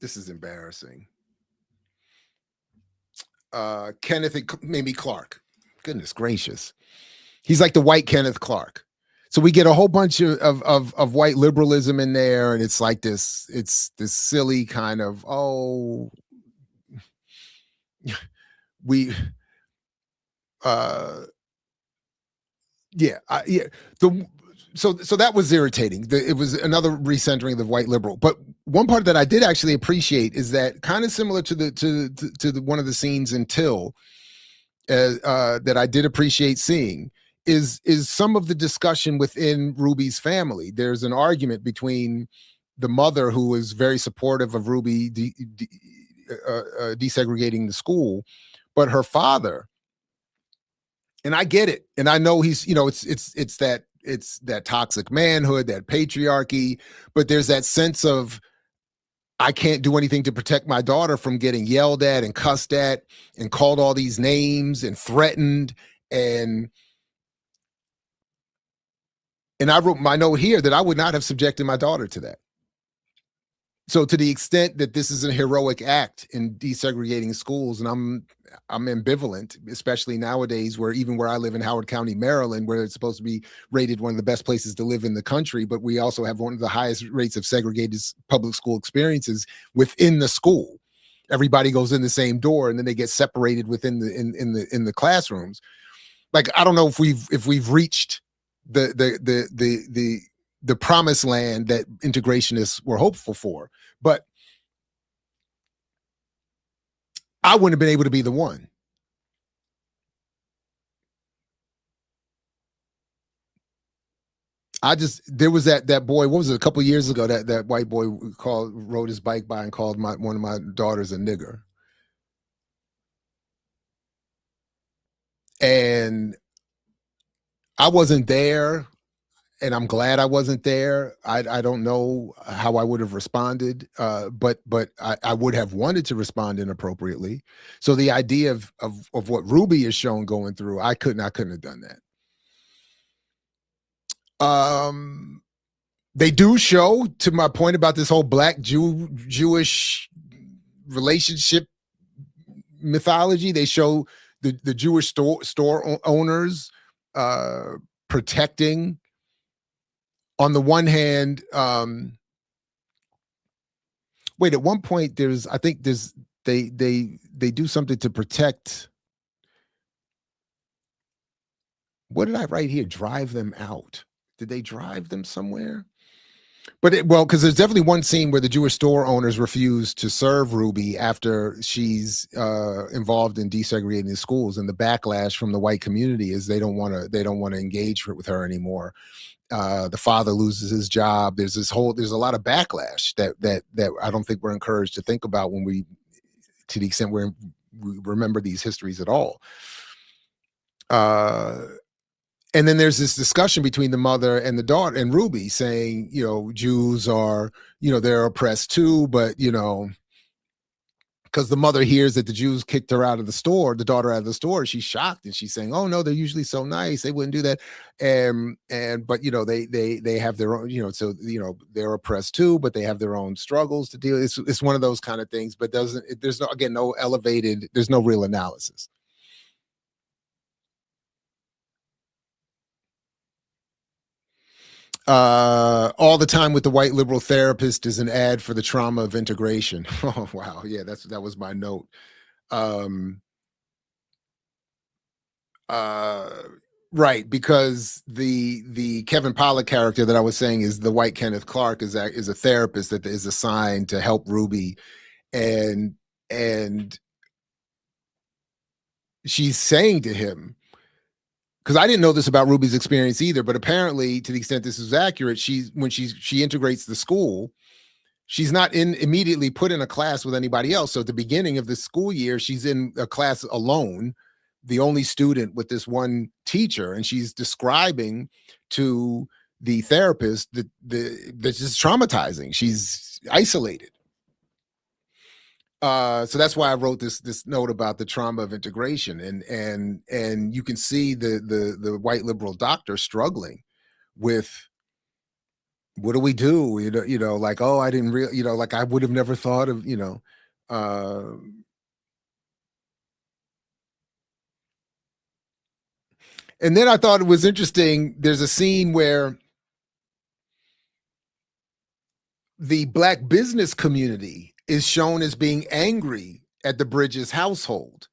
This is embarrassing. Kenneth maybe Clark. Goodness gracious. He's like the white Kenneth Clark. So we get a whole bunch of white liberalism in there, and it's like it's this silly kind of, so that was irritating. It was another recentering of the white liberal. But one part that I did actually appreciate is that, kind of similar to the one of the scenes in Till, that I did appreciate seeing, is some of the discussion within Ruby's family. There's an argument between the mother, who is very supportive of Ruby desegregating the school, but her father. And I get it. And I know he's, it's that toxic manhood, that patriarchy, but there's that sense of, I can't do anything to protect my daughter from getting yelled at and cussed at and called all these names and threatened. And I wrote my note here that I would not have subjected my daughter to that. So to the extent that this is a heroic act in desegregating schools, and I'm ambivalent, especially nowadays, where I live in Howard County, Maryland, where it's supposed to be rated one of the best places to live in the country, but we also have one of the highest rates of segregated public school experiences within the school. Everybody goes in the same door, and then they get separated within the classrooms. Like, I don't know if we've reached the promised land that integrationists were hopeful for, but I wouldn't have been able to be the one. There was that boy, what was it, a couple of years ago, that white boy rode his bike by and called one of my daughters a nigger. And I wasn't there. and I'm glad I wasn't there. I don't know how I would have responded, but I would have wanted to respond inappropriately. So the idea of what Ruby is shown going through, I couldn't have done that. They do show, to my point about this whole black Jewish relationship mythology, they show the Jewish store owners protecting, on the one hand, wait, at one point they do something to protect. What did I write here? Drive them out. Did they drive them somewhere? But because there's definitely one scene where the Jewish store owners refuse to serve Ruby after she's involved in desegregating the schools, and the backlash from the white community is they don't want to engage with her anymore. The father loses his job. There's a lot of backlash that I don't think we're encouraged to think about to the extent we remember these histories at all. And then there's this discussion between the mother and the daughter and Ruby saying, Jews are, they're oppressed too, but, because the mother hears that the Jews kicked her out of the store, the daughter out of the store, she's shocked and she's saying, oh no, they're usually so nice. They wouldn't do that. But they have their own, so, they're oppressed too, but they have their own struggles to deal. It's one of those kind of things, but there's no elevated, there's no real analysis. All the time with the white liberal therapist is an ad for the trauma of integration. Oh wow, yeah, that was my note. Right, because the Kevin Pollak character that I was saying is the white Kenneth Clark is a therapist that is assigned to help Ruby, and she's saying to him, because I didn't know this about Ruby's experience either, but apparently, to the extent this is accurate, when she integrates the school, she's not immediately put in a class with anybody else. So at the beginning of the school year, she's in a class alone, the only student with this one teacher, and she's describing to the therapist that this is traumatizing. She's isolated. So that's why I wrote this note about the trauma of integration, and you can see the white liberal doctor struggling with, what do we do? Like, oh, I didn't really, like I would have never thought of, and then I thought it was interesting. There's a scene where the black business community is shown as being angry at the Bridges household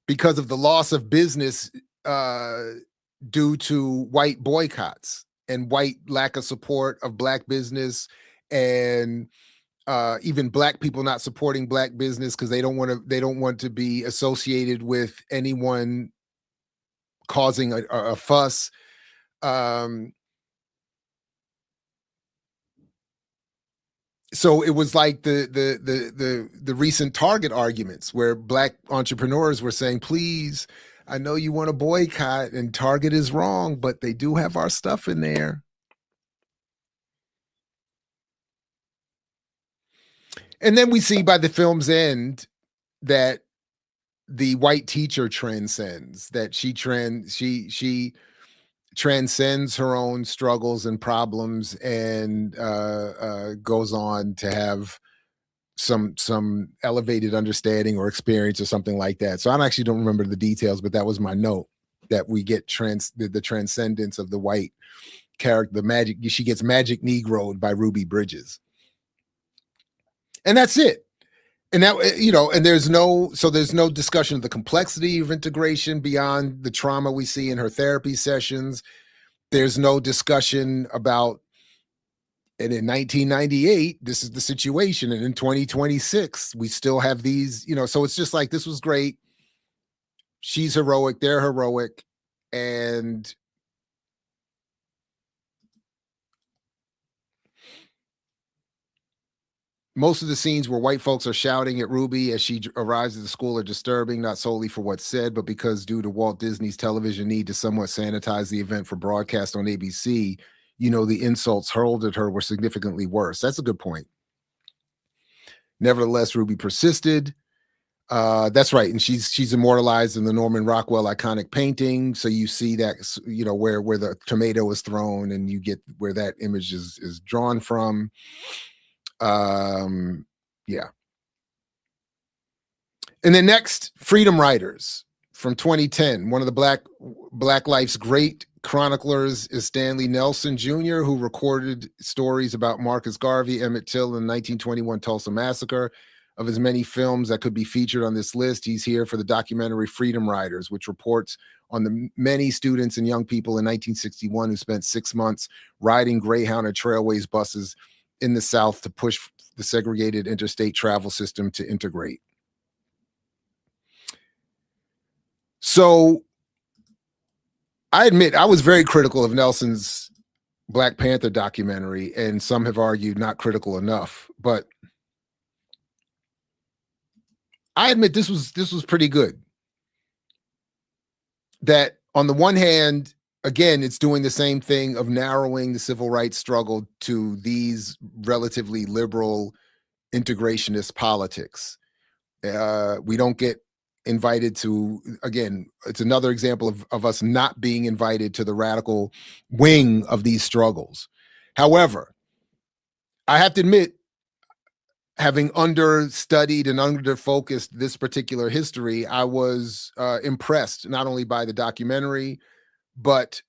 because of the loss of business due to white boycotts and white lack of support of black business, and even black people not supporting black business because they don't want to be associated with anyone causing a fuss. So it was like the recent Target arguments where black entrepreneurs were saying, please, I know you want to boycott and Target is wrong, but they do have our stuff in there. And then we see by the film's end that the white teacher transcends, that she transcends her own struggles and problems, and goes on to have some elevated understanding or experience or something like that. So I actually don't remember the details, but that was my note, that we get the transcendence of the white character, the magic. She gets magic Negroed by Ruby Bridges, and that's it. And that, and there's no discussion of the complexity of integration beyond the trauma we see in her therapy sessions. There's no discussion about, and in 1998, this is the situation. And in 2026, we still have these, so it's just like, this was great. She's heroic. They're heroic. And Most of the scenes where white folks are shouting at Ruby as she arrives at the school are disturbing, not solely for what's said, but because due to Walt Disney's television need to somewhat sanitize the event for broadcast on ABC, the insults hurled at her were significantly worse. That's a good point. Nevertheless, Ruby persisted. That's right. And she's immortalized in the Norman Rockwell iconic painting. So you see that, where the tomato is thrown, and you get where that image is drawn from. Yeah. And then next, Freedom Riders from 2010. One of the Black Life's great chroniclers is Stanley Nelson Jr., who recorded stories about Marcus Garvey, Emmett Till, and the 1921 Tulsa Massacre. Of his many films that could be featured on this list, he's here for the documentary Freedom Riders, which reports on the many students and young people in 1961 who spent 6 months riding Greyhound and Trailways buses in the South to push the segregated interstate travel system to integrate. So I admit I was very critical of Nelson's Black Panther documentary, and some have argued not critical enough, but I admit this was pretty good. That on the one hand, again, it's doing the same thing of narrowing the civil rights struggle to these relatively liberal integrationist politics. We don't get invited to, again, it's another example of us not being invited to the radical wing of these struggles. However, I have to admit, having understudied and underfocused this particular history, I was impressed not only by the documentary, but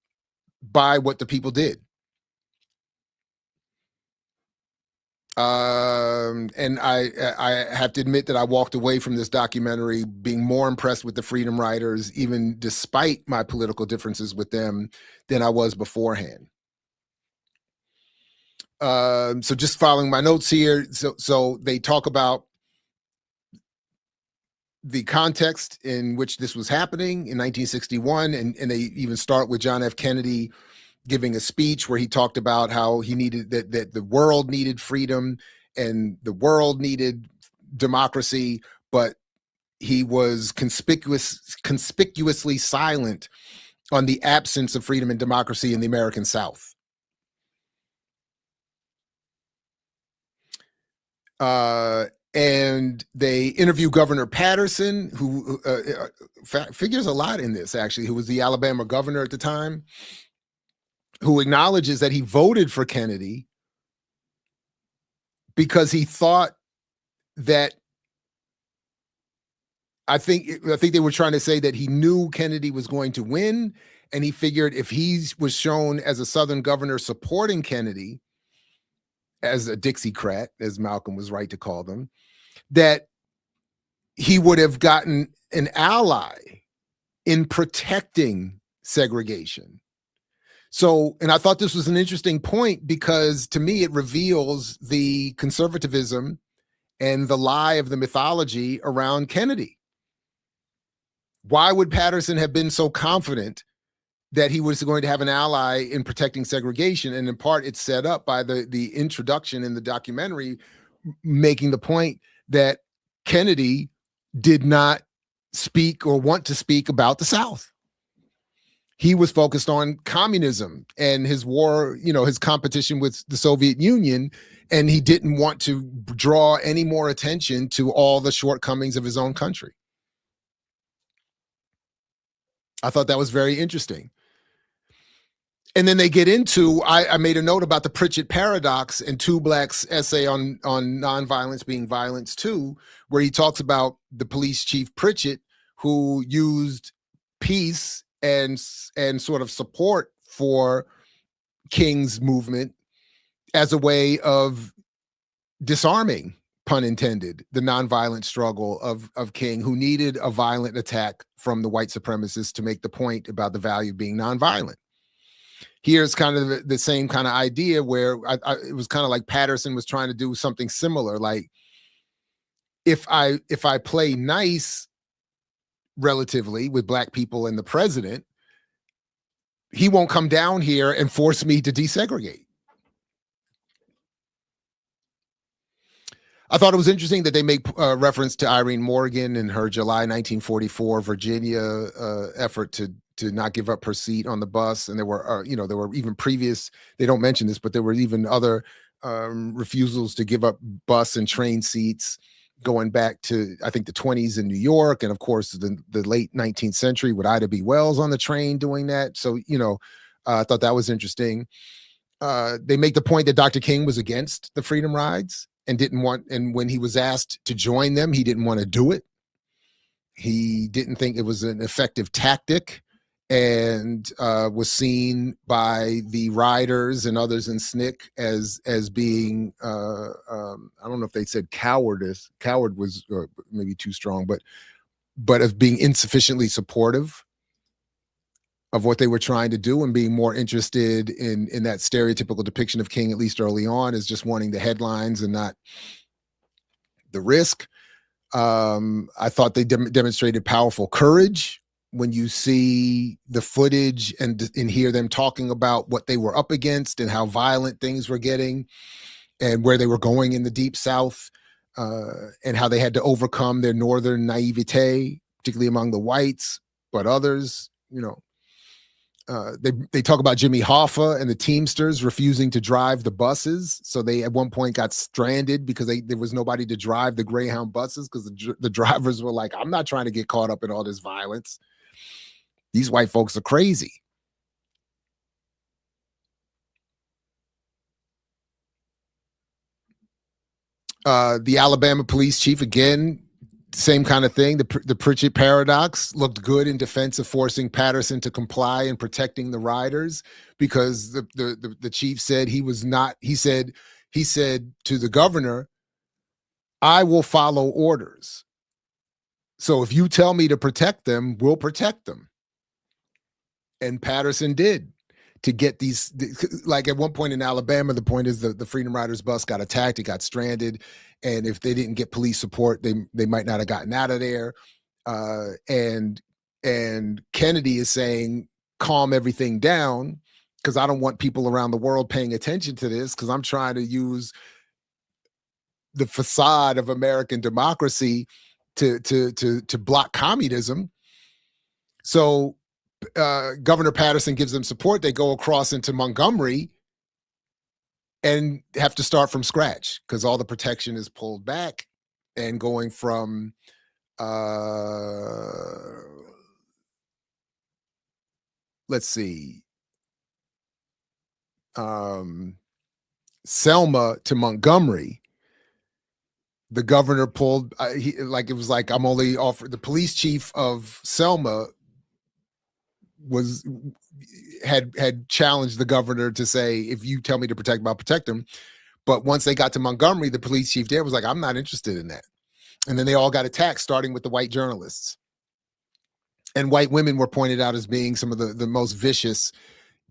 by what the people did. And I have to admit that I walked away from this documentary being more impressed with the Freedom Riders, even despite my political differences with them, than I was beforehand. So just following my notes here. So they talk about the context in which this was happening in 1961. And they even start with John F. Kennedy giving a speech where he talked about how he needed that the world needed freedom and the world needed democracy, but he was conspicuously silent on the absence of freedom and democracy in the American South. And they interview Governor Patterson, who figures a lot in this, actually, who was the Alabama governor at the time, who acknowledges that he voted for Kennedy because he thought that, I think they were trying to say that he knew Kennedy was going to win, and he figured if he was shown as a Southern governor supporting Kennedy, as a Dixiecrat, as Malcolm was right to call them, that he would have gotten an ally in protecting segregation. So, and I thought this was an interesting point because to me, it reveals the conservatism and the lie of the mythology around Kennedy. Why would Patterson have been so confident that he was going to have an ally in protecting segregation? And in part, it's set up by the introduction in the documentary, making the point that Kennedy did not speak or want to speak about the South. He was focused on communism and his war, his competition with the Soviet Union, and he didn't want to draw any more attention to all the shortcomings of his own country. I thought that was very interesting. And then they get into, I made a note about the Pritchett paradox in Two Black's essay on nonviolence being violence too, where he talks about the police chief Pritchett, who used peace and sort of support for King's movement as a way of disarming, pun intended, the nonviolent struggle of King, who needed a violent attack from the white supremacists to make the point about the value of being nonviolent. Here's kind of the same kind of idea where it was kind of like Patterson was trying to do something similar. Like, if I play nice relatively with Black people and the president, he won't come down here and force me to desegregate. I thought it was interesting that they make reference to Irene Morgan and her July 1944 Virginia effort to not give up her seat on the bus. And there were, there were even previous, they don't mention this, but there were even other refusals to give up bus and train seats going back to, I think, the 20s in New York. And of course, the late 19th century with Ida B. Wells on the train doing that. So, I thought that was interesting. They make the point that Dr. King was against the Freedom Rides and and when he was asked to join them, he didn't want to do it. He didn't think it was an effective tactic, and was seen by the riders and others in SNCC as being, I don't know if they said cowardice. Coward was maybe too strong, but of being insufficiently supportive of what they were trying to do and being more interested in that stereotypical depiction of King, at least early on, as just wanting the headlines and not the risk. I thought they demonstrated powerful courage when you see the footage and hear them talking about what they were up against and how violent things were getting and where they were going in the Deep South, and how they had to overcome their Northern naivete, particularly among the whites, but others, they talk about Jimmy Hoffa and the Teamsters refusing to drive the buses. So they at one point got stranded because there was nobody to drive the Greyhound buses because the drivers were like, I'm not trying to get caught up in all this violence. These white folks are crazy. The Alabama police chief, again, same kind of thing. The Pritchett paradox looked good in defense of forcing Patterson to comply and protecting the riders, because the chief said he said to the governor, I will follow orders. So if you tell me to protect them, we'll protect them. And Patterson did, to get these, like at one point in Alabama, the point is the Freedom Riders bus got attacked, it got stranded. And if they didn't get police support, they might not have gotten out of there. And Kennedy is saying, calm everything down, because I don't want people around the world paying attention to this, because I'm trying to use the facade of American democracy to block communism. So Governor Patterson gives them support. They go across into Montgomery and have to start from scratch because all the protection is pulled back, and going from let's see, Selma to Montgomery. The governor pulled, it was like, I'm only offered, the police chief of Selma had challenged the governor to say, if you tell me to protect him, I'll protect him. But once they got to Montgomery, the police chief there was like, I'm not interested in that. And then they all got attacked, starting with the white journalists. And white women were pointed out as being some of the most vicious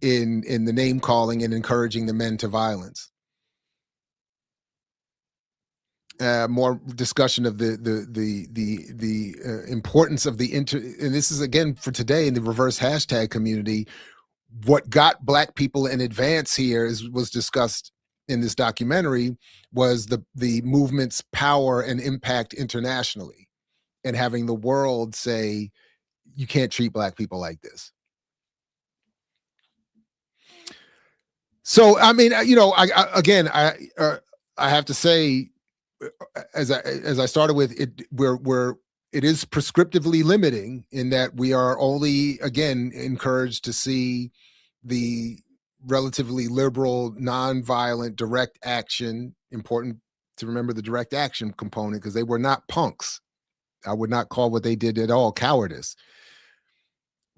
in the name calling and encouraging the men to violence. More discussion of the importance of and this is again for today in the reverse hashtag community. What got Black people in advance here was discussed in this documentary, was the movement's power and impact internationally, and having the world say, you can't treat Black people like this. So, I mean, I have to say, as I started with it, it is prescriptively limiting in that we are only, again, encouraged to see the relatively liberal, nonviolent, direct action. Important to remember the direct action component, because they were not punks. I would not call what they did at all cowardice.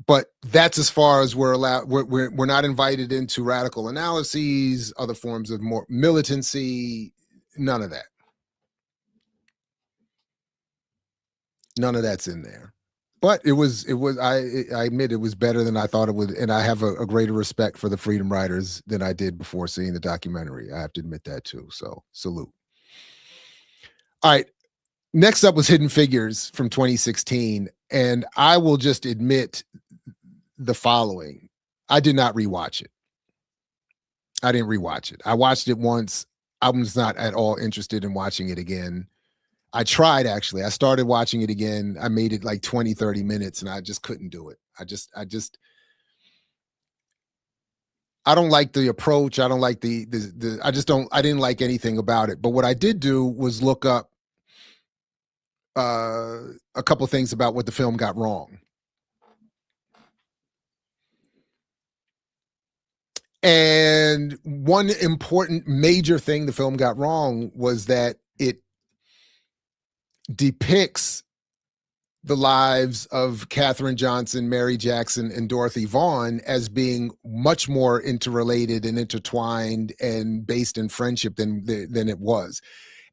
But that's as far as we're allowed. We're not invited into radical analyses, other forms of more militancy, none of that. None of that's in there. But I admit it was better than I thought it would. And I have a greater respect for the Freedom Riders than I did before seeing the documentary. I have to admit that too. So salute. All right. Next up was Hidden Figures from 2016. And I will just admit the following. I did not rewatch it. I didn't rewatch it. I watched it once. I was not at all interested in watching it again. I tried, actually. I started watching it again. I made it like 20, 30 minutes and I just couldn't do it. I don't like the approach. I don't like I didn't like anything about it. But what I did do was look up a couple things about what the film got wrong. And one important major thing the film got wrong was that it depicts the lives of Katherine Johnson, Mary Jackson, and Dorothy Vaughan as being much more interrelated and intertwined and based in friendship than it was.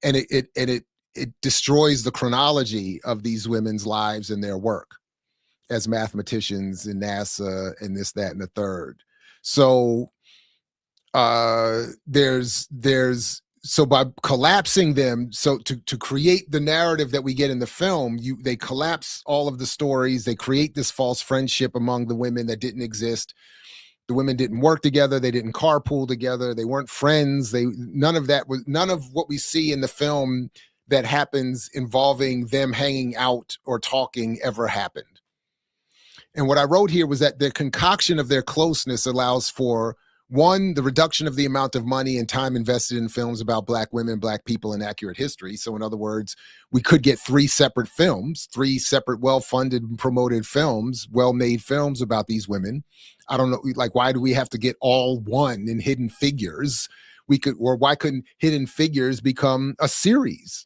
And it destroys the chronology of these women's lives and their work as mathematicians in NASA and this, that, and the third. So so by collapsing them, so to create the narrative that we get in the film, they collapse all of the stories. They create this false friendship among the women that didn't exist. The women didn't work together. They didn't carpool together. They weren't friends. None of what we see in the film that happens involving them hanging out or talking ever happened. And what I wrote here was that the concoction of their closeness allows for, one, the reduction of the amount of money and time invested in films about Black women, Black people, and accurate history. So in other words, we could get 3 separate films, 3 separate well-funded and promoted films, well-made films about these women. I don't know, like, why do we have to get all one in Hidden Figures? Why couldn't Hidden Figures become a series?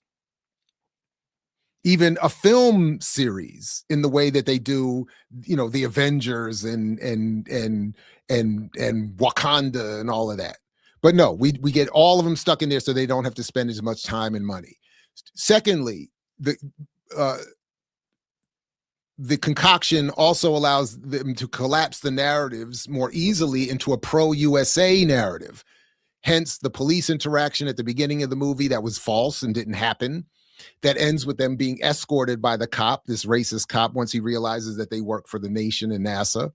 Even a film series, in the way that they do, the Avengers and Wakanda and all of that. But no, we get all of them stuck in there so they don't have to spend as much time and money. Secondly, the concoction also allows them to collapse the narratives more easily into a pro-USA narrative. Hence the police interaction at the beginning of the movie that was false and didn't happen. That ends with them being escorted by the cop, this racist cop, once he realizes that they work for the nation and NASA.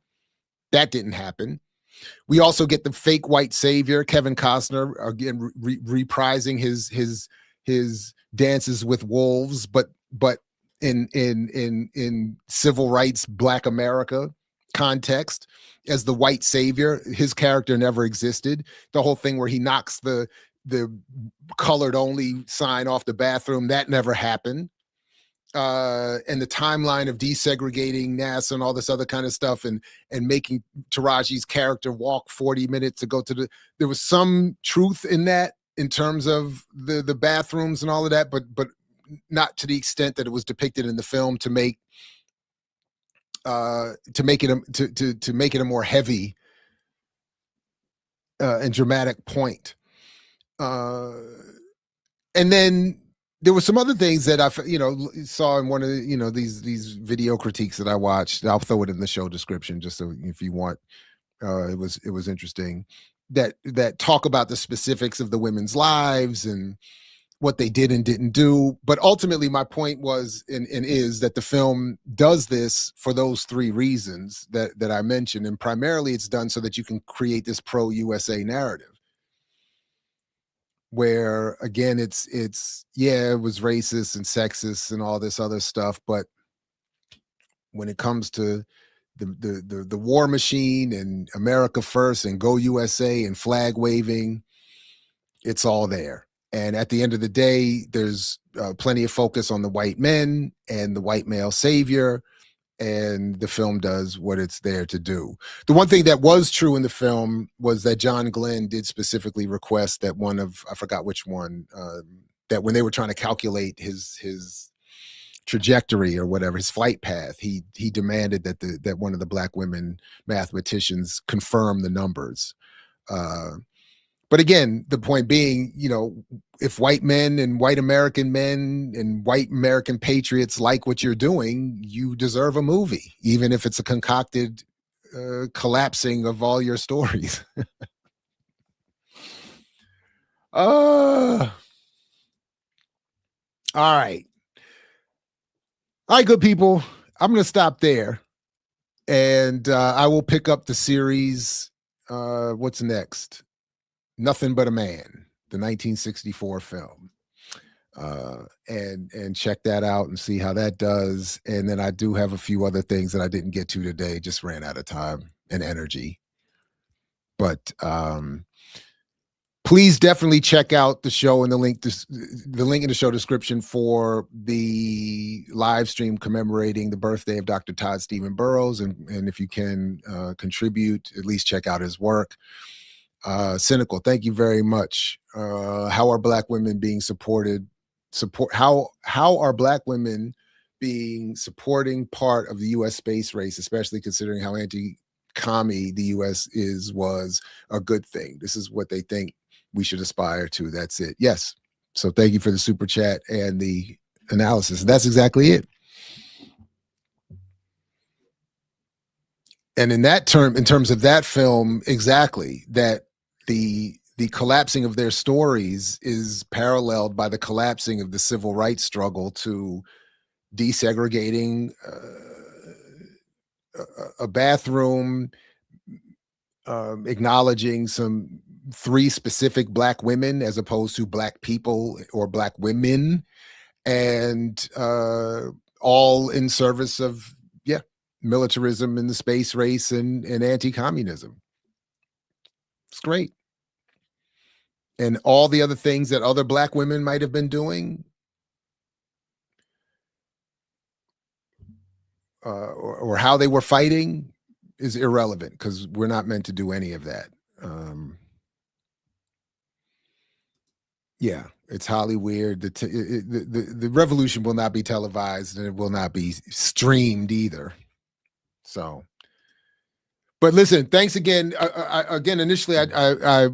That didn't happen. We also get the fake white savior, Kevin Costner, again reprising his dances with wolves, but in civil rights Black America context as the white savior. His character never existed. The whole thing where he knocks the colored only sign off the bathroom, that never happened. And the timeline of desegregating NASA and all this other kind of stuff and making Taraji's character walk 40 minutes to go to there was some truth in that in terms of the bathrooms and all of that, but not to the extent that it was depicted in the film to make it a more heavy and dramatic point. And then there were some other things that I, saw in one of the, these video critiques that I watched. I'll throw it in the show description just so if you want. It was interesting that talk about the specifics of the women's lives and what they did and didn't do. But ultimately, my point was and is that the film does this for those 3 reasons that I mentioned, and primarily it's done so that you can create this pro-USA narrative. Where again, it was racist and sexist and all this other stuff, but when it comes to the war machine and America first and go USA and flag waving, it's all there. And at the end of the day, there's plenty of focus on the white men and the white male savior, and the film does what it's there to do. The one thing that was true in the film was that John Glenn did specifically request that I forgot which one, that when they were trying to calculate his trajectory or whatever, his flight path, he demanded that one of the Black women mathematicians confirm the numbers. But again, the point being, if white men and white American men and white American patriots like what you're doing, you deserve a movie, even if it's a concocted collapsing of all your stories. All right. All right, good people. I'm going to stop there. And I will pick up the series. What's next? Nothing But a Man. the 1964 film. And check that out and see how that does. And then I do have a few other things that I didn't get to today, just ran out of time and energy. But please definitely check out the show and the link in the show description for the live stream commemorating the birthday of Dr. Todd Stephen Burroughs. And if you can contribute, at least check out his work. Cynical, thank you very much. How are Black women being supported? How are Black women being supporting part of the U.S. space race, especially considering how anti-commie the U.S. was a good thing? This is what they think we should aspire to. That's it. Yes. So thank you for the super chat and the analysis. That's exactly it. And in terms of that film, exactly, that the collapsing of their stories is paralleled by the collapsing of the civil rights struggle to desegregating a bathroom, acknowledging some 3 specific Black women as opposed to Black people or Black women, and all in service of militarism in the space race and anti-communism. It's great. And all the other things that other Black women might have been doing, or how they were fighting, is irrelevant, because we're not meant to do any of that. Yeah, it's highly weird. The revolution will not be televised, and it will not be streamed either. So, but listen, thanks again. Initially, I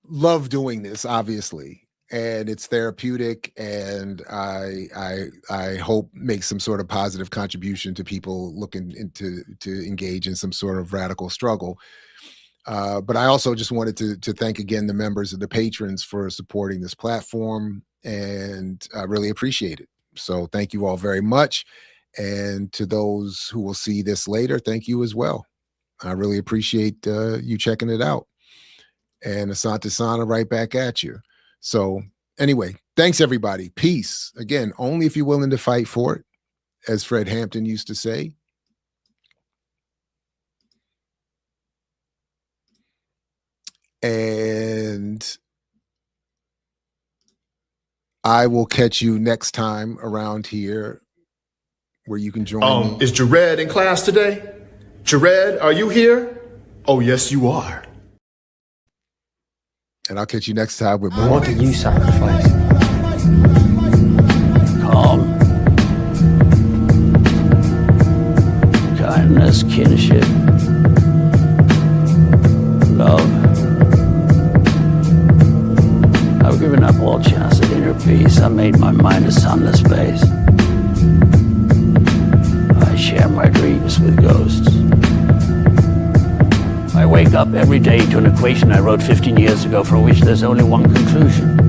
love doing this, obviously, and it's therapeutic, and I hope makes some sort of positive contribution to people looking to engage in some sort of radical struggle. But I also just wanted to thank again the members of the patrons for supporting this platform, and I really appreciate it. So thank you all very much. And to those who will see this later, thank you as well. I really appreciate you checking it out. And Asante Sana, right back at you. So anyway, thanks everybody. Peace. Again, only if you're willing to fight for it, as Fred Hampton used to say. And I will catch you next time around here where you can join me. Is Jared in class today? Jared, are you here? Oh, yes, you are. And I'll catch you next time with more. What do you sacrifice? Calm. Kindness, kinship. Love. I've given up all chance at inner peace. I made my mind a sunless space. I share my dreams with ghosts. I wake up every day to an equation I wrote 15 years ago for which there's only one conclusion.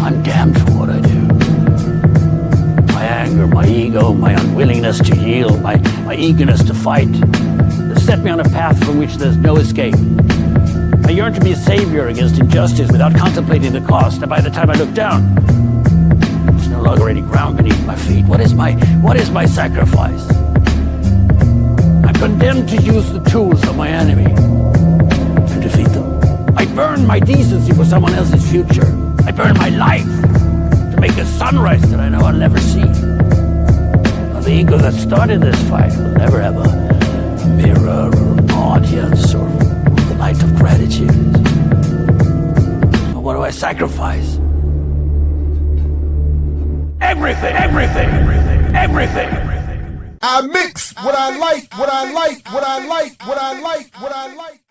I'm damned for what I do. My anger, my ego, my unwillingness to yield, my eagerness to fight, have set me on a path from which there's no escape. I yearn to be a savior against injustice without contemplating the cost, and by the time I look down, there's no longer any ground beneath my feet. What is my sacrifice? I'm condemned to use the tools of my enemy and defeat them. I burn my decency for someone else's future. I burn my life to make a sunrise that I know I'll never see. Now, the ego that started this fight will never have a mirror or an audience or the light of gratitude. So what do I sacrifice? Everything. I mix what I like, what I like, what I like, what I like, what I like.